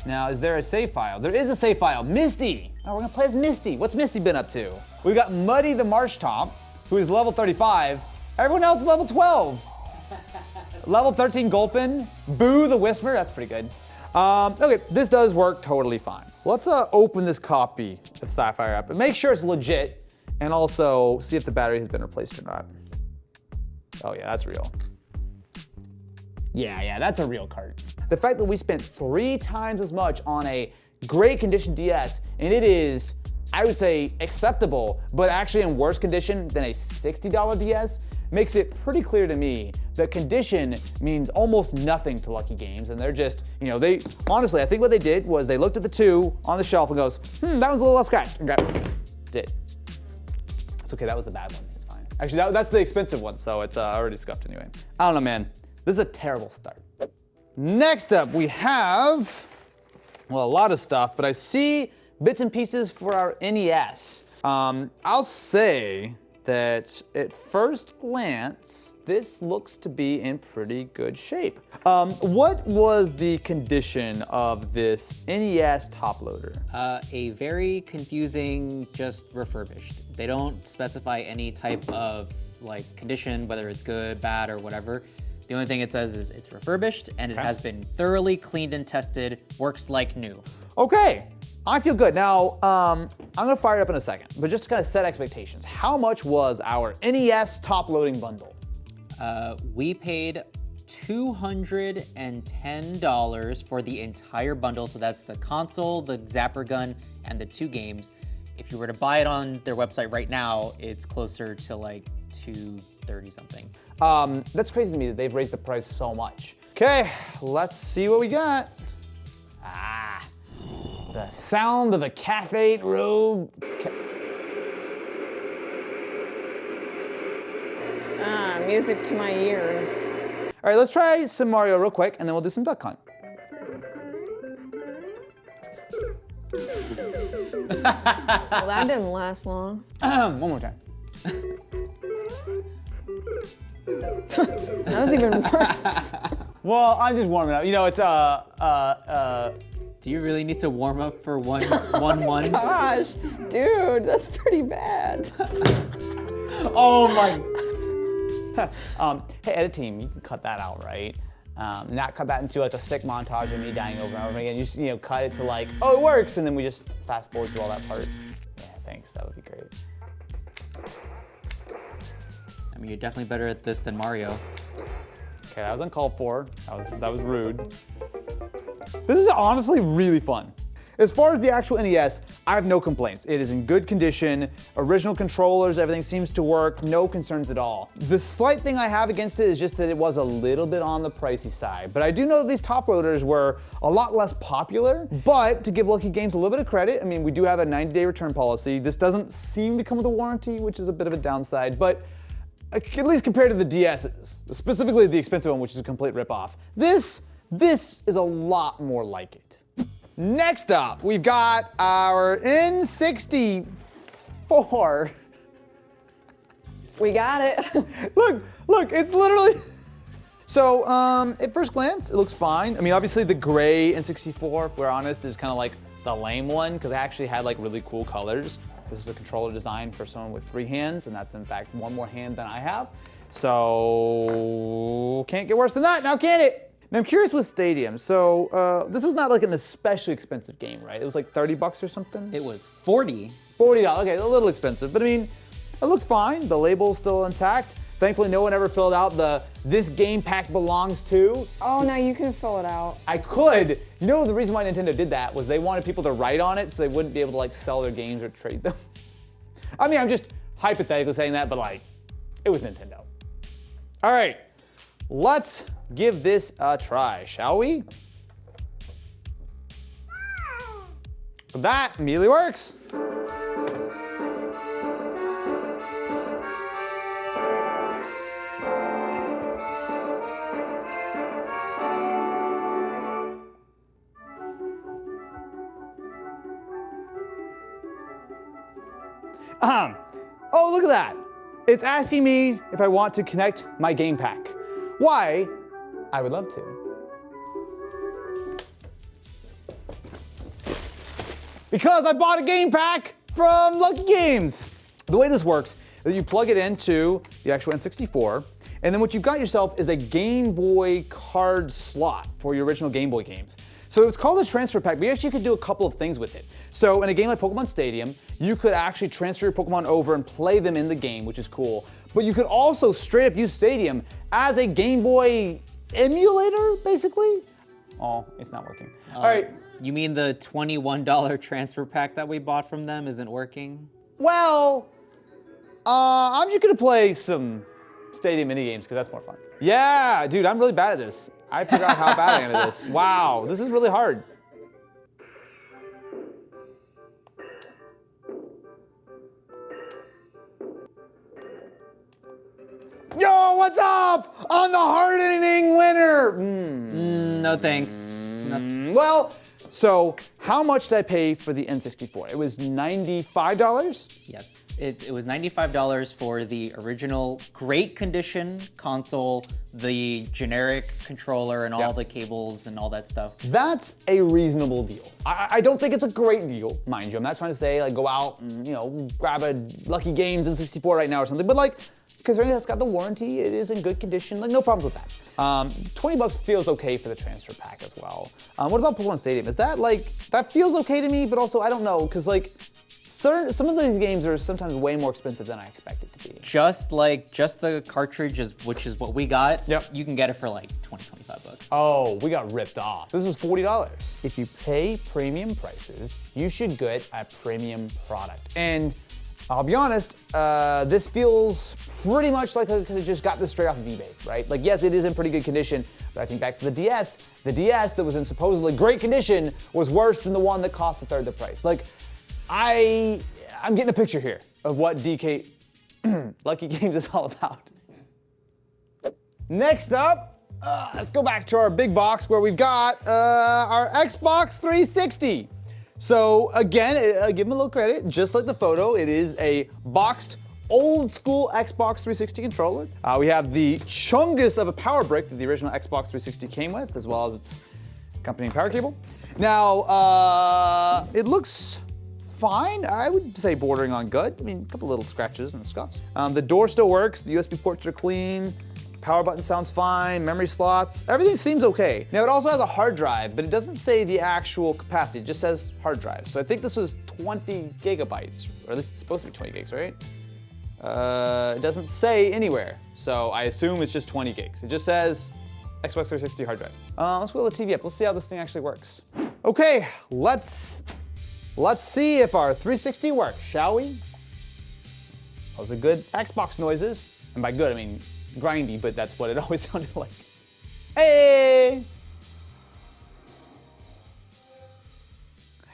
Now, is there a save file? There is a save file, Misty. Oh, we're gonna play as Misty. What's Misty been up to? We've got Muddy the Marsh Tomp, who is level 35. Everyone else is level 12. Level 13 Gulpin, Boo the Whisper, that's pretty good. Okay, this does work totally fine. Let's open this copy of Sapphire up and make sure it's legit, and also see if the battery has been replaced or not. Oh yeah, that's real. Yeah, that's a real cart. The fact that we spent 3 times as much on a great condition DS, and it is, I would say, acceptable, but actually in worse condition than a $60 DS, makes it pretty clear to me that condition means almost nothing to Lukie Games, and they're just, they, honestly, I think what they did was they looked at the 2 on the shelf and goes, that one's a little less scratched, and did. It's okay, that was the bad one, it's fine. Actually, that's the expensive one, so it's already scuffed anyway. I don't know, man. This is a terrible start. Next up, we have, well, a lot of stuff, but I see bits and pieces for our NES. I'll say that at first glance, this looks to be in pretty good shape. What was the condition of this NES top loader? A very confusing, just refurbished. They don't specify any type of condition, whether it's good, bad, or whatever. The only thing it says is it's refurbished and it has been thoroughly cleaned and tested, works like new. Okay, I feel good. Now, I'm gonna fire it up in a second, but just to kind of set expectations, how much was our NES top loading bundle? We paid $210 for the entire bundle, so that's the console, the Zapper gun, and the 2 games. If you were to buy it on their website right now, it's closer to $230 something. That's crazy to me that they've raised the price so much. Okay, let's see what we got. The sound of a cafe rogue. Music to my ears. All right, let's try some Mario real quick, and then we'll do some Duck Hunt. Well, that didn't last long. One more time. That was even worse. Well, I'm just warming up. It's Do you really need to warm up for one? Gosh, dude, that's pretty bad. Oh my. Hey, edit team, you can cut that out, right? Not cut that into a sick montage of me dying over and over again. You just, cut it to oh, it works, and then we just fast forward through all that part. Yeah, thanks, that would be great. I mean, you're definitely better at this than Mario. Okay, that was uncalled for. That was rude. This is honestly really fun. As far as the actual NES, I have no complaints. It is in good condition, original controllers, everything seems to work, no concerns at all. The slight thing I have against it is just that it was a little bit on the pricey side. But I do know that these top loaders were a lot less popular, but to give Lukie Games a little bit of credit, I mean, we do have a 90-day return policy. This doesn't seem to come with a warranty, which is a bit of a downside, but at least compared to the DS's, specifically the expensive one, which is a complete ripoff, this is a lot more like it. Next up, we've got our N64. We got it. Look, it's literally. So, at first glance, it looks fine. I mean, obviously the gray N64, if we're honest, is kind of the lame one, because it actually had really cool colors. This is a controller designed for someone with 3 hands, and that's in fact 1 more hand than I have. So, can't get worse than that, now can it? Now I'm curious with Stadium. So this was not an especially expensive game, right? It was $30 or something? It was 40. $40, okay, a little expensive, but I mean, it looks fine. The label's still intact. Thankfully, no one ever filled out the "this game pack belongs to." Oh, now you can fill it out. I could. The reason why Nintendo did that was they wanted people to write on it so they wouldn't be able to sell their games or trade them. I mean, I'm just hypothetically saying that, but it was Nintendo. All right, let's give this a try, shall we? That immediately works. Oh, look at that. It's asking me if I want to connect my game pack. Why? I would love to. Because I bought a game pack from Lukie Games. The way this works is that you plug it into the actual N64, and then what you've got yourself is a Game Boy card slot for your original Game Boy games. So it's called a transfer pack, but you actually could do a couple of things with it. So in a game like Pokemon Stadium, you could actually transfer your Pokemon over and play them in the game, which is cool. But you could also straight up use Stadium as a Game Boy emulator, basically. Oh, it's not working. All right. You mean the $21 transfer pack that we bought from them isn't working? Well, I'm just gonna play some Stadium mini games because that's more fun. Yeah, dude, I'm really bad at this. I forgot how bad I am at this. Wow, this is really hard. Yo, what's up? I'm the hard-hitting winner. No thanks. Well, so how much did I pay for the N64? It was $95? Yes. It was $95 for the original great condition console, the generic controller and all the cables and all that stuff. That's a reasonable deal. I don't think it's a great deal, mind you. I'm not trying to say like go out and, grab a Lukie Games N64 right now or something, but like, considering it's got the warranty, it is in good condition, like no problems with that. 20 bucks feels okay for the transfer pack as well. What about Pokemon Stadium? Is that like, that feels okay to me, but also I don't know, because like, some of these games are sometimes way more expensive than I expect it to be. Just the cartridge, which is what we got, you can get it for like 20, 25 bucks. Oh, we got ripped off. This is $40. If you pay premium prices, you should get a premium product. And I'll be honest, this feels pretty much like I could have just got this straight off of eBay, right? Like, yes, it is in pretty good condition, but I think back to the DS that was in supposedly great condition was worse than the one that cost a third the price. Like, I'm getting a picture here of what Lukie Games is all about. Next up, let's go back to our big box where we've got our Xbox 360. So again, give them a little credit, just like the photo, it is a boxed old school Xbox 360 controller. We have the chungus of a power brick that the original Xbox 360 came with, as well as its accompanying power cable. Now, it looks fine. I would say bordering on good. I mean, a couple little scratches and scuffs. The door still works. The USB ports are clean. Power button sounds fine. Memory slots. Everything seems okay. Now, it also has a hard drive, but it doesn't say the actual capacity. It just says hard drive. So I think this was 20 gigabytes, or at least it's supposed to be 20 gigs, right? It doesn't say anywhere. So I assume it's just 20 gigs. It just says Xbox 360 hard drive. Let's wheel the TV up. Let's see how this thing actually works. Okay, let's see if our 360 works, shall we? Those are good Xbox noises. And by good, I mean grindy, but that's what it always sounded like. Hey!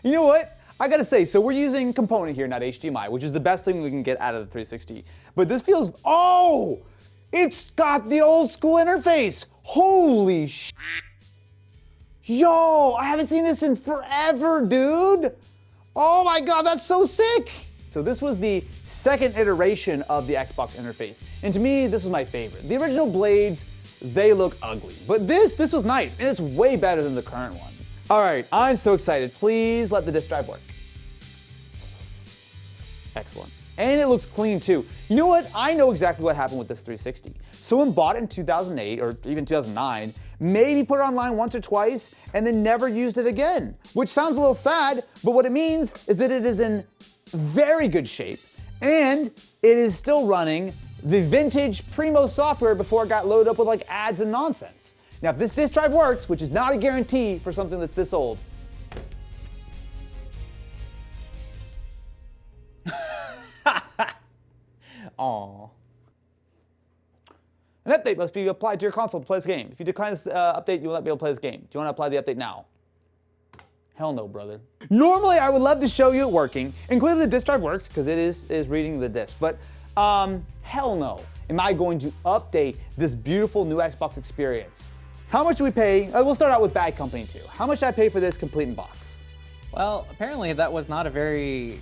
You know what? I gotta say, so we're using component here, not HDMI, which is the best thing we can get out of the 360. But this feels, oh! It's got the old school interface! Holy sh! Yo, I haven't seen this in forever, dude! Oh my God, that's so sick! So this was the second iteration of the Xbox interface. And to me, this was my favorite. The original blades, they look ugly. But this was nice, and it's way better than the current one. All right, I'm so excited. Please let the disk drive work. Excellent. And it looks clean too. You know what? I know exactly what happened with this 360. Someone bought it in 2008 or even 2009, maybe put it online once or twice, and then never used it again. Which sounds a little sad, but what it means is that it is in very good shape, and it is still running the vintage Primo software before it got loaded up with like ads and nonsense. Now, if this disk drive works, which is not a guarantee for something that's this old, aww. An update must be applied to your console to play this game. If you decline this update, you will not be able to play this game. Do you want to apply the update now? Hell no, brother. Normally, I would love to show you it working, and clearly the disk drive works because it is reading the disk, but hell no. Am I going to update this beautiful new Xbox experience? How much do we pay? We'll start out with bad company too. How much did I pay for this complete in box? Well, apparently that was not a very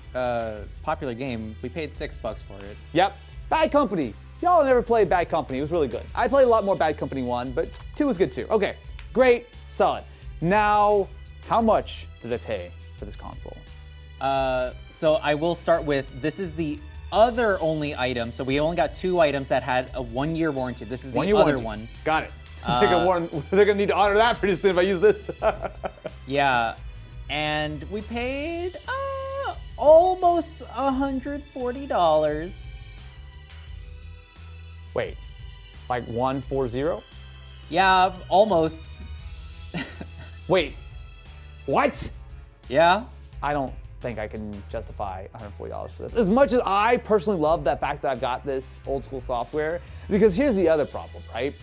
popular game. We paid $6 for it. Yep. Bad Company. Y'all never played Bad Company. It was really good. I played a lot more Bad Company 1, but 2 was good too. Okay, great, solid. Now, how much did they pay for this console? So I will start with, this is the other only item. So we only got 2 items that had a 1-year warranty. This is the other warranty. one. Got it. They're gonna need to honor that pretty soon if I use this. Yeah, and we paid almost $140. Wait, like 140? Yeah, almost. Wait, what? Yeah. I don't think I can justify $140 for this. As much as I personally love that fact that I've got this old school software, because here's the other problem, right?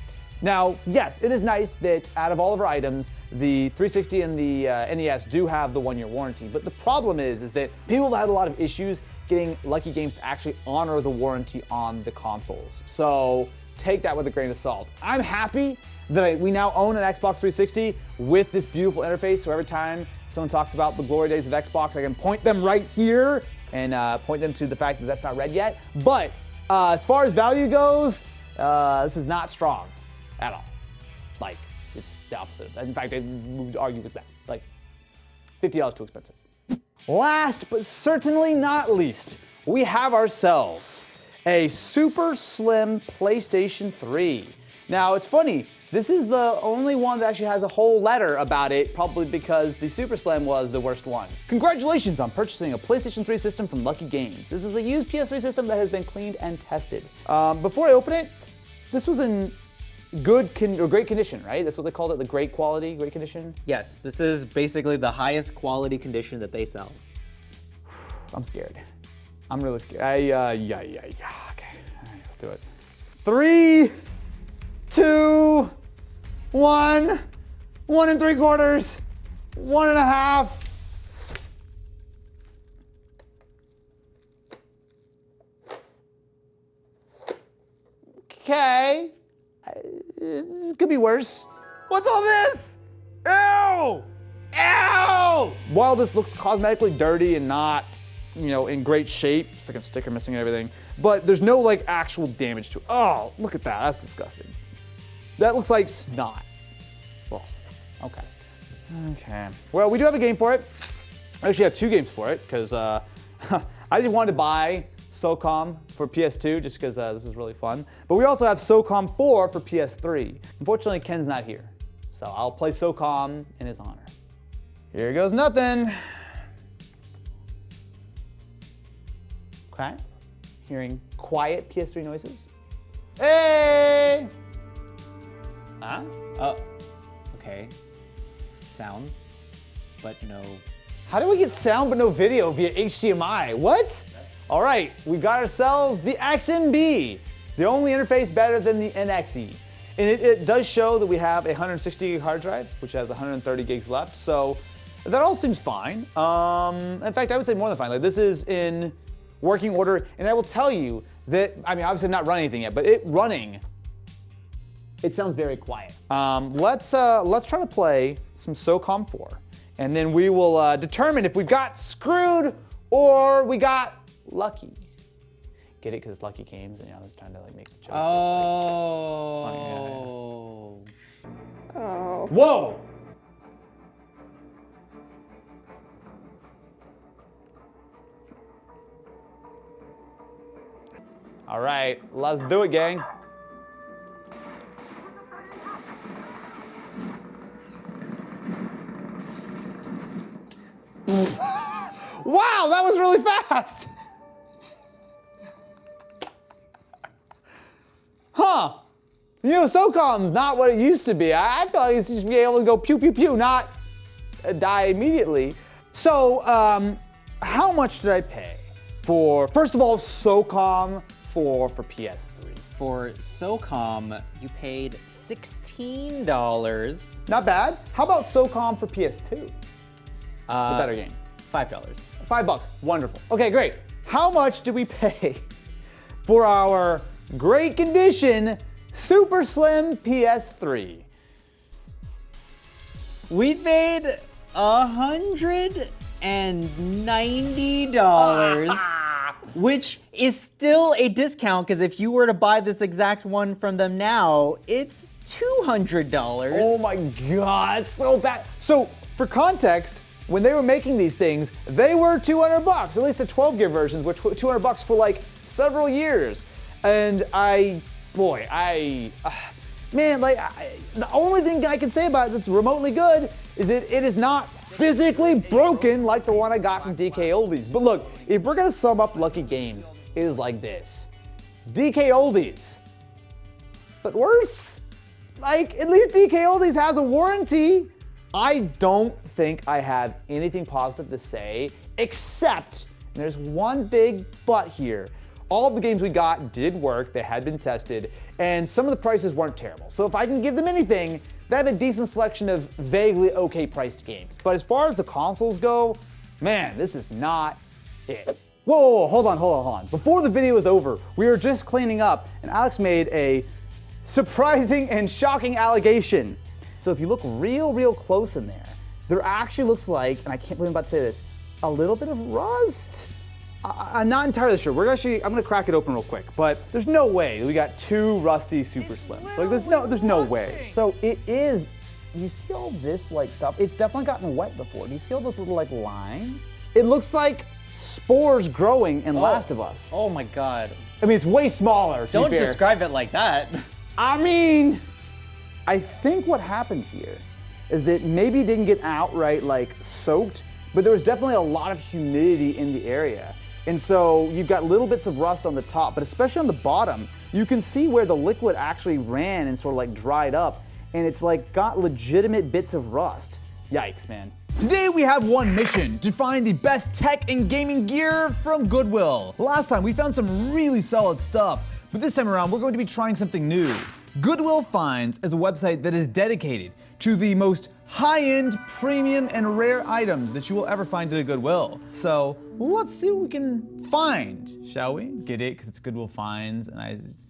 Now, yes, it is nice that out of all of our items, the 360 and the NES do have the 1-year warranty, but the problem is that people have had a lot of issues getting Lukie Games to actually honor the warranty on the consoles. So take that with a grain of salt. I'm happy that we now own an Xbox 360 with this beautiful interface, so every time someone talks about the glory days of Xbox, I can point them right here and point them to the fact that that's not red yet. But as far as value goes, this is not strong at all. Like, it's the opposite. In fact, I would argue with that. Like, $50 too expensive. Last but certainly not least, we have ourselves a super slim PlayStation 3. Now, it's funny, this is the only one that actually has a whole letter about it, probably because the Super Slim was the worst one. Congratulations on purchasing a PlayStation 3 system from Lukie Games. This is a used PS3 system that has been cleaned and tested. Before I open it, this was in great condition, right? That's what they called it, the great quality, great condition? Yes, this is basically the highest quality condition that they sell. I'm scared. I'm really scared. Yeah. Okay, all right, let's do it. 3, 2, 1, 1 3/4, 1 1/2. Okay. This could be worse. What's all this? Ew! Ew! While this looks cosmetically dirty and not, in great shape, freaking sticker missing and everything, but there's no like actual damage to it. Oh, look at that, that's disgusting. That looks like snot. Well, okay. Okay. Well, we do have a game for it. I actually have 2 games for it, because I just wanted to buy SOCOM for PS2 just because this is really fun. But we also have SOCOM 4 for PS3. Unfortunately, Ken's not here, so I'll play SOCOM in his honor. Here goes nothing. Okay. Hearing quiet PS3 noises. Hey! Huh? Oh, okay. Sound, but no. How do we get sound but no video via HDMI? What? All right, we got ourselves the XMB, the only interface better than the NXE. And it does show that we have a 160 gig hard drive, which has 130 gigs left, so that all seems fine. In fact, I would say more than fine. Like, this is in working order, and I will tell you that, obviously I'm not running anything yet, but it sounds very quiet. Let's try to play some SOCOM 4, and then we will determine if we got screwed or we got lucky. Get it? Because it's Lukie Games, and I was trying to make the joke. Oh. It's funny. Yeah. Oh. Whoa! All right, let's do it, gang. Wow, that was really fast. Huh. SOCOM's not what it used to be. I feel like it used to just be able to go pew, pew, pew, not die immediately. So, how much did I pay for, first of all, SOCOM 4 for PS3? For SOCOM, you paid $16. Not bad. How about SOCOM for PS2? The better game. $5. $5, wonderful. Okay, great. How much did we pay for our great condition super slim PS3? We paid $110. $190, which is still a discount because if you were to buy this exact one from them now, it's $200. Oh my God, so bad. So for context, when they were making these things, they were $200, at least the 12 gear versions were $200 for like several years. And the only thing I can say about it that's remotely good is that it is not physically broken like the one I got from DKOldies. But look, if we're gonna sum up Lukie Games, it is like this. DKOldies, but worse. Like, at least DKOldies has a warranty. I don't think I have anything positive to say, except, and there's one big but here. All of the games we got did work, they had been tested, and some of the prices weren't terrible. So if I can give them anything, they have a decent selection of vaguely okay priced games. But as far as the consoles go, man, this is not it. Whoa, hold on. Before the video was over, we were just cleaning up, and Alex made a surprising and shocking allegation. So if you look real close in there actually looks like, and I can't believe I'm about to say this, a little bit of rust. I'm not entirely sure. I'm gonna crack it open real quick, but there's no way we got two rusty Super Slims. Like there's no way. So it is, you see all this like stuff? It's definitely gotten wet before. Do you see all those little like lines? It looks like spores growing in Last of Us. Oh my God. I mean, it's way smaller. Don't describe it like that. I mean, I think what happened here is that maybe it didn't get outright like soaked, but there was definitely a lot of humidity in the area. And so you've got little bits of rust on the top, but especially on the bottom, you can see where the liquid actually ran and sort of like dried up, and it's like got legitimate bits of rust. Yikes, man. Today we have one mission, to find the best tech and gaming gear from Goodwill. Last time we found some really solid stuff, but this time around we're going to be trying something new. Goodwill Finds is a website that is dedicated to the most high-end, premium, and rare items that you will ever find at a Goodwill. So let's see what we can find, shall we? Get it? Because it's Goodwill Finds, and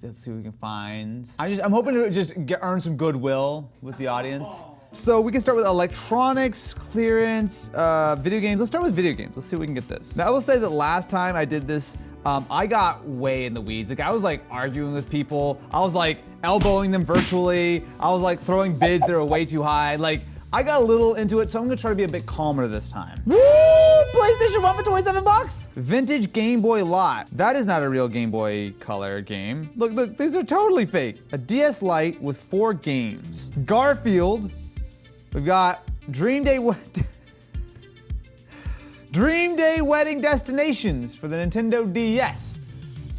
let's see what we can find. I'm hoping to just earn some goodwill with the audience. So we can start with electronics, clearance, video games. Let's start with video games. Let's see if we can get this. Now I will say that last time I did this, I got way in the weeds. Like I was like arguing with people. I was like elbowing them virtually. I was like throwing bids that were way too high. Like I got a little into it, so I'm gonna try to be a bit calmer this time. Woo! PlayStation 1 for $27? Vintage Game Boy lot. That is not a real Game Boy Color game. Look, these are totally fake. A DS Lite with 4 games. Garfield. We've got Dream Day Wedding Destinations for the Nintendo DS.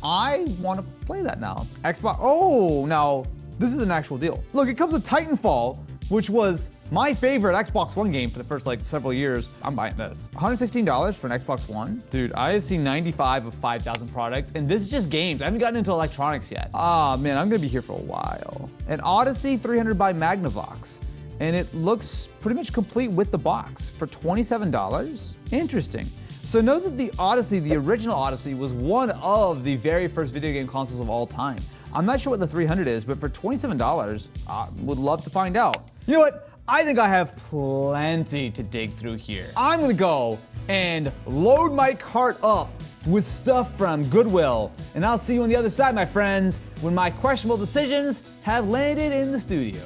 I want to play that now. Xbox, oh, no, this is an actual deal. Look, it comes with Titanfall, which was my favorite Xbox One game for the first like several years. I'm buying this. $116 for an Xbox One. Dude, I have seen 95 of 5,000 products, and this is just games. I haven't gotten into electronics yet. Ah, man, I'm gonna be here for a while. An Odyssey 300 by Magnavox. And it looks pretty much complete with the box for $27. Interesting. So know that the Odyssey, the original Odyssey, was one of the very first video game consoles of all time. I'm not sure what the 300 is, but for $27, I would love to find out. You know what? I think I have plenty to dig through here. I'm gonna go and load my cart up with stuff from Goodwill, and I'll see you on the other side, my friends, when my questionable decisions have landed in the studio.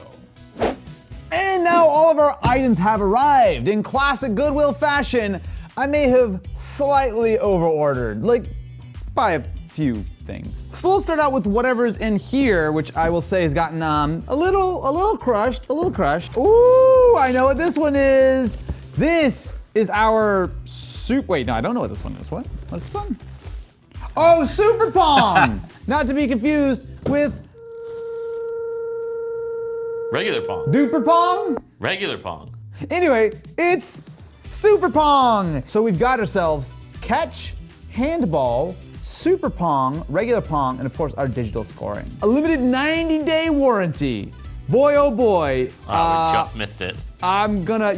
And now all of our items have arrived. In classic Goodwill fashion, I may have slightly overordered, like by a few things. So let's start out with whatever's in here, which I will say has gotten a little crushed. Ooh, I know what this one is. This is our wait, no, I don't know what this one is. What's this one? Oh, Super Pong! Not to be confused with regular Pong. Duper Pong? Regular Pong. Anyway, it's Super Pong. So we've got ourselves Catch, Handball, Super Pong, Regular Pong, and of course our digital scoring. A limited 90-day warranty. Boy, oh boy. We just missed it. I'm gonna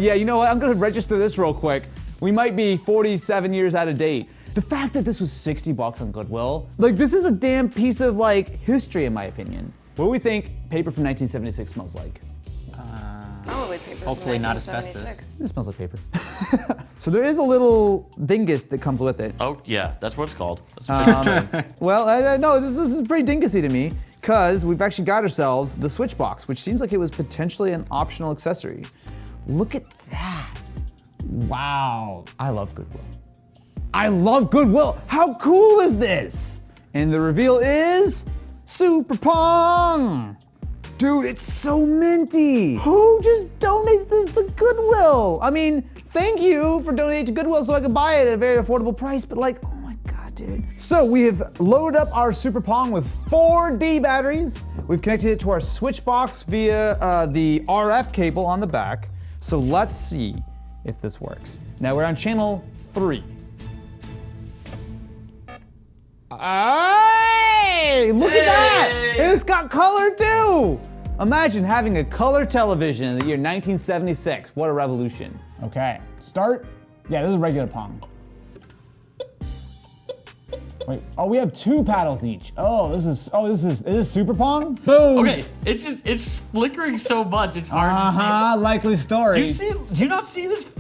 register this real quick. We might be 47 years out of date. The fact that this was $60 on Goodwill, like this is a damn piece of like history in my opinion. What do we think paper from 1976 smells like? Oh, toilet paper. Hopefully from not 1976. It smells like paper. So there is a little dingus that comes with it. Oh yeah, that's what it's called. That's Well, no, this is pretty dingusy to me because we've actually got ourselves the switch box, which seems like it was potentially an optional accessory. Look at that. Wow. I love Goodwill. I love Goodwill. How cool is this? And the reveal is Super Pong. Dude, it's so minty. Who just donates this to Goodwill? I mean, thank you for donating to Goodwill so I can buy it at a very affordable price, but like, oh my God, dude. So we have loaded up our Super Pong with 4D batteries. We've connected it to our switch box via the RF cable on the back. So let's see if this works. Now we're on channel 3. Hey, look at that! And it's got color too! Imagine having a color television in the year 1976. What a revolution. Okay, start. Yeah, this is regular Pong. Wait, oh, we have 2 paddles each. Is this Super Pong? Boom! Okay, it's flickering so much, it's hard to see. Likely story. Do you not see this?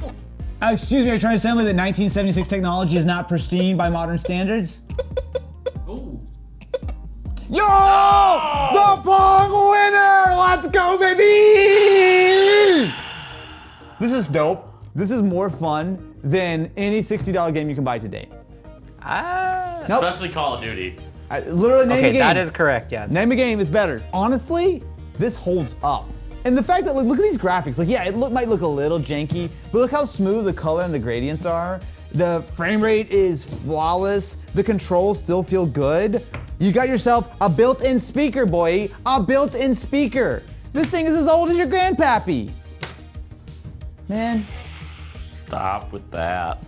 Excuse me, are you trying to tell me that 1976 technology is not pristine by modern standards? Yo! The Pong winner! Let's go, baby! This is dope. This is more fun than any $60 game you can buy today. Nope. Especially Call of Duty. Literally name a game. Okay, that is correct, yes. Name a game is better. Honestly, this holds up. And the fact that, look at these graphics. Like, yeah, it might look a little janky, but look how smooth the color and the gradients are. The frame rate is flawless. The controls still feel good. You got yourself a built-in speaker, boy. A built-in speaker. This thing is as old as your grandpappy. Man. Stop with that.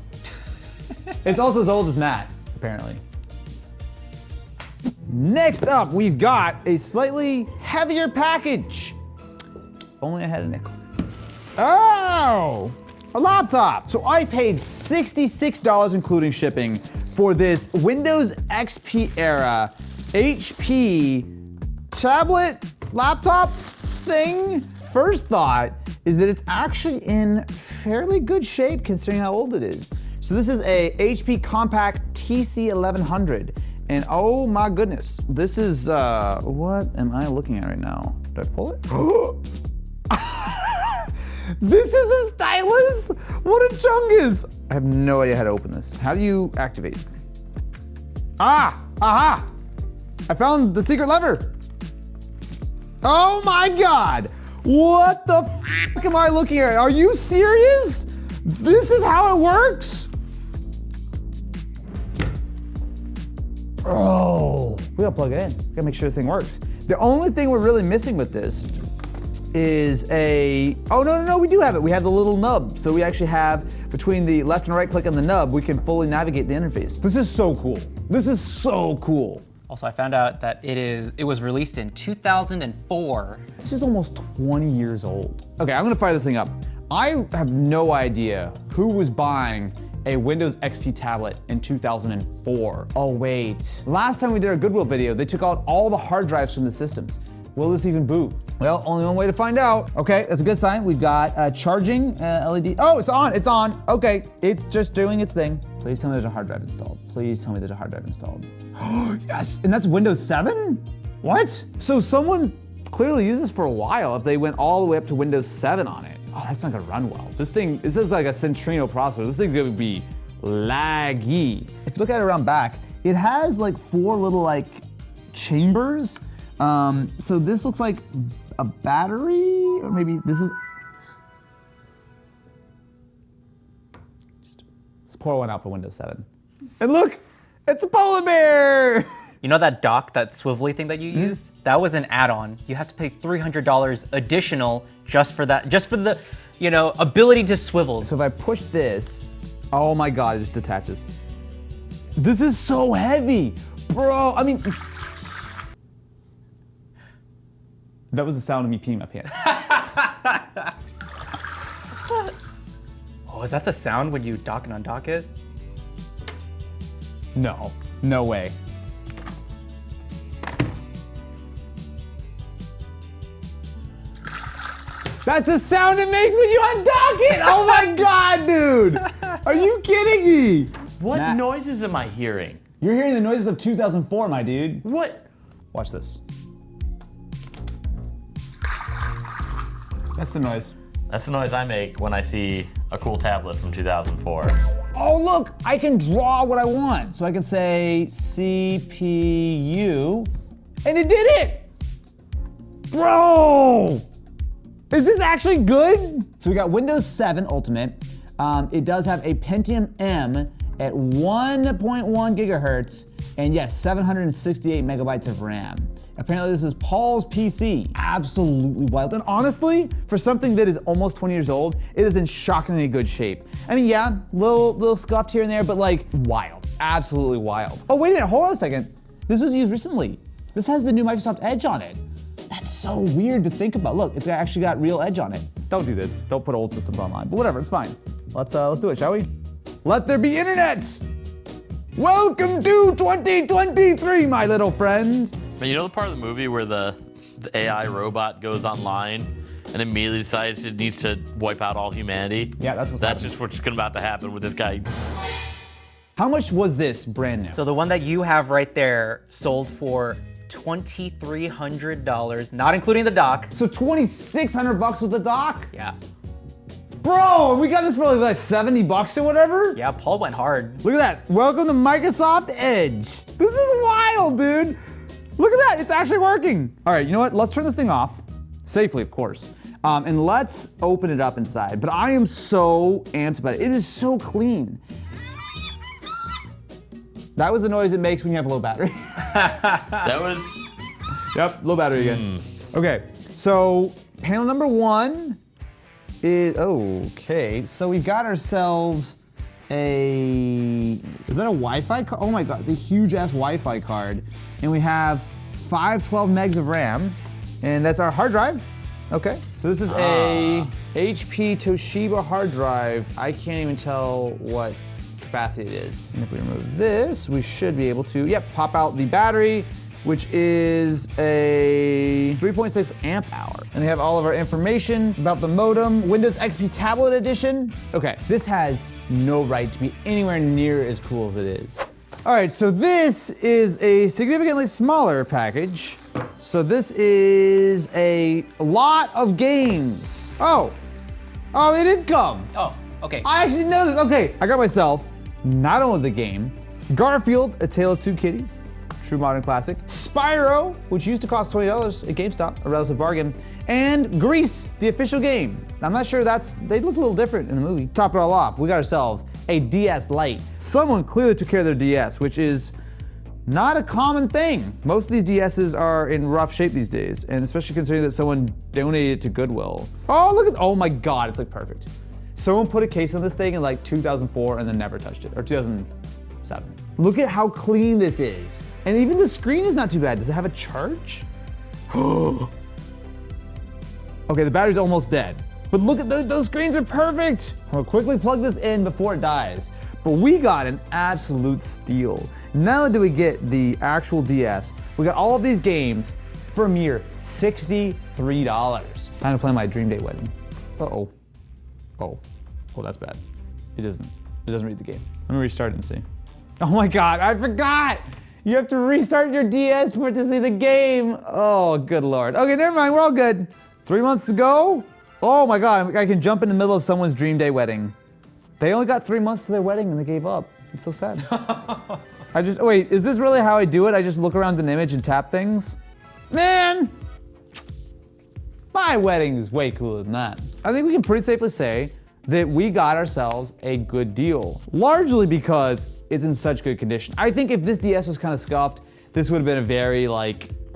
It's also as old as Matt, apparently. Next up, we've got a slightly heavier package. If only I had a nickel. Oh, a laptop. So I paid $66, including shipping, for this Windows XP era HP tablet laptop thing. First thought is that it's actually in fairly good shape considering how old it is. So this is a HP Compact TC1100. And oh my goodness, this is, what am I looking at right now? Did I pull it? This is the stylus? What a chungus! I have no idea how to open this. How do you activate? Aha! I found the secret lever. Oh my God! What the f am I looking at? Are you serious? This is how it works? Oh, we gotta plug it in. We gotta make sure this thing works. The only thing we're really missing with this is no, we do have it. We have the little nub. So we actually have, between the left and right click on the nub, we can fully navigate the interface. This is so cool. This is so cool. Also, I found out that it was released in 2004. This is almost 20 years old. Okay, I'm gonna fire this thing up. I have no idea who was buying a Windows XP tablet in 2004. Oh wait, last time we did our Goodwill video, they took out all the hard drives from the systems. Will this even boot? Well, only one way to find out. Okay, that's a good sign. We've got charging LED. Oh, it's on. Okay, it's just doing its thing. Please tell me there's a hard drive installed. Please tell me there's a hard drive installed. Yes, and that's Windows 7? What? So someone clearly used this for a while if they went all the way up to Windows 7 on it. Oh, that's not gonna run well. This is like a Centrino processor. This thing's gonna be laggy. If you look at it around back, it has like 4 little like chambers. So this looks like a battery, or maybe this is. Let's pour one out for Windows 7. And look, it's a polar bear! You know that dock, that swivelly thing that you used? That was an add-on. You have to pay $300 additional just for that, just for the, ability to swivel. So if I push this, oh my God, it just detaches. This is so heavy, bro. I mean, that was the sound of me peeing my pants. Oh, is that the sound when you dock and undock it? No way. That's the sound it makes when you undock it! Oh my God, dude! Are you kidding me? What noises am I hearing? You're hearing the noises of 2004, my dude. What? Watch this. That's the noise. That's the noise I make when I see a cool tablet from 2004. Oh, look, I can draw what I want. So I can say CPU, and it did it! Bro! Is this actually good? So we got Windows 7 Ultimate. It does have a Pentium M at 1.1 gigahertz, and yes, 768 megabytes of RAM. Apparently this is Paul's PC. Absolutely wild. And honestly, for something that is almost 20 years old, it is in shockingly good shape. I mean, yeah, little scuffed here and there, but like wild, absolutely wild. Oh, wait a minute, hold on a second. This was used recently. This has the new Microsoft Edge on it. That's so weird to think about. Look, it's actually got real Edge on it. Don't do this. Don't put old systems online, but whatever, it's fine. Let's do it, shall we? Let there be internet. Welcome to 2023, my little friend. But you know the part of the movie where the AI robot goes online and immediately decides it needs to wipe out all humanity? Yeah, that's just what's about to happen with this guy. How much was this brand new? So the one that you have right there sold for $2,300, not including the dock. So $2,600 with the dock? Yeah. Bro, we got this for like 70 bucks or whatever? Yeah, Paul went hard. Look at that. Welcome to Microsoft Edge. This is wild, dude. Look at that, it's actually working. All right, you know what? Let's turn this thing off, safely, of course. And let's open it up inside. But I am so amped about it. It is so clean. That was the noise it makes when you have low battery. That was... Yep, low battery again. Okay, so panel number one is, okay. So we got ourselves is that a Wi-Fi card? Oh my God, it's a huge ass Wi-Fi card. And we have 512 megs of RAM, and that's our hard drive. Okay, so this is a HP Toshiba hard drive. I can't even tell what capacity it is. And if we remove this, we should be able to, pop out the battery, which is a 3.6 amp hour. And they have all of our information about the modem, Windows XP Tablet Edition. Okay, this has no right to be anywhere near as cool as it is. All right, so this is a significantly smaller package. So this is a lot of games. Oh, it did come. Oh, okay. I actually know this. Okay, I got myself not only the game, Garfield, A Tale of Two Kitties, true modern classic, Spyro, which used to cost $20 at GameStop, a relative bargain, and Grease, the official game. I'm not sure they look a little different in the movie. Top it all off, we got ourselves a DS Lite. Someone clearly took care of their DS, which is not a common thing. Most of these DSs are in rough shape these days, and especially considering that someone donated it to Goodwill. Oh my God, it's like perfect. Someone put a case on this thing in like 2004 and then never touched it, or 2007. Look at how clean this is. And even the screen is not too bad. Does it have a charge? Okay, the battery's almost dead. But look at those screens are perfect. I'll quickly plug this in before it dies. But we got an absolute steal. Not only do we get the actual DS, we got all of these games for a mere $63. Time to plan my dream day wedding. Oh, that's bad. It doesn't read the game. Let me restart it and see. Oh my God, I forgot! You have to restart your DS for it to see the game. Oh, good Lord. Okay, never mind, we're all good. 3 months to go? Oh my God, I can jump in the middle of someone's dream day wedding. They only got 3 months to their wedding and they gave up. It's so sad. Wait, is this really how I do it? I just look around an image and tap things? Man! My wedding is way cooler than that. I think we can pretty safely say that we got ourselves a good deal. Largely because it's in such good condition. I think if this DS was kind of scuffed, this would have been a very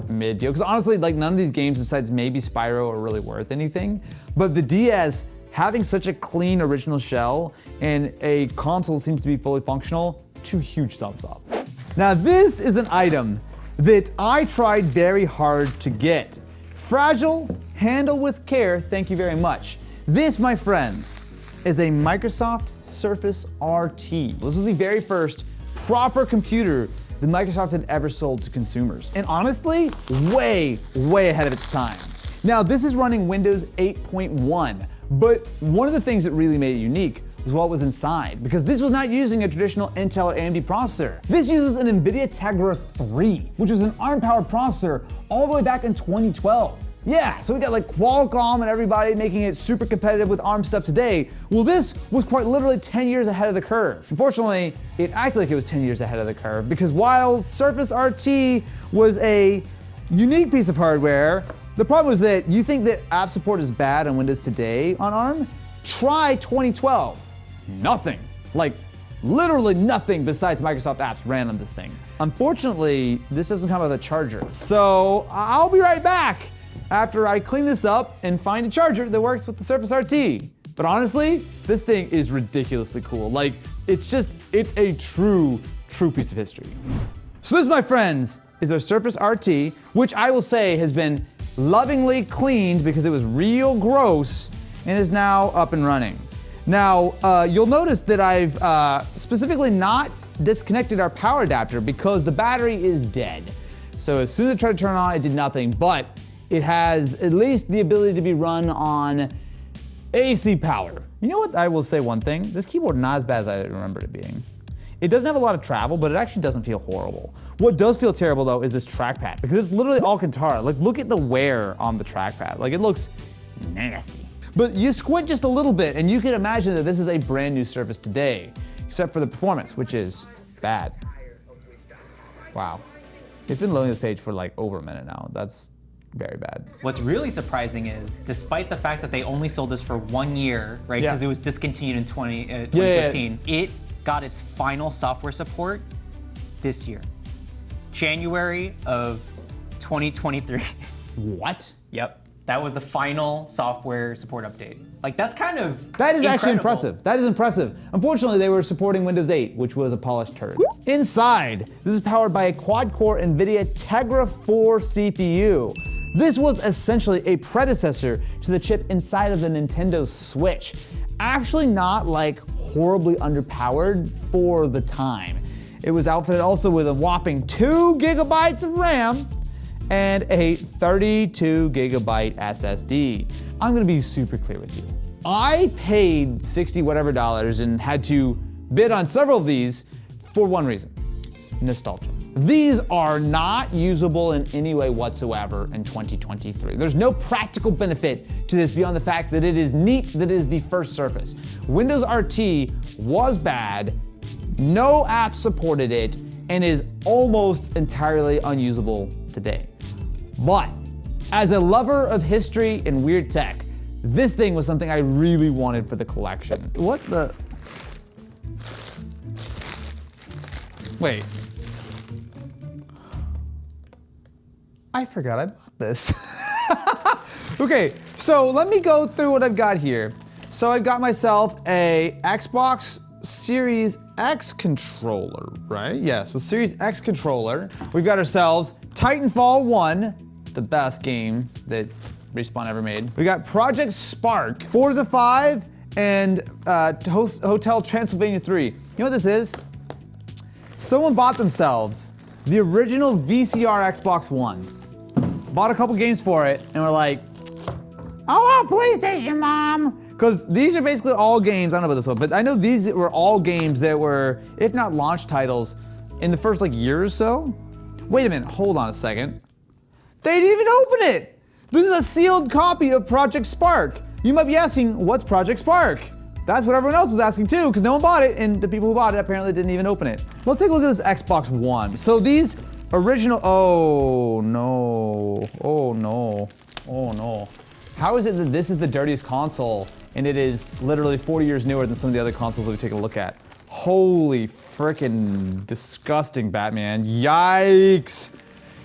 mid deal. Because honestly, none of these games besides maybe Spyro are really worth anything. But the DS, having such a clean original shell and a console that seems to be fully functional, 2 huge thumbs up. Now this is an item that I tried very hard to get. Fragile, handle with care, thank you very much. This, my friends, is a Microsoft Surface RT. This was the very first proper computer that Microsoft had ever sold to consumers. And honestly, way ahead of its time. Now, this is running Windows 8.1, but one of the things that really made it unique was what was inside, because this was not using a traditional Intel or AMD processor. This uses an NVIDIA Tegra 3, which was an ARM-powered processor all the way back in 2012. Yeah, so we got like Qualcomm and everybody making it super competitive with ARM stuff today. Well, this was quite literally 10 years ahead of the curve. Unfortunately, it acted like it was 10 years ahead of the curve, because while Surface RT was a unique piece of hardware, the problem was that you think that app support is bad on Windows today on ARM? Try 2012. Nothing. Like, literally nothing besides Microsoft apps ran on this thing. Unfortunately, this doesn't come with a charger. So I'll be right back after I clean this up and find a charger that works with the Surface RT. But honestly, this thing is ridiculously cool. Like, it's a true piece of history. So this, my friends, is our Surface RT, which I will say has been lovingly cleaned because it was real gross and is now up and running. Now, you'll notice that I've specifically not disconnected our power adapter because the battery is dead. So as soon as I tried to turn it on, it did nothing, but it has at least the ability to be run on AC power. You know what? I will say one thing. This keyboard not as bad as I remember it being. It doesn't have a lot of travel, but it actually doesn't feel horrible. What does feel terrible though is this trackpad, because it's literally Alcantara. Like, look at the wear on the trackpad. Like, it looks nasty. But you squint just a little bit and you can imagine that this is a brand new Surface today, except for the performance, which is bad. Wow. It's been loading this page for like over a minute now. That's very bad. What's really surprising is, despite the fact that they only sold this for 1 year, right? Because it was discontinued in 2015, it got its final software support this year. January of 2023. What? Yep. That was the final software support update. Like, that's kind of That is actually impressive. That is impressive. Unfortunately, they were supporting Windows 8, which was a polished turd. Inside, this is powered by a quad-core NVIDIA Tegra 4 CPU. This was essentially a predecessor to the chip inside of the Nintendo Switch. Actually not like horribly underpowered for the time. It was outfitted also with a whopping 2 gigabytes of RAM and a 32 gigabyte SSD. I'm gonna be super clear with you. I paid 60 whatever dollars and had to bid on several of these for one reason: nostalgia. These are not usable in any way whatsoever in 2023. There's no practical benefit to this beyond the fact that it is neat that it is the first Surface. Windows RT was bad, no app supported it, and is almost entirely unusable today. But as a lover of history and weird tech, this thing was something I really wanted for the collection. What the? Wait. I forgot I bought this. Okay, so let me go through what I've got here. So I got myself a Xbox Series X controller, right? Yeah, so Series X controller. We've got ourselves Titanfall 1, the best game that Respawn ever made. We got Project Spark, Forza 5, and Hotel Transylvania 3. You know what this is? Someone bought themselves the original VCR Xbox One. Bought a couple games for it, and we're like, I want PlayStation, Mom! Because these are basically all games, I don't know about this one, but I know these were all games that were, if not launch titles, in the first like year or so. Wait a minute, hold on a second. They didn't even open it! This is a sealed copy of Project Spark. You might be asking, what's Project Spark? That's what everyone else was asking too, because no one bought it, and the people who bought it apparently didn't even open it. Let's take a look at this Xbox One. So these original, oh no, oh no, oh no. How is it that this is the dirtiest console and it is literally 40 years newer than some of the other consoles that we take a look at? Holy frickin' disgusting, Batman. Yikes.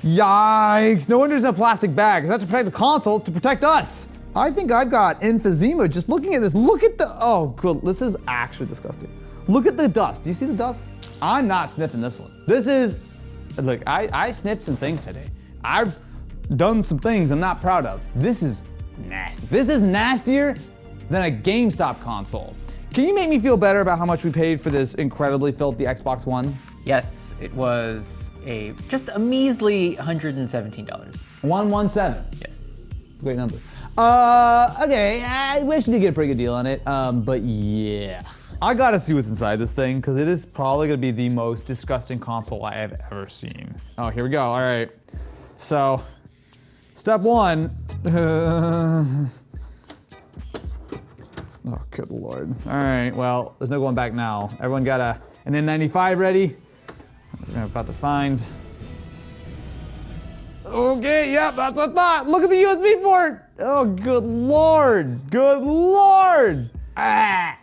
Yikes. No wonder there's a plastic bag. It's not to protect the console, it's to protect us. I think I've got emphysema just looking at this. Look at the, oh, good. This is actually disgusting. Look at the dust. Do you see the dust? I'm not sniffing this one. This is, look, I sniffed some things today. I've done some things I'm not proud of. This is nasty. This is nastier than a GameStop console. Can you make me feel better about how much we paid for this incredibly filthy Xbox One? Yes, it was just a measly $117. 117. Yes. Great number. Okay, we actually did get a pretty good deal on it, but yeah. I gotta see what's inside this thing, because it is probably gonna be the most disgusting console I have ever seen. Oh, here we go, all right. So, step one. Oh, good Lord. All right, well, there's no going back now. Everyone got an N95 ready? We're about to find. Okay, yep, that's what I thought. Look at the USB port. Oh, good Lord. Good Lord. Ah.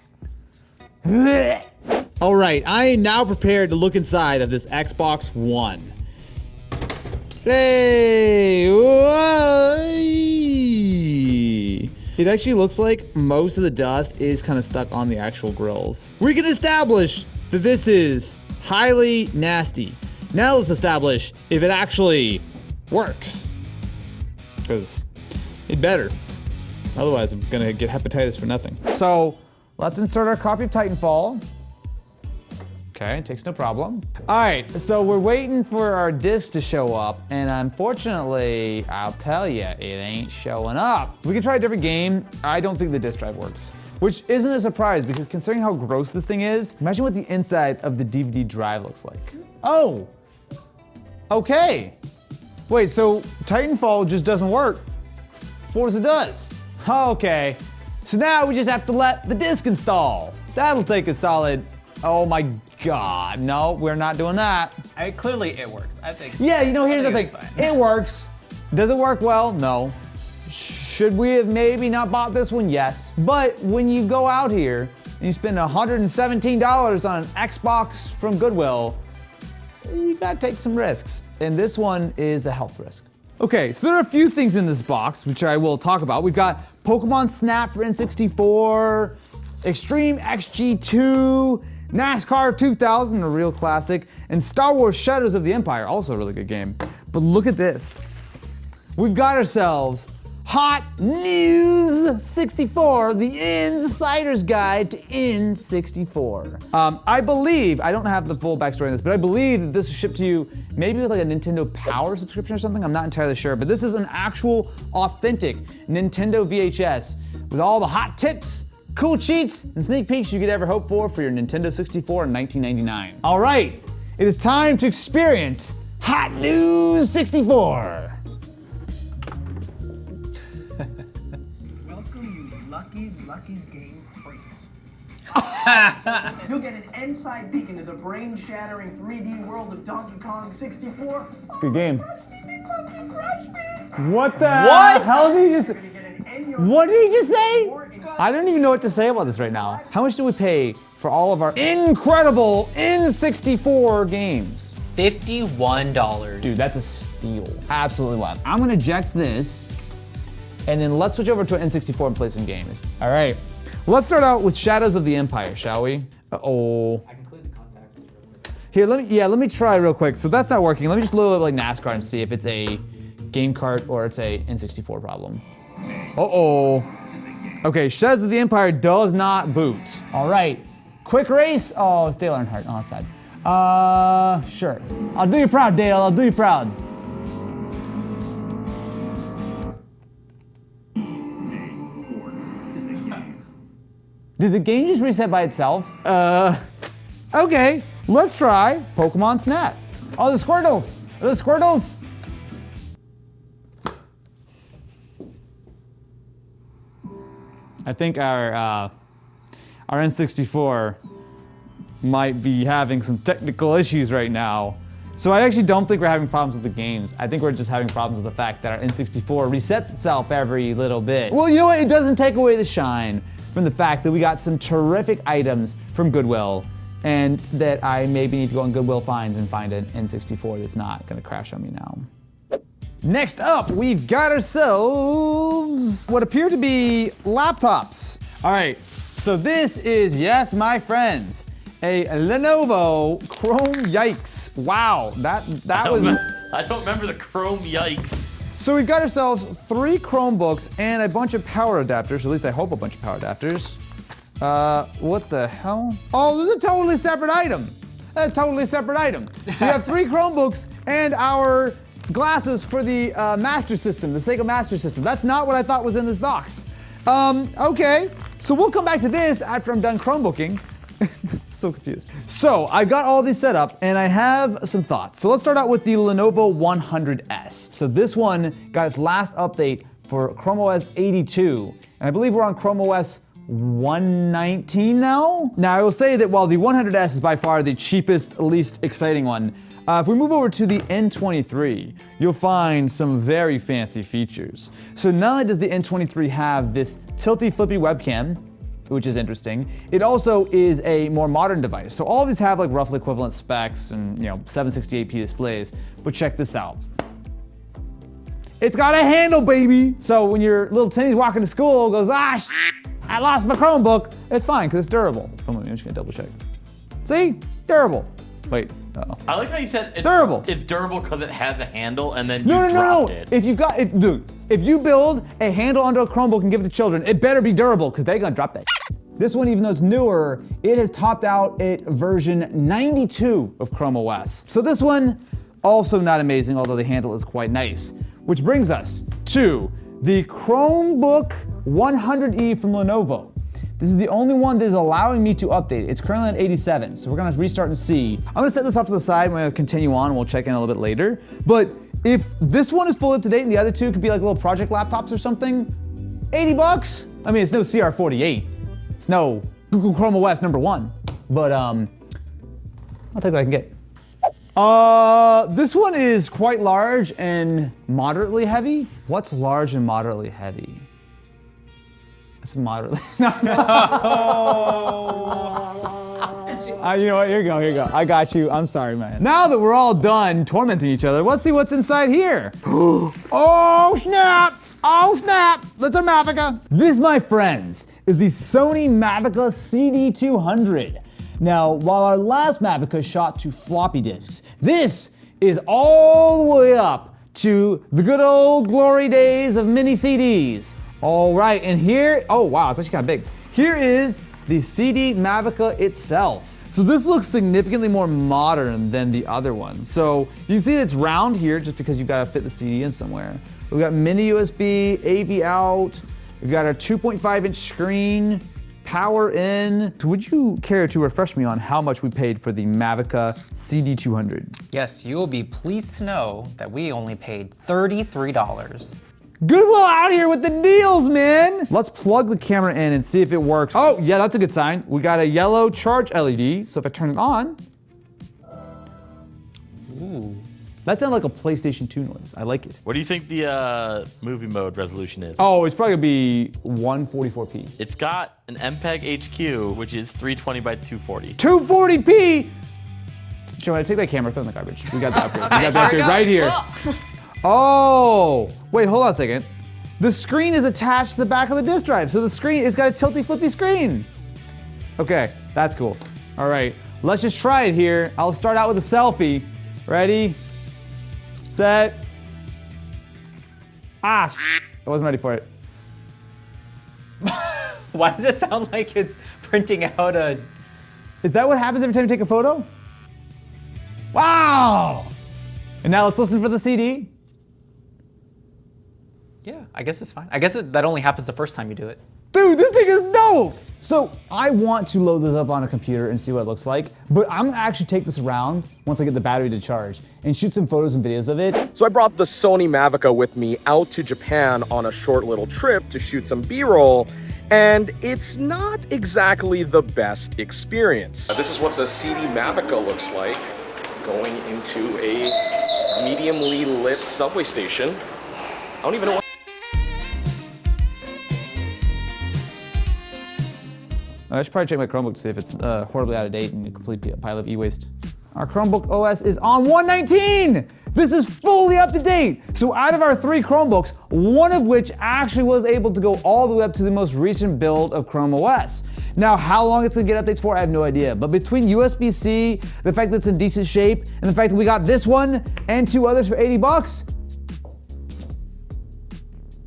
All right, I am now prepared to look inside of this Xbox One. Hey. It actually looks like most of the dust is kind of stuck on the actual grills. We can establish that this is highly nasty. Now let's establish if it actually works. Because it better. Otherwise, I'm gonna get hepatitis for nothing. So let's insert our copy of Titanfall. Okay, it takes no problem. All right, so we're waiting for our disc to show up, and unfortunately, I'll tell you, it ain't showing up. We can try a different game. I don't think the disc drive works, which isn't a surprise because considering how gross this thing is, imagine what the inside of the DVD drive looks like. Oh, okay. Wait, so Titanfall just doesn't work. Forza does. Okay, so now we just have to let the disc install. That'll take a solid, oh my God, no, we're not doing that. Clearly it works, I think. Yeah, you know, here's the thing. It works. Does it work well? No. Should we have maybe not bought this one? Yes. But when you go out here and you spend $117 on an Xbox from Goodwill, you gotta take some risks. And this one is a health risk. Okay, so there are a few things in this box, which I will talk about. We've got Pokemon Snap for N64, Extreme XG2, NASCAR 2000, a real classic, and Star Wars Shadows of the Empire, also a really good game. But look at this. We've got ourselves Hot News 64, the Insider's Guide to N64. I believe, I don't have the full backstory on this, but I believe that this was shipped to you maybe with like a Nintendo Power subscription or something. I'm not entirely sure, but this is an actual authentic Nintendo VHS with all the hot tips, cool cheats, and sneak peeks you could ever hope for your Nintendo 64 in 1999. All right, it is time to experience Hot News 64. Welcome, you lucky game freaks. You'll get an inside peek into the brain-shattering 3D world of Donkey Kong 64. It's a good game. What the hell did he just say? What did he just say? I don't even know what to say about this right now. How much do we pay for all of our incredible N64 games? $51. Dude, that's a steal. Absolutely wild. I'm gonna eject this, and then let's switch over to an N64 and play some games. All right, let's start out with Shadows of the Empire, shall we? Uh-oh. I can clear the contacts. Here, let me try real quick. So that's not working. Let me just load up like NASCAR and see if it's a game cart or it's a N64 problem. Uh-oh. Okay, Shadows of the Empire does not boot. All right, quick race. Oh, it's Dale Earnhardt on the side. Sure. I'll do you proud, Dale, I'll do you proud. Did the game just reset by itself? Okay, let's try Pokemon Snap. Oh, the Squirtles, the Squirtles. I think our N64 might be having some technical issues right now. So I actually don't think we're having problems with the games. I think we're just having problems with the fact that our N64 resets itself every little bit. Well, you know what? It doesn't take away the shine from the fact that we got some terrific items from Goodwill and that I maybe need to go on Goodwill Finds and find an N64 that's not gonna crash on me now. Next up, we've got ourselves what appear to be laptops. All right, so this is, yes, my friends, a Lenovo Chrome Yikes. Wow, that was... I don't remember the Chrome Yikes. So we've got ourselves 3 Chromebooks and a bunch of power adapters, or at least I hope a bunch of power adapters. What the hell? Oh, this is a totally separate item. A totally separate item. We have 3 Chromebooks and our glasses for the Master System, the Sega Master System. That's not what I thought was in this box. Okay, so we'll come back to this after I'm done Chromebooking. So confused. So I got all these set up and I have some thoughts. So let's start out with the Lenovo 100S. So this one got its last update for Chrome OS 82. And I believe we're on Chrome OS 119 now? Now I will say that while the 100S is by far the cheapest, least exciting one, if we move over to the N23, you'll find some very fancy features. So not only does the N23 have this tilty flippy webcam, which is interesting, it also is a more modern device. So all of these have like roughly equivalent specs and 768p displays, but check this out. It's got a handle, baby! So when your little Timmy's walking to school, goes, I lost my Chromebook, it's fine, because it's durable. I'm just gonna double check. See? Durable. Wait. Uh-oh. I like how you said it's durable. It's durable because it has a handle and then No. dropped it. If you build a handle onto a Chromebook and give it to children, it better be durable because they're gonna drop that. This one, even though it's newer, it has topped out at version 92 of Chrome OS. So this one, also not amazing, although the handle is quite nice. Which brings us to the Chromebook 100E from Lenovo. This is the only one that is allowing me to update. It's currently at 87, so we're gonna restart and see. I'm gonna set this off to the side, we're gonna continue on, and we'll check in a little bit later. But if this one is fully up to date and the other two could be like little project laptops or something, 80 bucks? I mean, it's no CR48. It's no Google Chrome OS #1. But I'll take what I can get. This one is quite large and moderately heavy. What's large and moderately heavy? It's moderately. You know what? Here you go. I got you. I'm sorry, man. Now that we're all done tormenting each other, let's see what's inside here. Oh, snap! Oh, snap! That's a Mavica. This, my friends, is the Sony Mavica CD200. Now, while our last Mavica shot to floppy disks, this is all the way up to the good old glory days of mini CDs. All right, and here, oh wow, it's actually kind of big. Here is the CD Mavica itself. So this looks significantly more modern than the other one. So you can see that it's round here just because you've got to fit the CD in somewhere. We've got mini USB, AV out, we've got our 2.5-inch screen, power in. So would you care to refresh me on how much we paid for the Mavica CD200? Yes, you will be pleased to know that we only paid $33. Goodwill out here with the deals, man! Let's plug the camera in and see if it works. Oh, yeah, that's a good sign. We got a yellow charge LED, so if I turn it on, ooh, that sounded like a PlayStation 2 noise. I like it. What do you think the movie mode resolution is? Oh, it's probably gonna be 144p. It's got an MPEG HQ, which is 320 by 240. 240p? Joe, I take that camera, throw it in the garbage. We got the upgrade. We got the upgrade right here. Oh, wait, hold on a second. The screen is attached to the back of the disk drive, so the screen, it's got a tilty flippy screen. Okay, that's cool. All right, let's just try it here. I'll start out with a selfie. Ready, set. I wasn't ready for it. Why does it sound like it's printing out a... Is that what happens every time you take a photo? Wow! And now let's listen for the CD. Yeah, I guess it's fine. I guess that only happens the first time you do it. Dude, this thing is dope! So I want to load this up on a computer and see what it looks like, but I'm gonna actually take this around once I get the battery to charge and shoot some photos and videos of it. So I brought the Sony Mavica with me out to Japan on a short little trip to shoot some B-roll, and it's not exactly the best experience. This is what the CD Mavica looks like going into a mediumly lit subway station. I don't even know what... I should probably check my Chromebook to see if it's horribly out of date and a complete pile of e-waste. Our Chromebook OS is on 119! This is fully up to date! So out of our 3 Chromebooks, one of which actually was able to go all the way up to the most recent build of Chrome OS. Now, how long it's gonna get updates for, I have no idea. But between USB-C, the fact that it's in decent shape, and the fact that we got this one and 2 others for 80 bucks,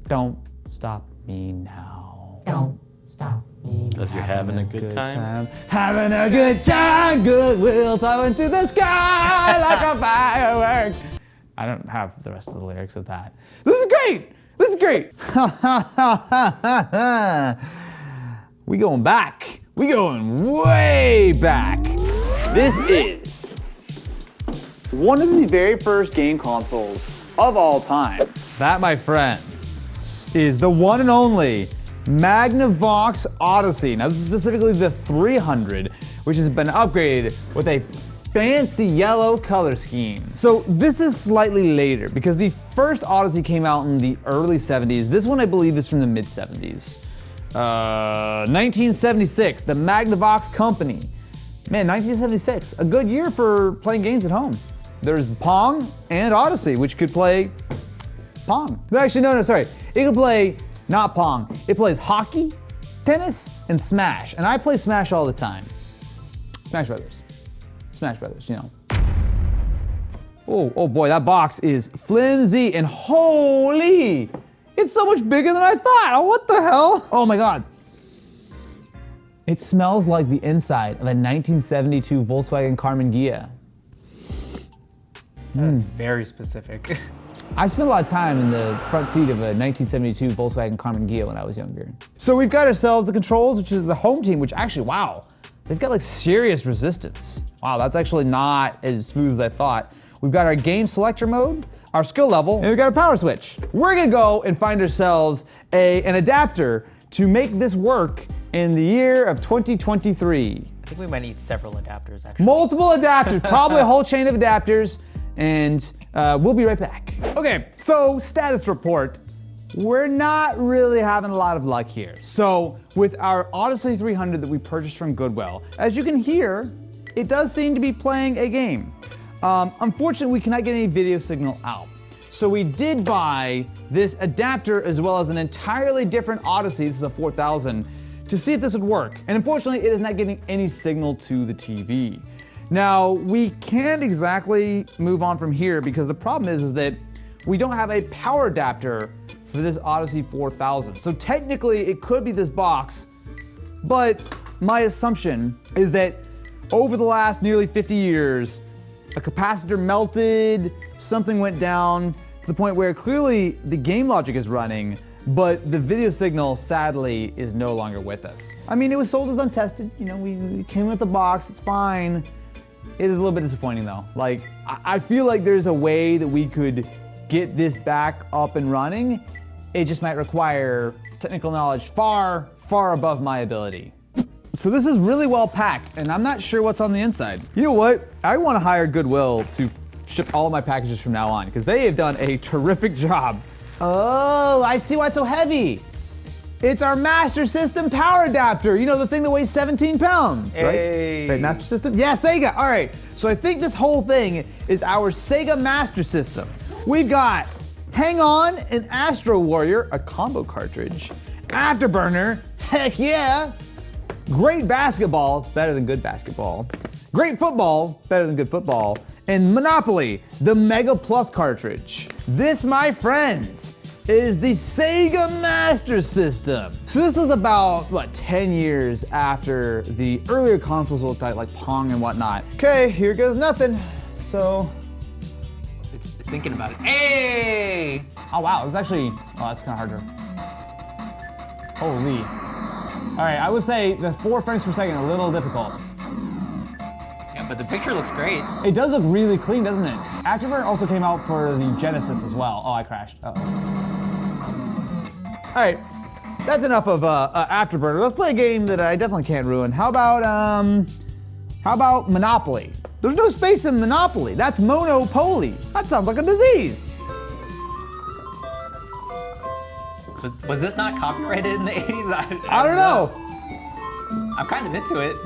don't stop me now. Don't stop me. Because you're having a good time. Having a good time, Goodwill throwing to the sky like a firework. I don't have the rest of the lyrics of that. This is great! This is great! We going back. We going way back. This is one of the very first game consoles of all time. That, my friends, is the one and only Magnavox Odyssey. Now, this is specifically the 300, which has been upgraded with a fancy yellow color scheme. So this is slightly later because the first Odyssey came out in the early 70s. This one, I believe, is from the mid 70s. 1976, the Magnavox Company. Man, 1976, a good year for playing games at home. There's Pong and Odyssey, which could play Pong. Actually, no, sorry. It could play not Pong. It plays hockey, tennis, and Smash. And I play Smash all the time. Smash Brothers. Smash Brothers, you know. Oh boy, that box is flimsy and holy! It's so much bigger than I thought. Oh, what the hell? Oh my God. It smells like the inside of a 1972 Volkswagen Carmen Ghia. That's very specific. I spent a lot of time in the front seat of a 1972 Volkswagen Carmen Ghia when I was younger. So we've got ourselves the controls, which is the home team, which actually, wow, they've got like serious resistance. Wow, that's actually not as smooth as I thought. We've got our game selector mode, our skill level, and we've got a power switch. We're gonna go and find ourselves an adapter to make this work in the year of 2023. I think we might need several adapters, actually. Multiple adapters, probably a whole chain of adapters, and we'll be right back. Okay, so status report. We're not really having a lot of luck here. So with our Odyssey 300 that we purchased from Goodwill, as you can hear, it does seem to be playing a game. Unfortunately, we cannot get any video signal out. So we did buy this adapter as well as an entirely different Odyssey, this is a 4000, to see if this would work. And unfortunately, it is not getting any signal to the TV. Now, we can't exactly move on from here because the problem is that we don't have a power adapter for this Odyssey 4000. So technically, it could be this box, but my assumption is that over the last nearly 50 years, a capacitor melted, something went down to the point where clearly the game logic is running, but the video signal, sadly, is no longer with us. I mean, it was sold as untested. You know, we came with the box, it's fine. It is a little bit disappointing though. Like, I feel like there's a way that we could get this back up and running. It just might require technical knowledge far, far above my ability. So this is really well packed, and I'm not sure what's on the inside. You know what? I want to hire Goodwill to ship all of my packages from now on, because they have done a terrific job. Oh, I see why it's so heavy. It's our Master System power adapter. You know, the thing that weighs 17 pounds, Hey. right? Master System? Yeah, Sega. All right. So I think this whole thing is our Sega Master System. We've got Hang On and Astro Warrior, a combo cartridge. Afterburner, heck yeah. Great Basketball, better than good basketball. Great Football, better than good football. And Monopoly, the Mega Plus cartridge. This, my friends, is the Sega Master System. So this is about, 10 years after the earlier consoles looked like Pong and whatnot. Okay, here goes nothing. So, It's thinking about it. Hey! oh wow, it's actually, that's kind of hard to, holy. All right, I would say the 4 frames per second a little difficult. Yeah, but the picture looks great. It does look really clean, doesn't it? Afterburner also came out for the Genesis as well. Oh, I crashed. Uh-oh. All right, that's enough of Afterburner. Let's play a game that I definitely can't ruin. How about Monopoly? There's no space in Monopoly. That's Monopoly. That sounds like a disease. Was this not copyrighted in the 80s? I don't know. I'm kind of into it.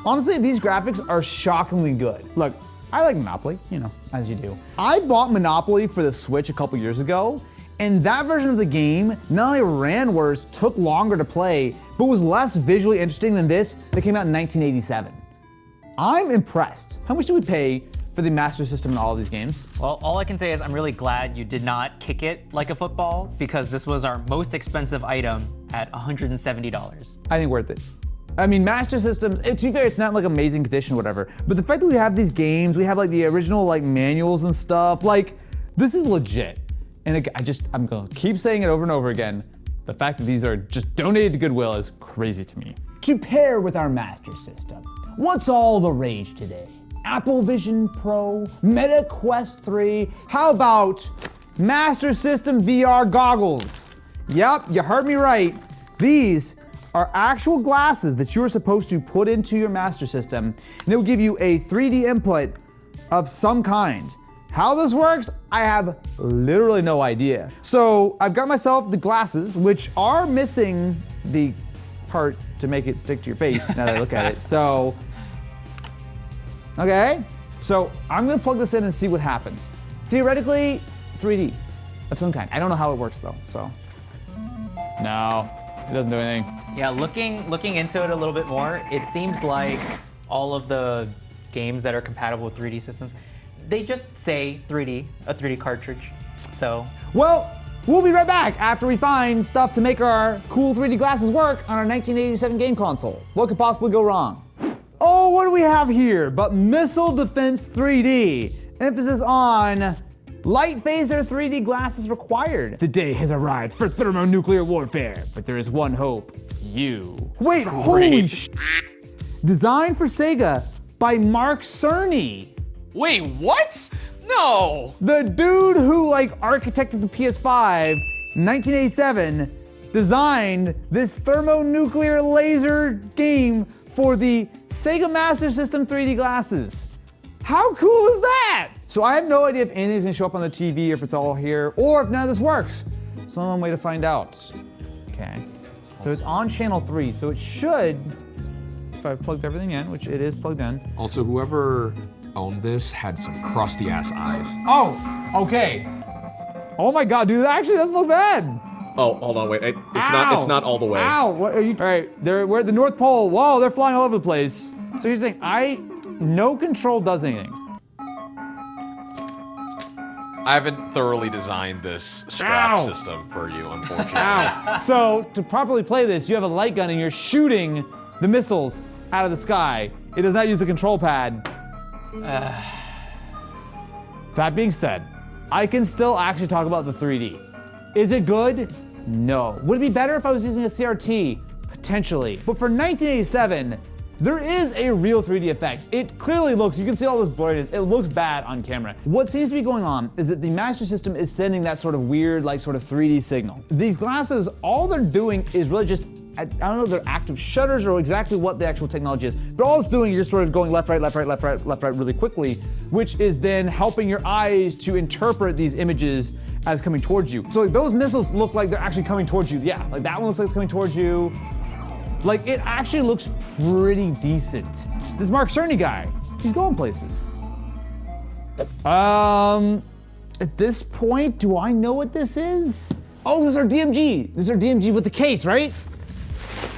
Honestly, these graphics are shockingly good. Look, I like Monopoly, you know, as you do. I bought Monopoly for the Switch a couple years ago, and that version of the game not only ran worse, took longer to play, but was less visually interesting than this that came out in 1987. I'm impressed. How much do we pay for the Master System in all of these games? Well, all I can say is I'm really glad you did not kick it like a football, because this was our most expensive item at $170. I think worth it. I mean, Master Systems, to be fair, it's not like amazing condition or whatever, but the fact that we have these games, we have like the original like manuals and stuff, like This is legit. And I'm gonna keep saying it over and over again. The fact that these are just donated to Goodwill is crazy to me. To pair with our Master System, what's all the rage today? Apple Vision Pro, Meta Quest 3, how about Master System VR goggles? Yep, you heard me right. These are actual glasses that you are supposed to put into your Master System, and they will give you a 3D input of some kind. How this works, I have literally no idea. So I've got myself the glasses, which are missing the part to make it stick to your face now that I look at it. So, okay. So I'm gonna plug this in and see what happens. Theoretically, 3D of some kind. I don't know how it works though, so. No, it doesn't do anything. Yeah, looking into it a little bit more, it seems like all of the games that are compatible with 3D systems, they just say 3D, a 3D cartridge, so. Well, we'll be right back after we find stuff to make our cool 3D glasses work on our 1987 game console. What could possibly go wrong? Oh, what do we have here but Missile Defense 3D? Emphasis on light phaser 3D glasses required. The day has arrived for thermonuclear warfare, but there is one hope, you. Wait, holy sh**. Designed for Sega by Mark Cerny. Wait, what? No! The dude who architected the PS5 in 1987 designed this thermonuclear laser game for the Sega Master System 3D glasses. How cool is that? So I have no idea if anything's gonna show up on the TV, or if it's all here, or if none of this works. So one way to find out. Okay, so it's on channel 3, so it should, if I've plugged everything in, which it is plugged in. Also, whoever owned this had some crusty ass eyes. Oh, okay. Oh my God, dude, that actually doesn't look bad. Oh, hold on, wait. It's not all the way. Ow, what are you? All right, we're at the North Pole. Whoa, they're flying all over the place. So here's the thing, no control does anything. I haven't thoroughly designed this strap system for you, unfortunately. Ow. So to properly play this, you have a light gun and you're shooting the missiles out of the sky. It does not use the control pad. That being said, I can still actually talk about the 3D. Is it good? No. Would it be better if I was using a CRT? Potentially. But for 1987, there is a real 3D effect. It clearly looks, you can see all this blurriness, it looks bad on camera. What seems to be going on is that the Master System is sending that sort of weird, sort of 3D signal. These glasses, all they're doing is really just, I don't know if they're active shutters or exactly what the actual technology is, but all it's doing, you're just sort of going left, right, left, right, left, right, left, right really quickly, which is then helping your eyes to interpret these images as coming towards you. So those missiles look like they're actually coming towards you. Yeah, that one looks like it's coming towards you. It actually looks pretty decent. This Mark Cerny guy, he's going places. At this point, do I know what this is? Oh, this is our DMG. This is our DMG with the case, right?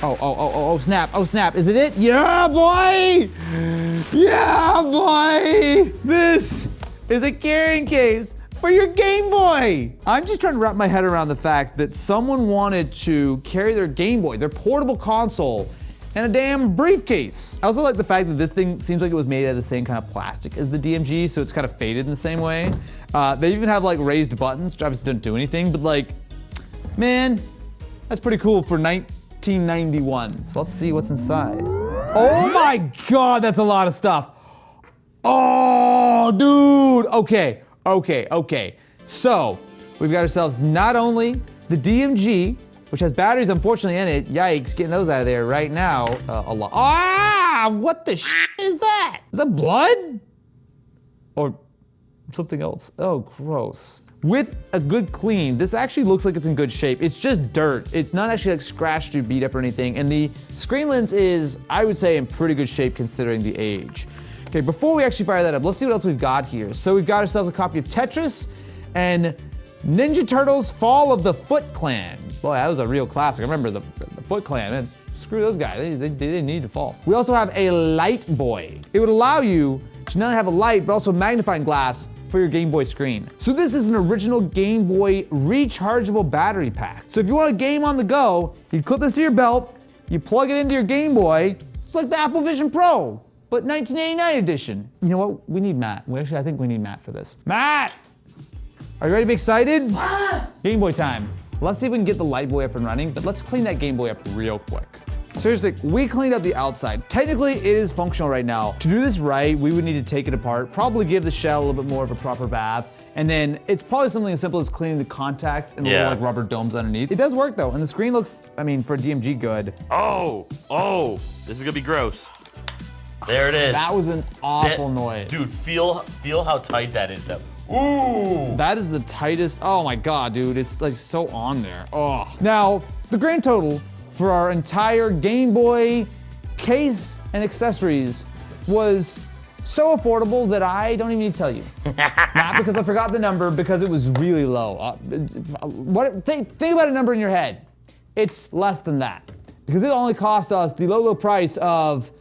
Oh, snap. Oh, snap. Is it it? Yeah, boy! Yeah, boy! This is a carrying case for your Game Boy. I'm just trying to wrap my head around the fact that someone wanted to carry their Game Boy, their portable console, in a damn briefcase. I also like the fact that this thing seems like it was made out of the same kind of plastic as the DMG, so it's kind of faded in the same way. They even have raised buttons, which obviously don't do anything, but man, that's pretty cool for 1991. So let's see what's inside. Oh my God, that's a lot of stuff. Oh, dude. Okay. So we've got ourselves not only the DMG, which has batteries unfortunately in it. Yikes, getting those out of there right now. A lot. Ah, what the shit is that? Is that blood? Or something else? Oh, gross. With a good clean, this actually looks like it's in good shape. It's just dirt. It's not actually scratched or beat up or anything. And the screen lens is, I would say, in pretty good shape considering the age. Okay, before we actually fire that up, let's see what else we've got here. So we've got ourselves a copy of Tetris and Ninja Turtles Fall of the Foot Clan. Boy, that was a real classic. I remember the Foot Clan. Man, screw those guys. They didn't need to fall. We also have a Light Boy. It would allow you to not only have a light, but also a magnifying glass for your Game Boy screen. So this is an original Game Boy rechargeable battery pack. So if you want a game on the go, you clip this to your belt, you plug it into your Game Boy. It's like the Apple Vision Pro, but 1989 edition. You know what? We need Matt. I think we need Matt for this. Matt! Are you ready to be excited? Game Boy time. Let's see if we can get the Light Boy up and running, but let's clean that Game Boy up real quick. Seriously, we cleaned up the outside. Technically, it is functional right now. To do this right, we would need to take it apart, probably give the shell a little bit more of a proper bath, and then it's probably something as simple as cleaning the contacts and the little like rubber domes underneath. It does work though, and the screen looks, I mean, for DMG, good. Oh, this is gonna be gross. There it is. That was an awful noise. Dude, feel how tight that is though. Ooh! That is the tightest, oh my God, dude, it's like so on there. Oh. Now, the grand total for our entire Game Boy case and accessories was so affordable that I don't even need to tell you. Not because I forgot the number, because it was really low. Think about a number in your head. It's less than that. Because it only cost us the low price of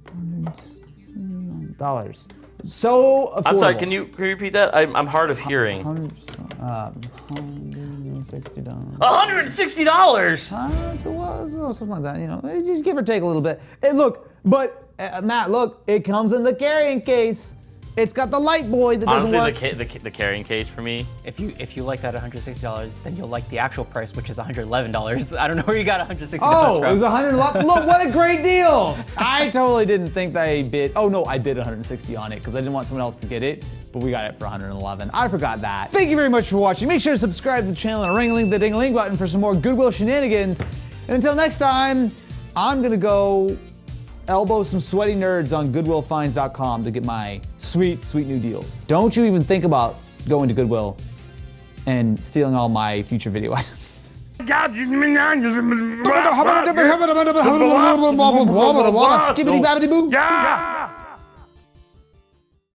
$160. So affordable. I'm sorry, can you repeat that? I'm hard of hearing. $160. $160? It was something like that, you know. Just give or take a little bit. Hey, look, but Matt, look, it comes in the carrying case. It's got the Light Boy that doesn't work. Honestly, the carrying case for me. If you like that $160, then you'll like the actual price, which is $111. I don't know where you got $160 Oh, from. it was $111. Look, what a great deal! I totally didn't think that I bid. Oh no, I bid $160 on it because I didn't want someone else to get it, but we got it for $111. I forgot that. Thank you very much for watching. Make sure to subscribe to the channel and ring the ding-a-ling button for some more Goodwill shenanigans. And until next time, I'm gonna go elbow some sweaty nerds on GoodwillFinds.com to get my sweet, sweet new deals. Don't you even think about going to Goodwill and stealing all my future video items. Yeah!